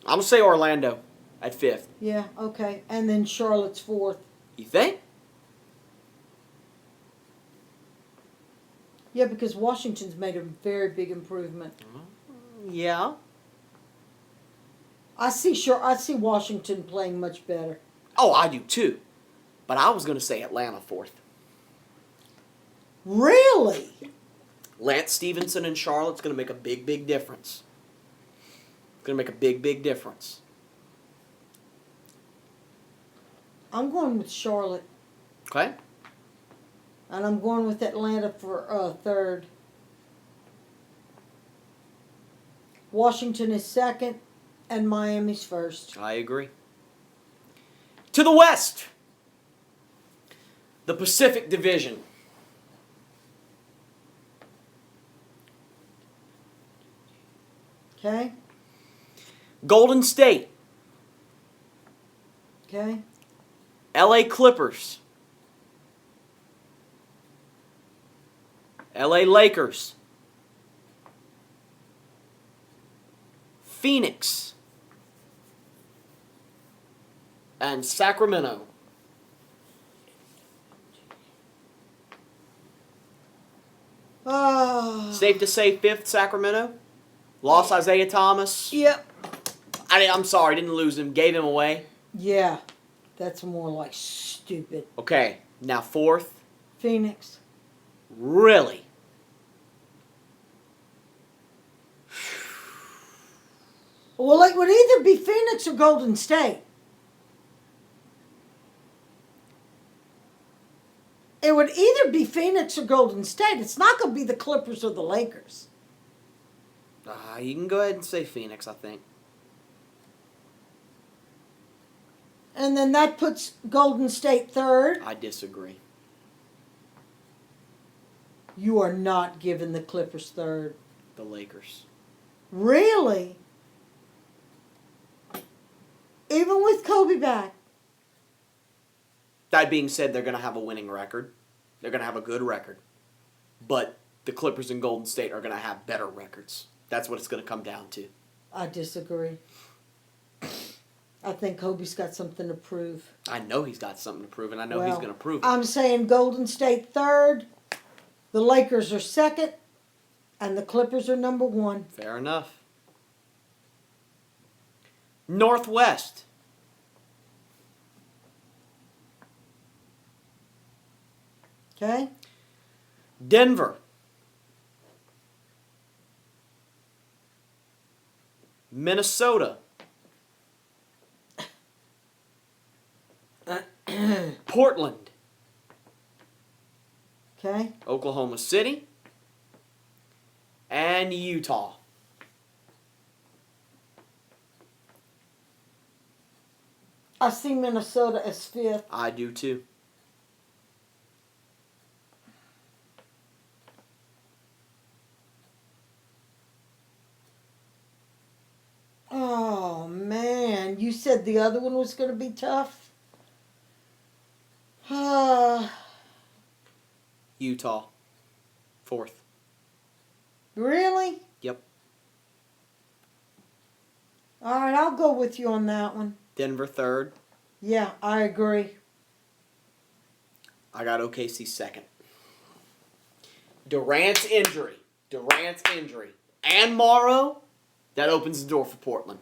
I'm going to say Orlando at 5th. Yeah, okay. And then Charlotte's 4th. You think? Yeah, because Washington's made a very big improvement. Yeah. I see Washington playing much better. Oh, I do too. But I was going to say Atlanta 4th. Really? Lance Stevenson in Charlotte's going to make a big, big difference. Going to make a big, big difference. I'm going with Charlotte. Okay? And I'm going with Atlanta for 3rd. Washington is 2nd. And Miami's 1st. I agree. To the West. The Pacific Division. Okay? Golden State. Okay? LA Clippers. LA Lakers. Phoenix. And Sacramento. Safe to say 5th, Sacramento. Lost Isaiah Thomas. Yep. I'm sorry, didn't lose him. Gave him away. Yeah. That's more like stupid. Okay, now 4th. Phoenix. Really? Well, it would either be Phoenix or Golden State. It would either be Phoenix or Golden State. It's not going to be the Clippers or the Lakers. You can go ahead and say Phoenix, I think. And then that puts Golden State 3rd. I disagree. You are not giving the Clippers 3rd. The Lakers. Really? Even with Kobe back? That being said, they're going to have a winning record. They're going to have a good record. But the Clippers and Golden State are going to have better records. That's what it's going to come down to. I disagree. I think Kobe's got something to prove. I know he's got something to prove, and I know he's going to prove it. I'm saying Golden State 3rd, the Lakers are 2nd, and the Clippers are number 1. Fair enough. Northwest. Okay? Denver. Minnesota. Portland. Okay? Oklahoma City. And Utah. I see Minnesota as 5th. I do too. Oh, man. You said the other one was going to be tough? Utah. 4th. Really? Yep. All right, I'll go with you on that one. Denver 3rd. Yeah, I agree. I got OKC 2nd. Durant's injury. And Morrow. That opens the door for Portland.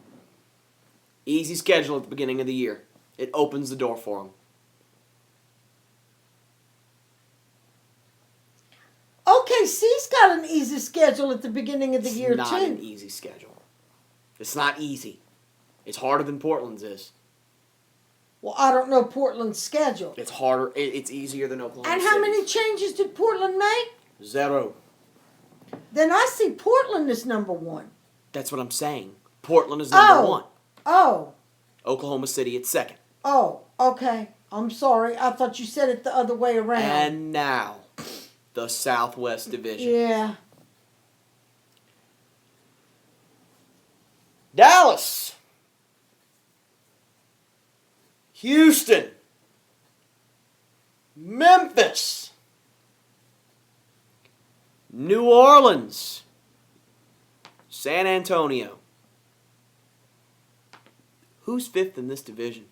Easy schedule at the beginning of the year. It opens the door for them. OKC's got an easy schedule at the beginning of the year, It's not too. an easy schedule. It's not easy. It's harder than Portland's is. Well, I don't know Portland's schedule. It's harder. It's easier than Oklahoma And how City's. many changes did Portland make? 0. Then I see Portland as number 1. That's what I'm saying. Portland is number 1. Oh, Oklahoma City at 2nd. oh, okay. I'm sorry. I thought you said it the other way around. And now, the Southwest Division. Yeah. Dallas. Houston. Memphis. New Orleans. San Antonio. Who's fifth in this division?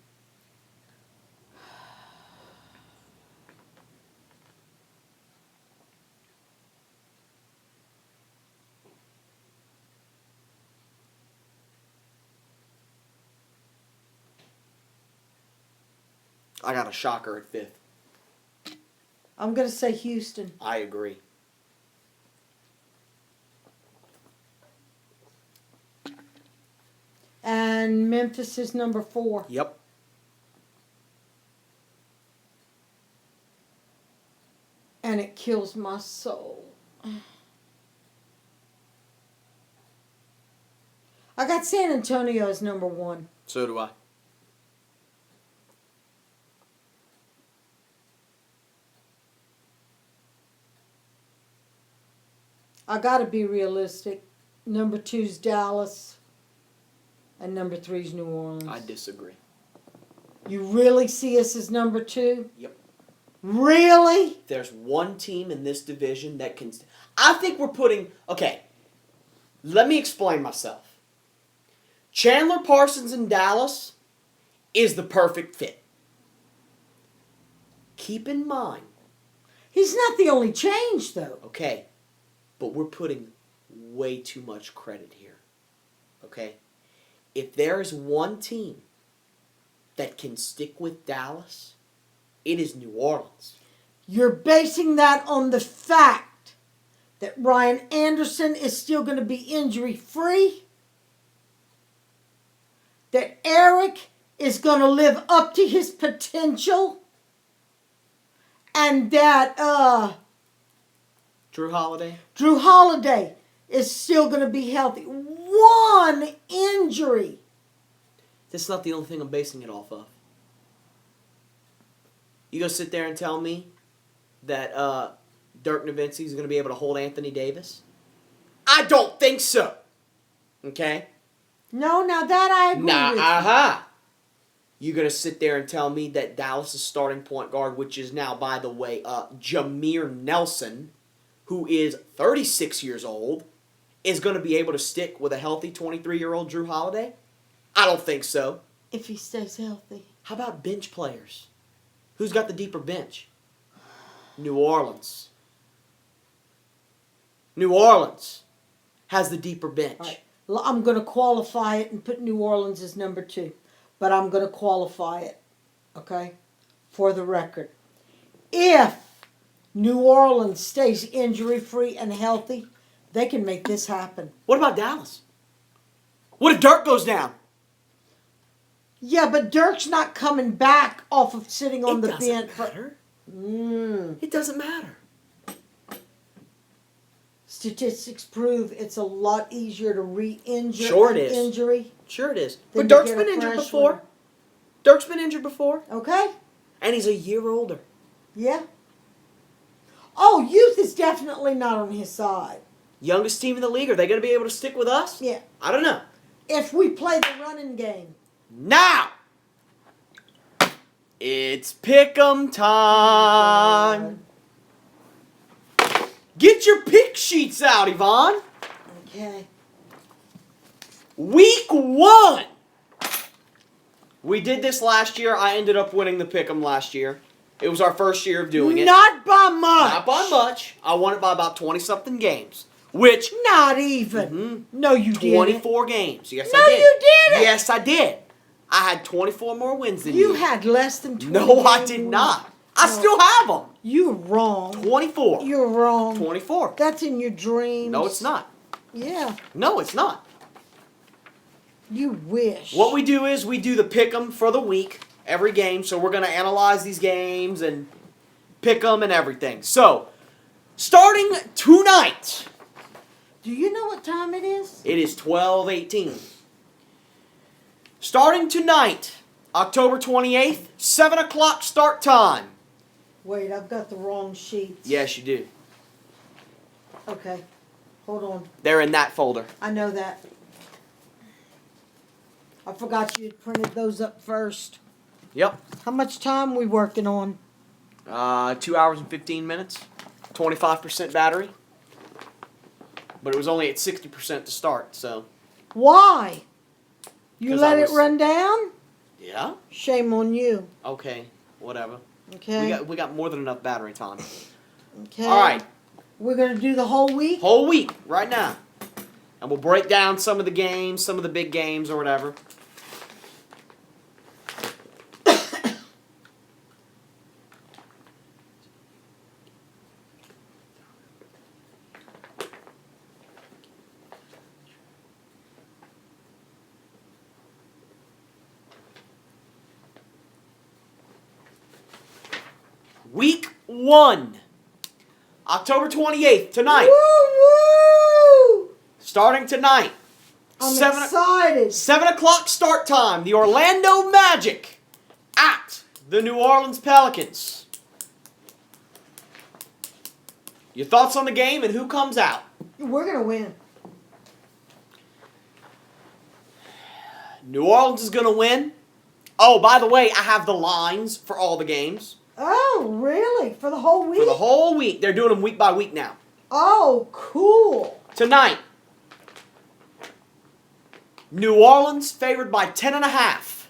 I got a shocker at fifth. I'm going to say Houston. I agree. And Memphis is number 4. Yep. And it kills my soul. I got San Antonio as number 1. So do I. I got to be realistic. Number 2 is Dallas. And number 3 is New Orleans. I disagree. You really see us as number 2? Yep. Really? There's one team in this division that can... I think we're putting... Okay. Let me explain myself. Chandler Parsons in Dallas is the perfect fit. Keep in mind... He's not the only change, though. Okay. But we're putting way too much credit here. Okay? If there is one team that can stick with Dallas, it is New Orleans. You're basing that on the fact that Ryan Anderson is still going to be injury-free? That Eric is going to live up to his potential? And that Drew Holiday? Drew Holiday is still going to be healthy. One injury. That's not the only thing I'm basing it off of. You gonna sit there and tell me that Dirk Nowitzki is gonna be able to hold Anthony Davis? I don't think so. Okay? No, now that I agree with you. You gonna sit there and tell me that Dallas' starting point guard, which is now, by the way, Jameer Nelson, who is 36 years old, is going to be able to stick with a healthy 23-year-old Drew Holiday? I don't think so. If he stays healthy. How about bench players? Who's got the deeper bench? New Orleans. New Orleans has the deeper bench. All right. I'm going to qualify it and put New Orleans as number 2. But I'm going to qualify it, okay, for the record. If New Orleans stays injury-free and healthy, they can make this happen. What about Dallas? What if Dirk goes down? Yeah, but Dirk's not coming back off of sitting on the bench. It doesn't matter. It doesn't matter. Statistics prove it's a lot easier to re-injure Sure it an is. injury. Sure it is. Then But Dirk's you get been a injured fresh before. one. Dirk's been injured before. Okay? And he's a year older. Yeah. Oh, youth is definitely not on his side. Youngest team in the league. Are they going to be able to stick with us? Yeah. I don't know. If we play the running game. Now, it's pick'em time. Get your pick sheets out, Yvonne. Okay. Week 1. We did this last year. I ended up winning the pick'em last year. It was our first year of doing it. Not by much. Not by much. I won it by about 20-something games. Which, Not even. No, you didn't. 24 games. Yes, No, I did. you didn't. Yes, I did. I had 24 more wins than You had less than 20. No, I did games. not. I No. still have them. You're wrong. 24. You're wrong. 24. That's in your dreams. No, it's not. Yeah. No, it's not. You wish. What we do is we do the pick'em for the week, every game. So we're going to analyze these games and pick them and everything. So, starting tonight. Do you know what time it is? It is 12:18. Starting tonight, October 28th, 7 o'clock start time. Wait, I've got the wrong sheets. Yes, you do. Okay. Hold on. They're in that folder. I know that. I forgot you had printed those up first. Yep. How much time we working on? 2 hours and 15 minutes. 25% battery. But it was only at 60% to start, so. Why? You 'Cause let I it was- run down? Yeah. Shame on you. Okay. Whatever. Okay. We got more than enough battery time. Okay. All right. We're gonna do the whole week. Whole week right now, and we'll break down some of the games, some of the big games or whatever. Week 1, October 28th, tonight. Woo woo! Starting tonight. I'm 7 excited. 7 o'clock start time. The Orlando Magic at the New Orleans Pelicans. Your thoughts on the game and who comes out? We're gonna win. New Orleans is going to win. Oh, by the way, I have the lines for all the games. Oh, really? For the whole week? For the whole week. They're doing them week by week now. Oh, cool. Tonight, New Orleans favored by 10.5.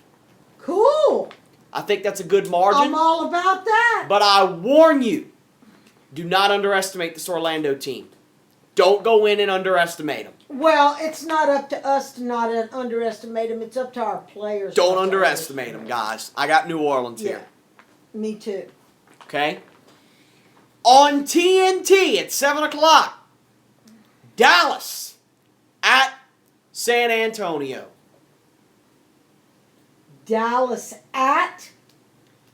Cool. I think that's a good margin. I'm all about that. But I warn you, do not underestimate this Orlando team. Don't go in and underestimate them. Well, it's not up to us to not underestimate them. It's up to our players. Don't not to underestimate them, guys. I got New Orleans Yeah. here. Me too. Okay? On TNT at 7 o'clock, Dallas at San Antonio. Dallas at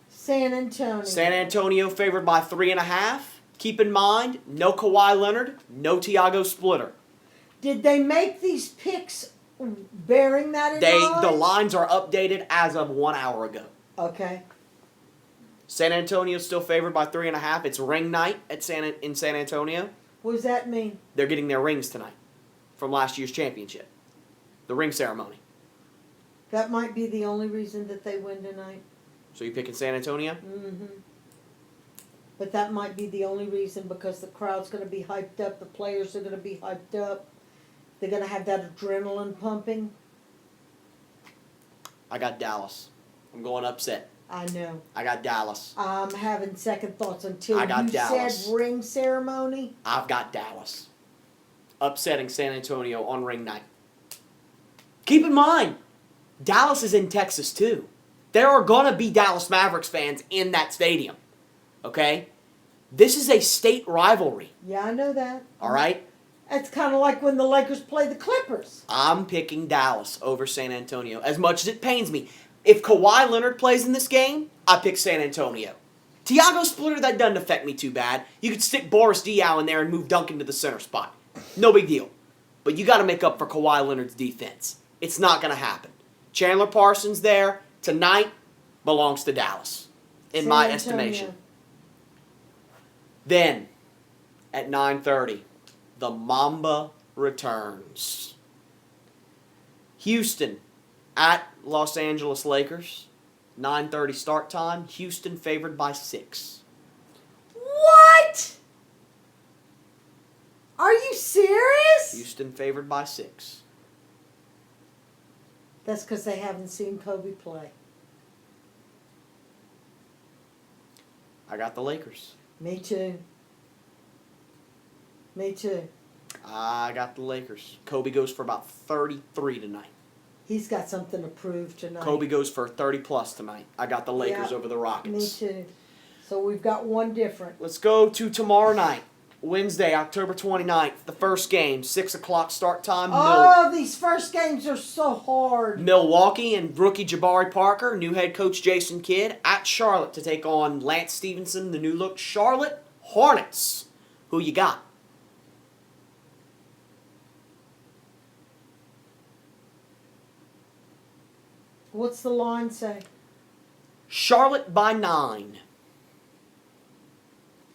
San Antonio. San Antonio favored by 3.5. Keep in mind, no Kawhi Leonard, no Tiago Splitter. Did they make these picks bearing that in mind? The lines are updated as of 1 hour ago. Okay. San Antonio still favored by 3.5. It's ring night at in San Antonio. What does that mean? They're getting their rings tonight from last year's championship. The ring ceremony. That might be the only reason that they win tonight. So you picking San Antonio? Mm-hmm. But that might be the only reason because the crowd's going to be hyped up. The players are going to be hyped up. They're going to have that adrenaline pumping. I got Dallas. I'm going upset. I know. I got Dallas. I'm having second thoughts until I got you Dallas. said ring ceremony. I've got Dallas. Upsetting San Antonio on ring night. Keep in mind, Dallas is in Texas too. There are going to be Dallas Mavericks fans in that stadium. Okay? This is a state rivalry. Yeah, I know that. All right? It's kind of like when the Lakers play the Clippers. I'm picking Dallas over San Antonio. As much as it pains me. If Kawhi Leonard plays in this game, I pick San Antonio. Tiago Splitter, that doesn't affect me too bad. You could stick Boris Diaw in there and move Duncan to the center spot. No big deal. But you got to make up for Kawhi Leonard's defense. It's not going to happen. Chandler Parsons there tonight belongs to Dallas, in San my Antonio. estimation. Then, at 9:30, the Mamba returns. Houston at Los Angeles Lakers. 9:30 start time. Houston favored by 6. What? Are you serious? Houston favored by 6. That's because they haven't seen Kobe play. I got the Lakers. Me too. Me too. I got the Lakers. Kobe goes for about 33 tonight. He's got something to prove tonight. Kobe goes for 30 plus tonight. I got the Lakers Yeah, over the Me Rockets. too. So we've got one different. Let's go to tomorrow night. Wednesday, October 29th. The first game, 6 o'clock start time. Oh, these first games are so hard. Milwaukee and rookie Jabari Parker, new head coach Jason Kidd at Charlotte to take on Lance Stevenson, the new look Charlotte Hornets. Who you got? What's the line say? Charlotte by 9.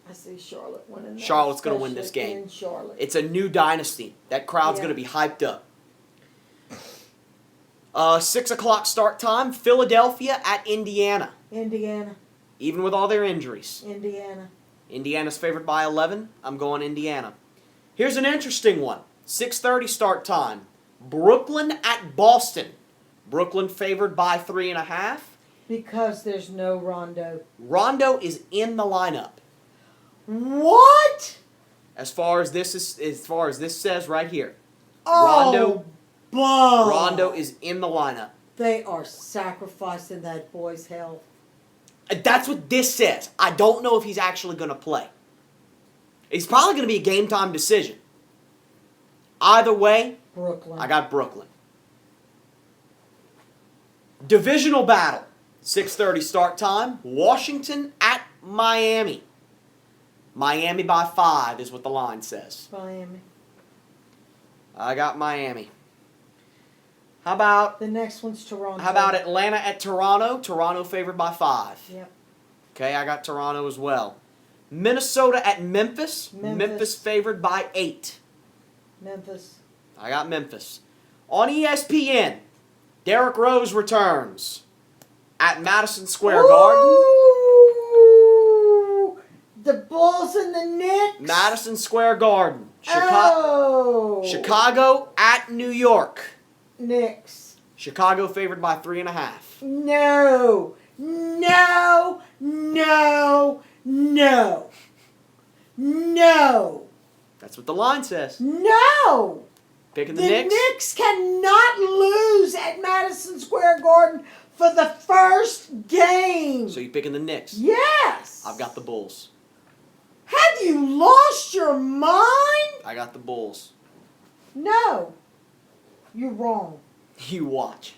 I see Charlotte winning that. Charlotte's gonna win this especially game. in Charlotte. It's a new dynasty. That crowd's Yeah. going to be hyped up. 6 o'clock start time. Philadelphia at Indiana. Indiana. Even with all their injuries. Indiana. Indiana's favored by 11. I'm going Indiana. Here's an interesting one. 6:30 start time. Brooklyn at Boston. Brooklyn favored by 3.5. Because there's no Rondo. Rondo is in the lineup. What? As far as this says right here. Oh, Rondo is in the lineup. They are sacrificing that boy's health. That's what this says. I don't know if he's actually going to play. It's probably going to be a game time decision. Either way, Brooklyn. I got Brooklyn. Divisional battle. 6:30 start time. Washington at Miami. Miami by 5 is what the line says. Miami. I got Miami. How about The next one's Toronto. Atlanta at Toronto? Toronto favored by 5. Yep. Okay, I got Toronto as well. Minnesota at Memphis. Memphis favored by 8. Memphis. I got Memphis. On ESPN, Derrick Rose returns at Madison Square Garden. Ooh, the Bulls and the Knicks. Madison Square Garden. Oh. Chicago at New York. Knicks. Chicago favored by 3.5. No. No. No. No. No. That's what the line says. No. Picking The the Knicks. Knicks cannot lose at Madison Square Garden for the first game. So you picking the Knicks? Yes. I've got the Bulls. Have you lost your mind? I got the Bulls. No. You're wrong. You watch.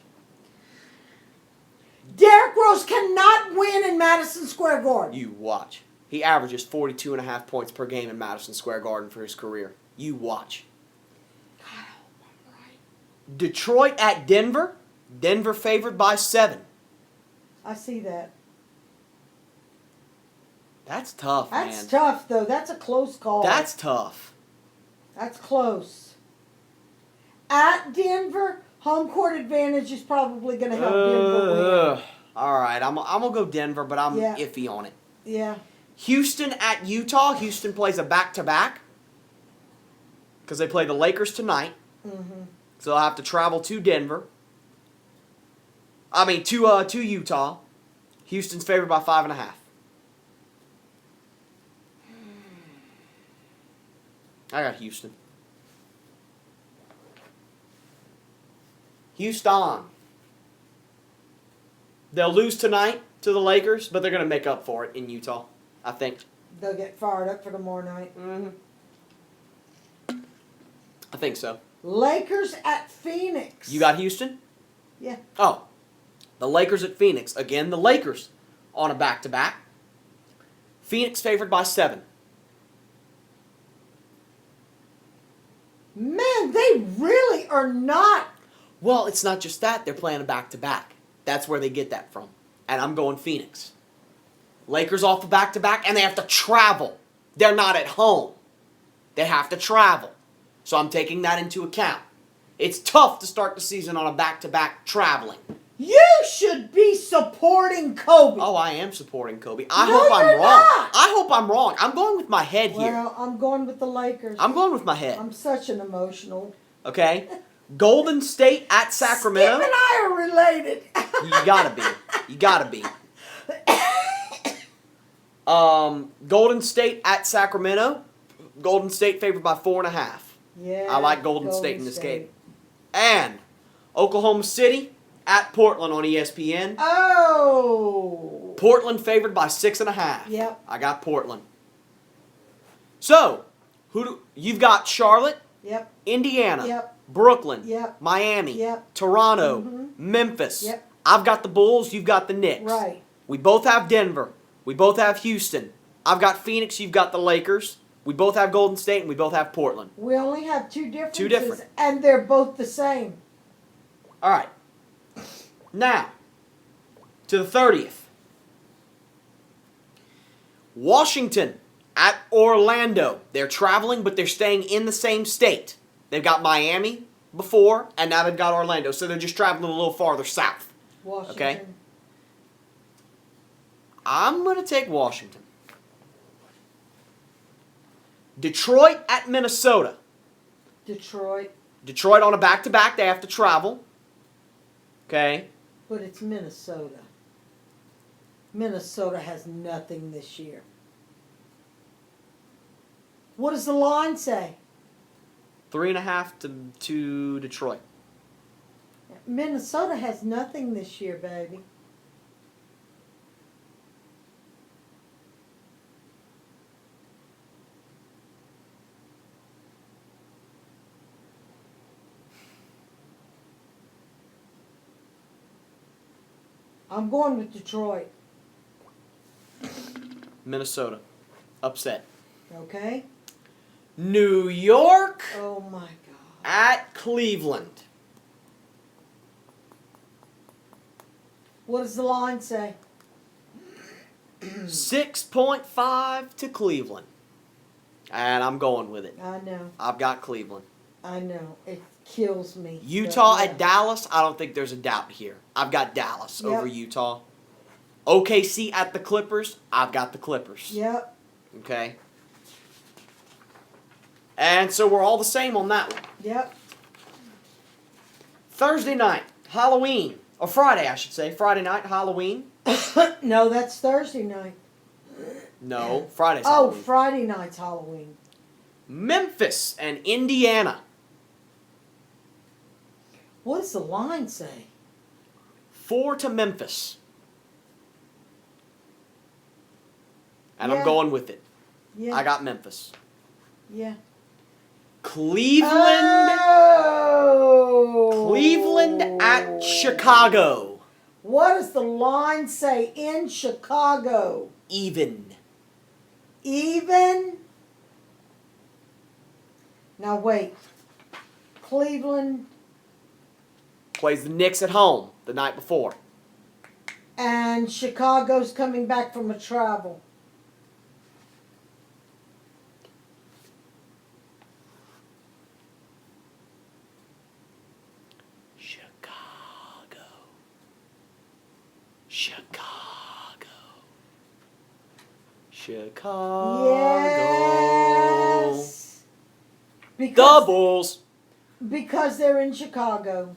Derrick Rose cannot win in Madison Square Garden. You watch. He averages 42.5 points per game in Madison Square Garden for his career. You watch. God, I hope I'm right. Detroit at Denver. Denver favored by 7. I see that. That's tough, man. That's tough, though. That's a close call. That's tough. That's close. At Denver, home court advantage is probably going to help Denver win. All right, I'm going to go Denver, but I'm Yeah. iffy on it. Yeah. Houston at Utah. Houston plays a back-to-back because they play the Lakers tonight. Mm-hmm. So they'll have to travel to Denver. To Utah. Houston's favored by 5.5. I got Houston. Houston. They'll lose tonight to the Lakers, but they're going to make up for it in Utah, I think. They'll get fired up for tomorrow night. Mm-hmm. I think so. Lakers at Phoenix. You got Houston? Yeah. Oh. The Lakers at Phoenix. Again, the Lakers on a back-to-back. Phoenix favored by 7. Man, they really are not. Well, it's not just that. They're playing a back-to-back. That's where they get that from. And I'm going Phoenix. Lakers off the back-to-back, and they have to travel. They're not at home. They have to travel. So I'm taking that into account. It's tough to start the season on a back-to-back traveling. You should be supporting Kobe. Oh, I am supporting Kobe. I No, hope I'm you're wrong. not. I hope I'm wrong. I'm going with my head here. Well, I'm going with the Lakers. I'm going with my head. I'm such an emotional. Okay? Golden State at Sacramento. Skip and I are related. You gotta be. You gotta be. Golden State at Sacramento. Golden State favored by 4.5. Yeah. I like Golden State in this game. And Oklahoma City at Portland on ESPN. Oh. Portland favored by 6.5. Yep. I got Portland. So, you've got Charlotte, Yep. Indiana, Yep. Brooklyn, Yep. Miami, Yep. Toronto, Mhm. Memphis. Yep. I've got the Bulls, you've got the Knicks. Right. We both have Denver. We both have Houston. I've got Phoenix, you've got the Lakers. We both have Golden State, and we both have Portland. We only have two differences. Two different. And they're both the same. All right. Now, to the 30th. Washington at Orlando. They're traveling, but they're staying in the same state. They've got Miami before, and now they've got Orlando, so they're just traveling a little farther south. Washington. Okay. I'm going to take Washington. Detroit at Minnesota. Detroit. Detroit on a back-to-back. They have to travel. Okay? But it's Minnesota. Minnesota has nothing this year. What does the line say? 3.5 to Detroit. Minnesota has nothing this year, baby. I'm going with Detroit. Minnesota. Upset. Okay? New York Oh my God. at Cleveland. What does the line say? 6.5 to Cleveland. And I'm going with it. I know. I've got Cleveland. I know. It kills me. Utah But, yeah. at Dallas, I don't think there's a doubt here. I've got Dallas Yep. over Utah. OKC at the Clippers, I've got the Clippers. Yep. Okay? And so we're all the same on that one. Yep. Thursday night, Halloween. Or Friday, I should say. Friday night, Halloween. No, that's Thursday night. No, Friday's Oh, Halloween. Friday night's Halloween. Memphis and Indiana. What does the line say? 4 to Memphis. And Yeah. I'm going with it. Yeah. I got Memphis. Yeah. Cleveland. Oh. Cleveland at Chicago. What does the line say in Chicago? Even. Even? Now wait. Cleveland Plays the Knicks at home the night before. and Chicago's coming back from a travel. Chicago. Chicago. Chicago. Yes. The Because, Bulls. because they're in Chicago.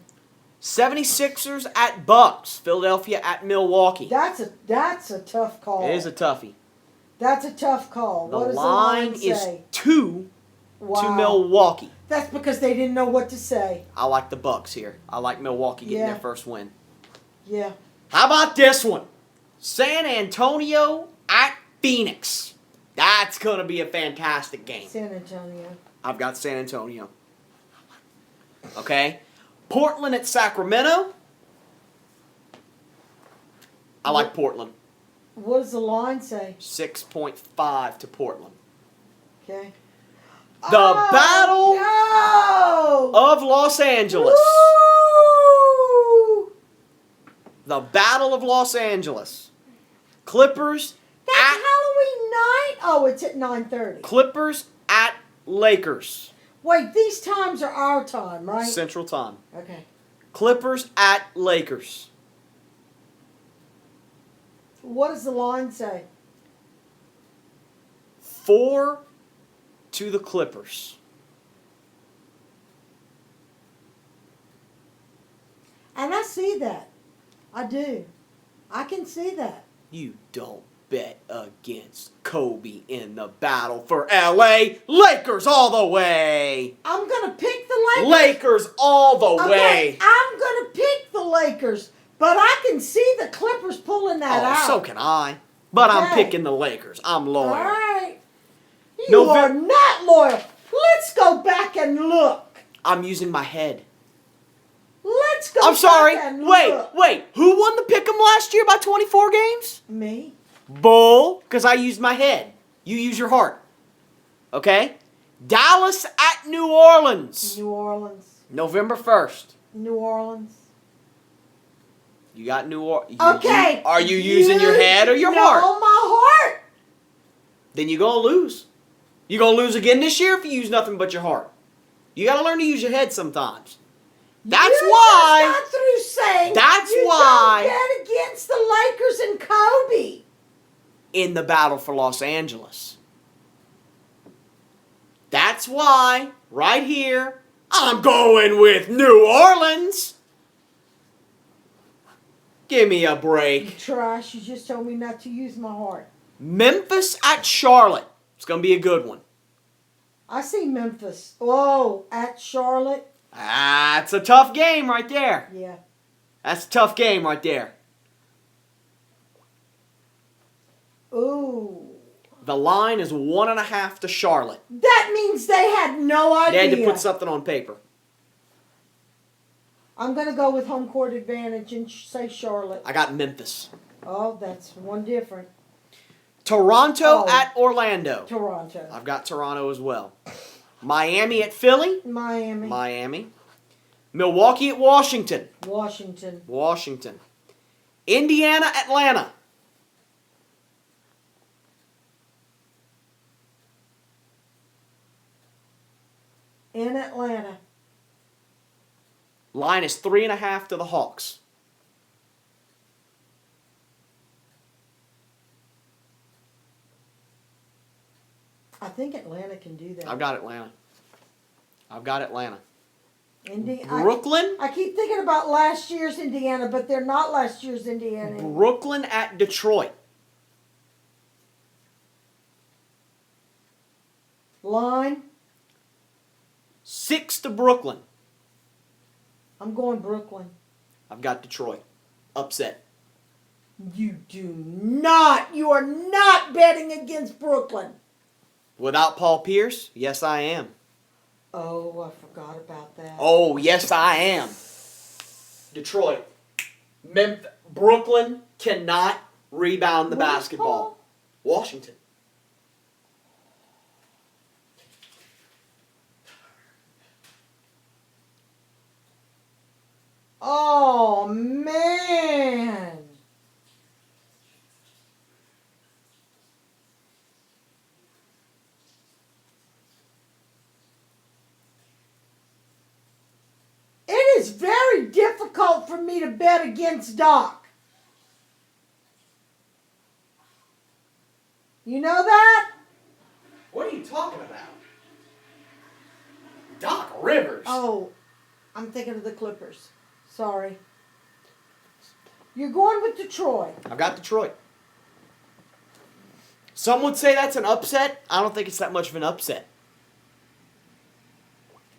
76ers at Bucks. Philadelphia at Milwaukee. That's a tough call. It is a toughie. That's a tough call. The What does line the line is say? 2 to Wow. Milwaukee. That's because they didn't know what to say. I like the Bucks here. I like Milwaukee getting Yeah. their first win. Yeah. How about this one? San Antonio at Phoenix. That's going to be a fantastic game. San Antonio. I've got San Antonio. Okay? Portland at Sacramento. I like Portland. What does the line say? 6.5 to Portland. Okay. The Battle No! of Los Angeles. Woo! The Battle of Los Angeles. Clippers That's at Halloween night? Oh, it's at 9:30. Clippers at Lakers. Wait, these times are our time, right? Central Time. Okay. Clippers at Lakers. What does the line say? 4 to the Clippers. And I see that. I do. I can see that. You don't bet against Kobe in the battle for LA. Lakers all the way. I'm going to pick the Lakers. Lakers all the Okay, way. I'm going to pick the Lakers, but I can see the Clippers pulling that out. So can I. But I'm Okay. picking the Lakers. I'm All loyal. right. You Novem- are not loyal. Let's go back and look. I'm using my head. Let's go I'm sorry. back and Wait. look. Who won the pick'em last year by 24 games? Me? Bull, because I used my head. You use your heart. Okay? Dallas at New Orleans. New Orleans. November 1st. New Orleans. You got New Orleans. Okay. Are you using your head or your No, heart? my heart. Then you're going to lose. You're going to lose again this year if you use nothing but your heart. You got to learn to use your head sometimes. That's you why. just got through saying That's you why- don't bet against the Lakers and Kobe. In the battle for Los Angeles. That's why, right here, I'm going with New Orleans. Give me a You break. trash. You just told me not to use my heart. Memphis at Charlotte. It's going to be a good one. I see Memphis. Whoa, at Charlotte. It's a tough game right there. Yeah. That's a tough game right there. Ooh. The line is 1.5 to Charlotte. That means they had no idea. They had to put something on paper. I'm going to go with home court advantage and say Charlotte. I got Memphis. Oh, that's one different. Toronto Oh. at Orlando. Toronto. I've got Toronto as well. Miami at Philly. Miami. Miami. Milwaukee at Washington. Washington. Washington. Indiana, Atlanta. In Atlanta. Line is 3.5 to the Hawks. I think Atlanta can do that. I've got Atlanta. I've got Atlanta. Brooklyn? I keep thinking about last year's Indiana, but they're not last year's Indiana. Brooklyn at Detroit. Line? 6 to Brooklyn. I'm going Brooklyn. I've got Detroit. Upset. You are not betting against Brooklyn. Without Paul Pierce? Yes, I am. Oh, I forgot about that. Oh, yes, I am. Detroit. Brooklyn cannot rebound the Where's basketball. Paul? Washington. Oh, man. It is very difficult for me to bet against Doc. You know that? What are you talking about? Doc Rivers. Oh, I'm thinking of the Clippers. Sorry. You're going with Detroit. I've got Detroit. Some would say that's an upset. I don't think it's that much of an upset.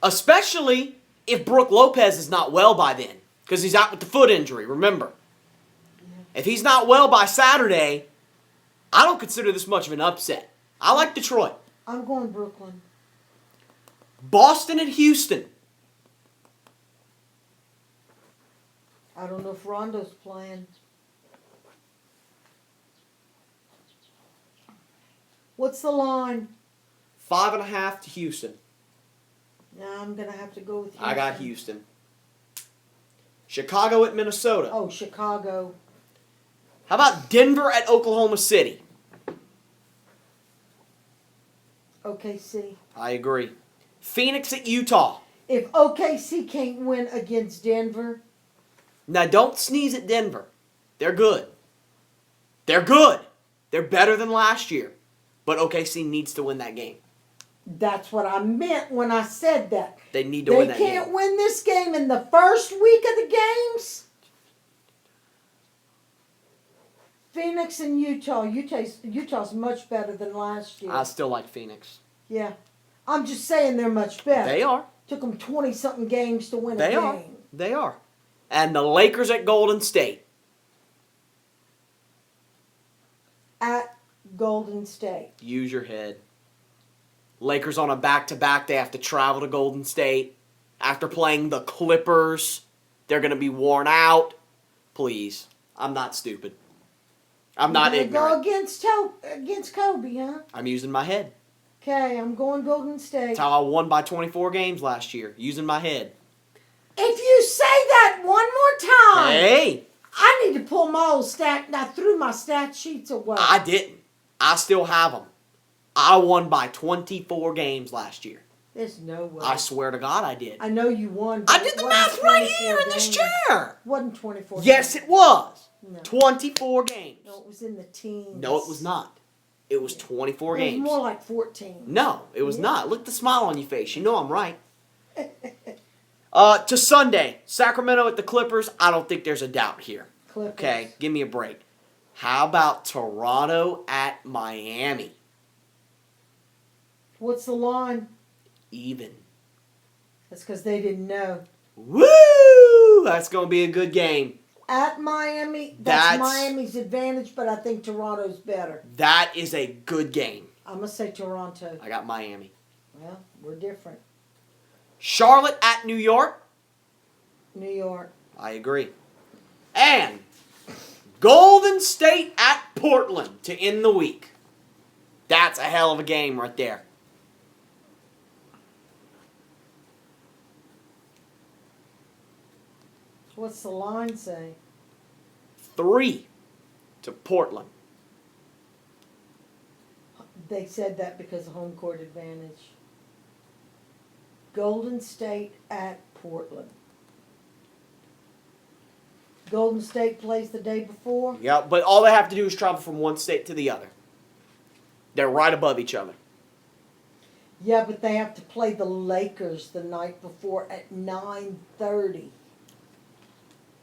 Especially if Brook Lopez is not well by then. Because he's out with the foot injury, remember. Yeah. If he's not well by Saturday, I don't consider this much of an upset. I like Detroit. I'm going Brooklyn. Boston and Houston. I don't know if Rondo's playing. What's the line? 5.5 to Houston. Now I'm going to have to go with Houston. I got Houston. Chicago at Minnesota. Oh, Chicago. How about Denver at Oklahoma City? OKC. I agree. Phoenix at Utah. If OKC can't win against Denver, Now, don't sneeze at Denver. They're good. They're good. They're better than last year. But OKC needs to win that game. that's what I meant when I said that. They need to win They that game. can't win this game in the first week of the games. Phoenix and Utah. Utah's much better than last year. I still like Phoenix. Yeah. I'm just saying they're much better. They are. Took them 20-something games to win a They game. are. They are. And the Lakers at Golden State. At Golden State. Use your head. Lakers on a back-to-back. They have to travel to Golden State. After playing the Clippers, they're going to be worn out. Please. I'm not stupid. I'm not You're gonna ignorant. go against Kobe, huh? I'm using my head. Okay, I'm going Golden State. That's how I won by 24 games last year. Using my head. If you say that one more time, Hey! I need to pull my old stat. I threw my stat sheets away. I didn't. I still have them. I won by 24 games last year. There's no way. I swear to God I did. I know you won. But I did it the wasn't math right 24 here in this games. chair. Wasn't 24. Yes, games. it was. No. 24 games. No, it was in the teens. No, it was not. It was 24 It games. was more like 14. No, it was Yeah. not. Look at the smile on your face. You know I'm right. To Sunday, Sacramento at the Clippers. I don't think there's a doubt here. Clippers. Okay, give me a break. How about Toronto at Miami? What's the line? Even. That's because they didn't know. Woo! That's going to be a good game. At Miami, That's- that's Miami's advantage, but I think Toronto's better. That is a good game. I'm going to say Toronto. I got Miami. Well, we're different. Charlotte at New York? New York. I agree. And Golden State at Portland to end the week. That's a hell of a game right there. What's the line say? 3 to Portland. They said that because of home court advantage. Golden State at Portland. Golden State plays the day before. Yeah, but all they have to do is travel from one state to the other. They're right above each other. Yeah, but they have to play the Lakers the night before at 9:30.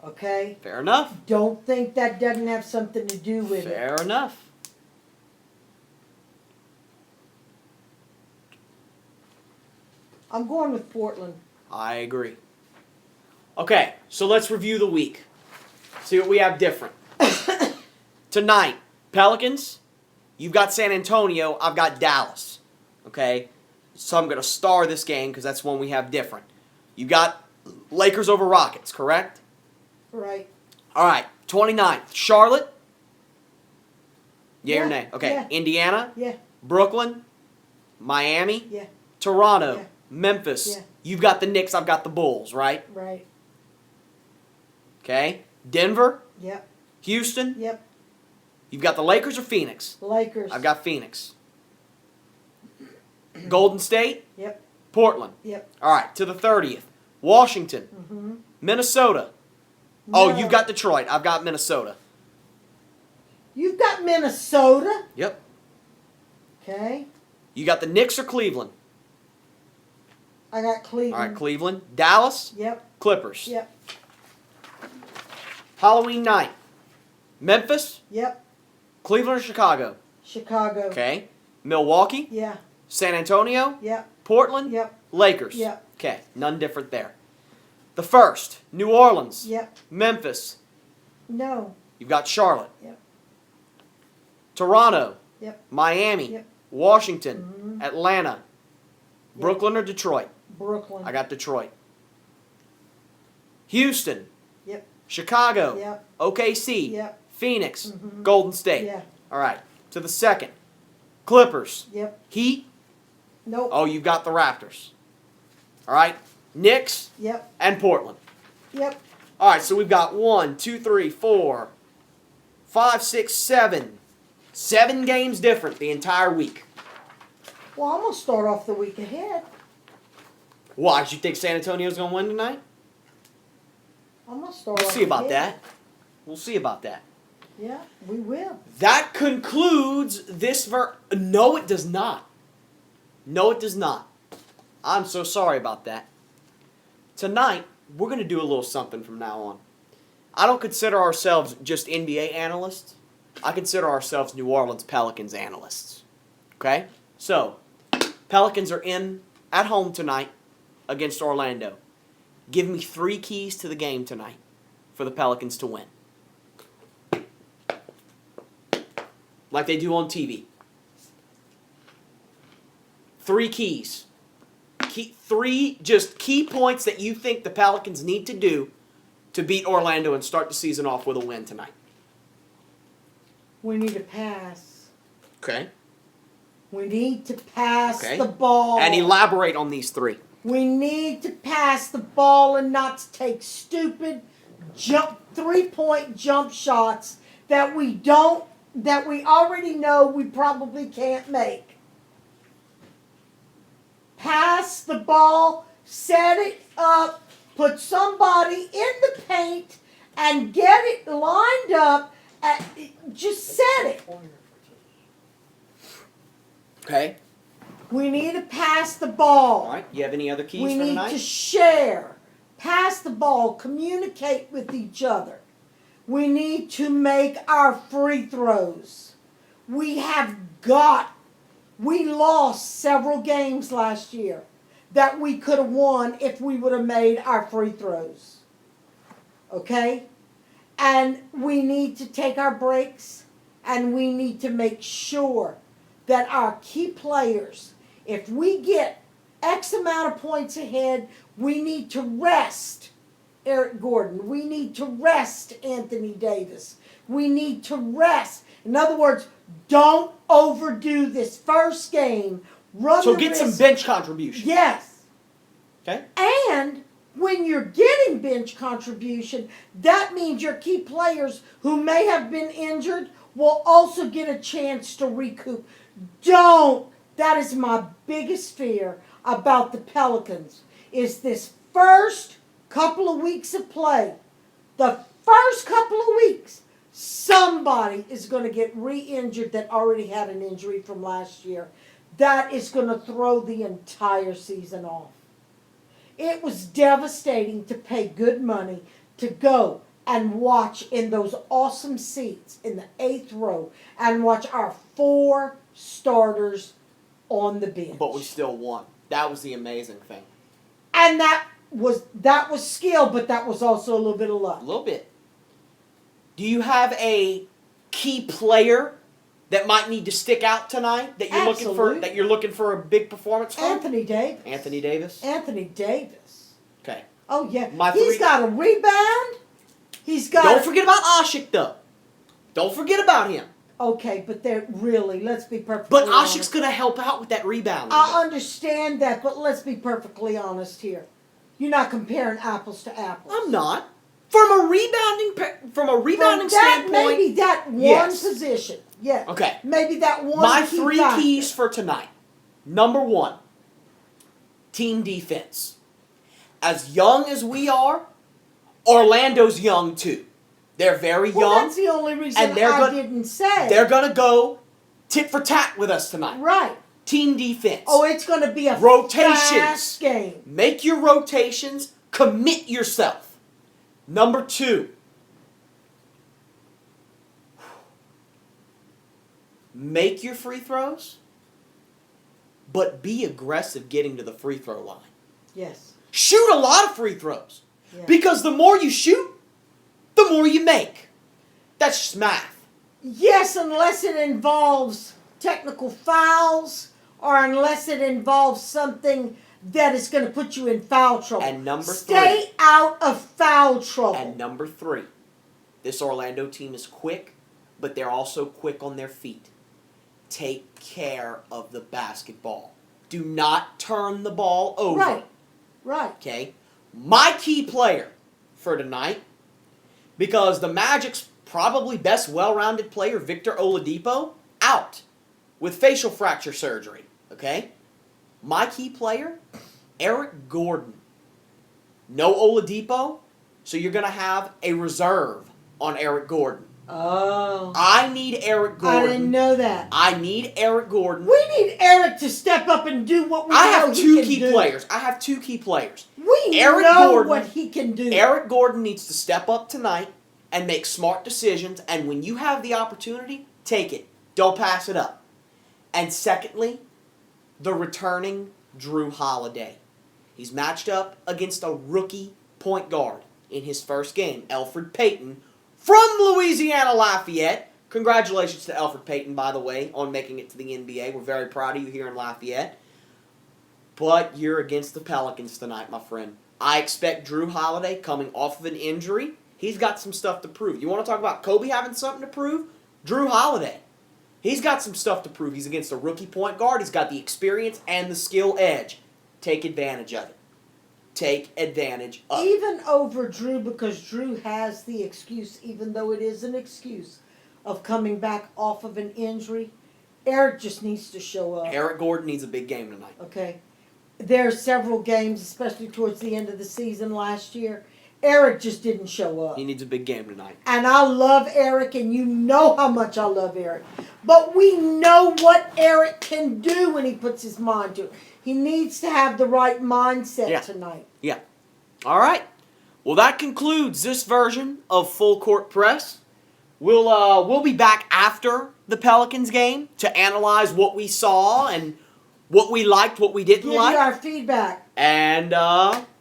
Okay? Fair enough. Don't think that doesn't have something to do with it. Fair enough. I'm going with Portland. I agree. Okay, so let's review the week. See what we have different. Tonight, Pelicans, you've got San Antonio, I've got Dallas. Okay? So I'm going to star this game because that's one we have different. You got Lakers over Rockets, correct? Right. All right, 29th, Charlotte. Yay or Yeah, nay? Okay, yeah. Indiana, Yeah. Brooklyn, Miami, Yeah. Toronto, Yeah. Memphis. Yeah. You've got the Knicks, I've got the Bulls, right? Right. Okay, Denver, Yep. Houston. Yep. You've got the Lakers or Phoenix? Lakers. I've got Phoenix. Golden State, Yep. Portland. Yep. All right, to the 30th, Washington, Mm-hmm. Minnesota. Oh, you've got Detroit. I've got Minnesota. You've got Minnesota. Yep. Okay. You got the Knicks or Cleveland? I got Cleveland. All right, Cleveland. Dallas, Yep. Clippers. Yep. Halloween night, Memphis, Yep. Cleveland or Chicago? Chicago. Okay. Milwaukee, Yeah. San Antonio, Yep. Portland, Yep. Lakers. Yep. Okay, none different there. The first, New Orleans, Yep. Memphis. No. You've got Charlotte. Yep. Toronto, Yep. Miami, Yep. Washington, Mhm. Atlanta, Yep. Brooklyn or Detroit? Brooklyn. I got Detroit. Houston, Yep. Chicago, Yep. OKC, Yep. Phoenix, Mhm. Golden State. Yeah. All right, to the second, Clippers, Yep. Heat. Nope. Oh, you've got the Raptors. All right, Knicks Yep. and Portland. Yep. All right, so we've got 1, 2, 3, 4, 5, 6, 7. 7 games different the entire week. Well, I'm gonna start off the week ahead. Why? Do you think San Antonio's going to win tonight? I'm gonna start. We'll off see about ahead. that. We'll see about that. Yeah, we will. That concludes this No, it does not. No, it does not. I'm so sorry about that. Tonight, we're going to do a little something from now on. I don't consider ourselves just NBA analysts. I consider ourselves New Orleans Pelicans analysts. Okay? So, Pelicans are at home tonight against Orlando. Give me 3 keys to the game tonight for the Pelicans to win. Like they do on TV. 3 keys. 3 just key points that you think the Pelicans need to do to beat Orlando and start the season off with a win tonight. We need to pass. Okay. We need to pass Okay. the ball. And elaborate on these 3. We need to pass the ball and not to take stupid 3-point jump shots that we already know we probably can't make. Pass the ball, set it up, put somebody in the paint and get it lined up. Just set it. Okay. We need to pass the ball. All right. You have any other keys We for need tonight? to share, pass the ball, communicate with each other. We need to make our free throws. We lost several games last year that we could have won if we would have made our free throws. Okay? And we need to take our breaks, and we need to make sure that our key players, if we get X amount of points ahead, we need to rest Eric Gordon. We need to rest Anthony Davis. We need to rest. In other words, don't overdo this first game. So get some bench contribution. Yes. Okay. And when you're getting bench contribution, that means your key players who may have been injured will also get a chance to recoup. That is my biggest fear about the Pelicans, is this first couple of weeks of play. The first couple of weeks, somebody is going to get re-injured that already had an injury from last year. That is going to throw the entire season off. It was devastating to pay good money to go and watch in those awesome seats in the 8th row and watch our 4 starters on the bench. But we still won. That was the amazing thing. And that was skill, but that was also a little bit of luck. A little bit. Do you have a key player that might need to stick out tonight that you're looking for a big performance from? Anthony Davis. Anthony Davis? Anthony Davis. Okay. Oh yeah. He's got a rebound. Don't forget about Ashik though. Don't forget about him. Okay, but let's be perfectly But honest. Ashik's going to help out with that rebound. I understand that, but let's be perfectly honest here. You're not comparing apples to apples. I'm not. From a rebounding standpoint. Maybe that one position. Yeah. Okay. Maybe that one. My 3 keys for tonight. Number 1, team defense. As young as we are, Orlando's young too. They're very young. That's the only reason I didn't say. They're going to go tit for tat with us tonight. Right. Team defense. Oh, it's going to be a rotations. Fast game. Make your rotations. Commit yourself. Number 2. Make your free throws, but be aggressive getting to the free throw line. Yes. Shoot a lot of free throws. Yeah. Because the more you shoot, the more you make. That's just math. Yes, unless it involves technical fouls or unless it involves something that is going to put you in foul trouble. And number 3. Stay out of foul trouble. And number 3. This Orlando team is quick, but they're also quick on their feet. Take care of the basketball. Do not turn the ball over. Right. Okay? My key player for tonight, because the Magic's probably best well-rounded player, Victor Oladipo, out with facial fracture surgery. Okay? My key player, Eric Gordon. No Oladipo, so you're going to have a reserve on Eric Gordon. Oh. I need Eric Gordon. I didn't know that. I need Eric Gordon. We need Eric to step up and do what we I know have he 2 can key do. players. I have 2 key players. We Eric know Gordon, what he can do. Eric Gordon needs to step up tonight and make smart decisions, and when you have the opportunity, take it. Don't pass it up. And secondly, the returning Drew Holiday. He's matched up against a rookie point guard in his first game, Elfrid Payton, from Louisiana Lafayette. Congratulations to Elfrid Payton, by the way, on making it to the NBA. We're very proud of you here in Lafayette. But you're against the Pelicans tonight, my friend. I expect Drew Holiday, coming off of an injury, he's got some stuff to prove. You want to talk about Kobe having something to prove? Drew Holiday. He's got some stuff to prove. He's against a rookie point guard. He's got the experience and the skill edge. Take advantage of it. Take advantage of it. Even over Drew, because Drew has the excuse, even though it is an excuse, of coming back off of an injury. Eric just needs to show up. Eric Gordon needs a big game tonight. Okay. There are several games, especially towards the end of the season last year. Eric just didn't show up. He needs a big game tonight. And I love Eric, and you know how much I love Eric. But we know what Eric can do when he puts his mind to it. He needs to have the right mindset tonight. Yeah. All right. Well, that concludes this version of Full Court Press. We'll be back after the Pelicans game to analyze what we saw and what we liked, what we didn't Give like. you our feedback. And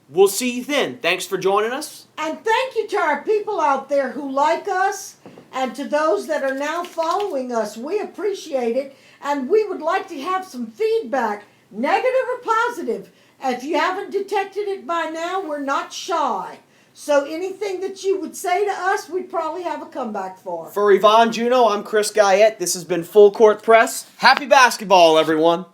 we'll see you then. Thanks for joining us. And thank you to our people out there who like us and to those that are now following us. We appreciate it. And we would like to have some feedback, negative or positive. If you haven't detected it by now, we're not shy. So anything that you would say to us, we'd probably have a comeback for. For Yvonne Juno, I'm Chris Guyette. This has been Full Court Press. Happy basketball, everyone.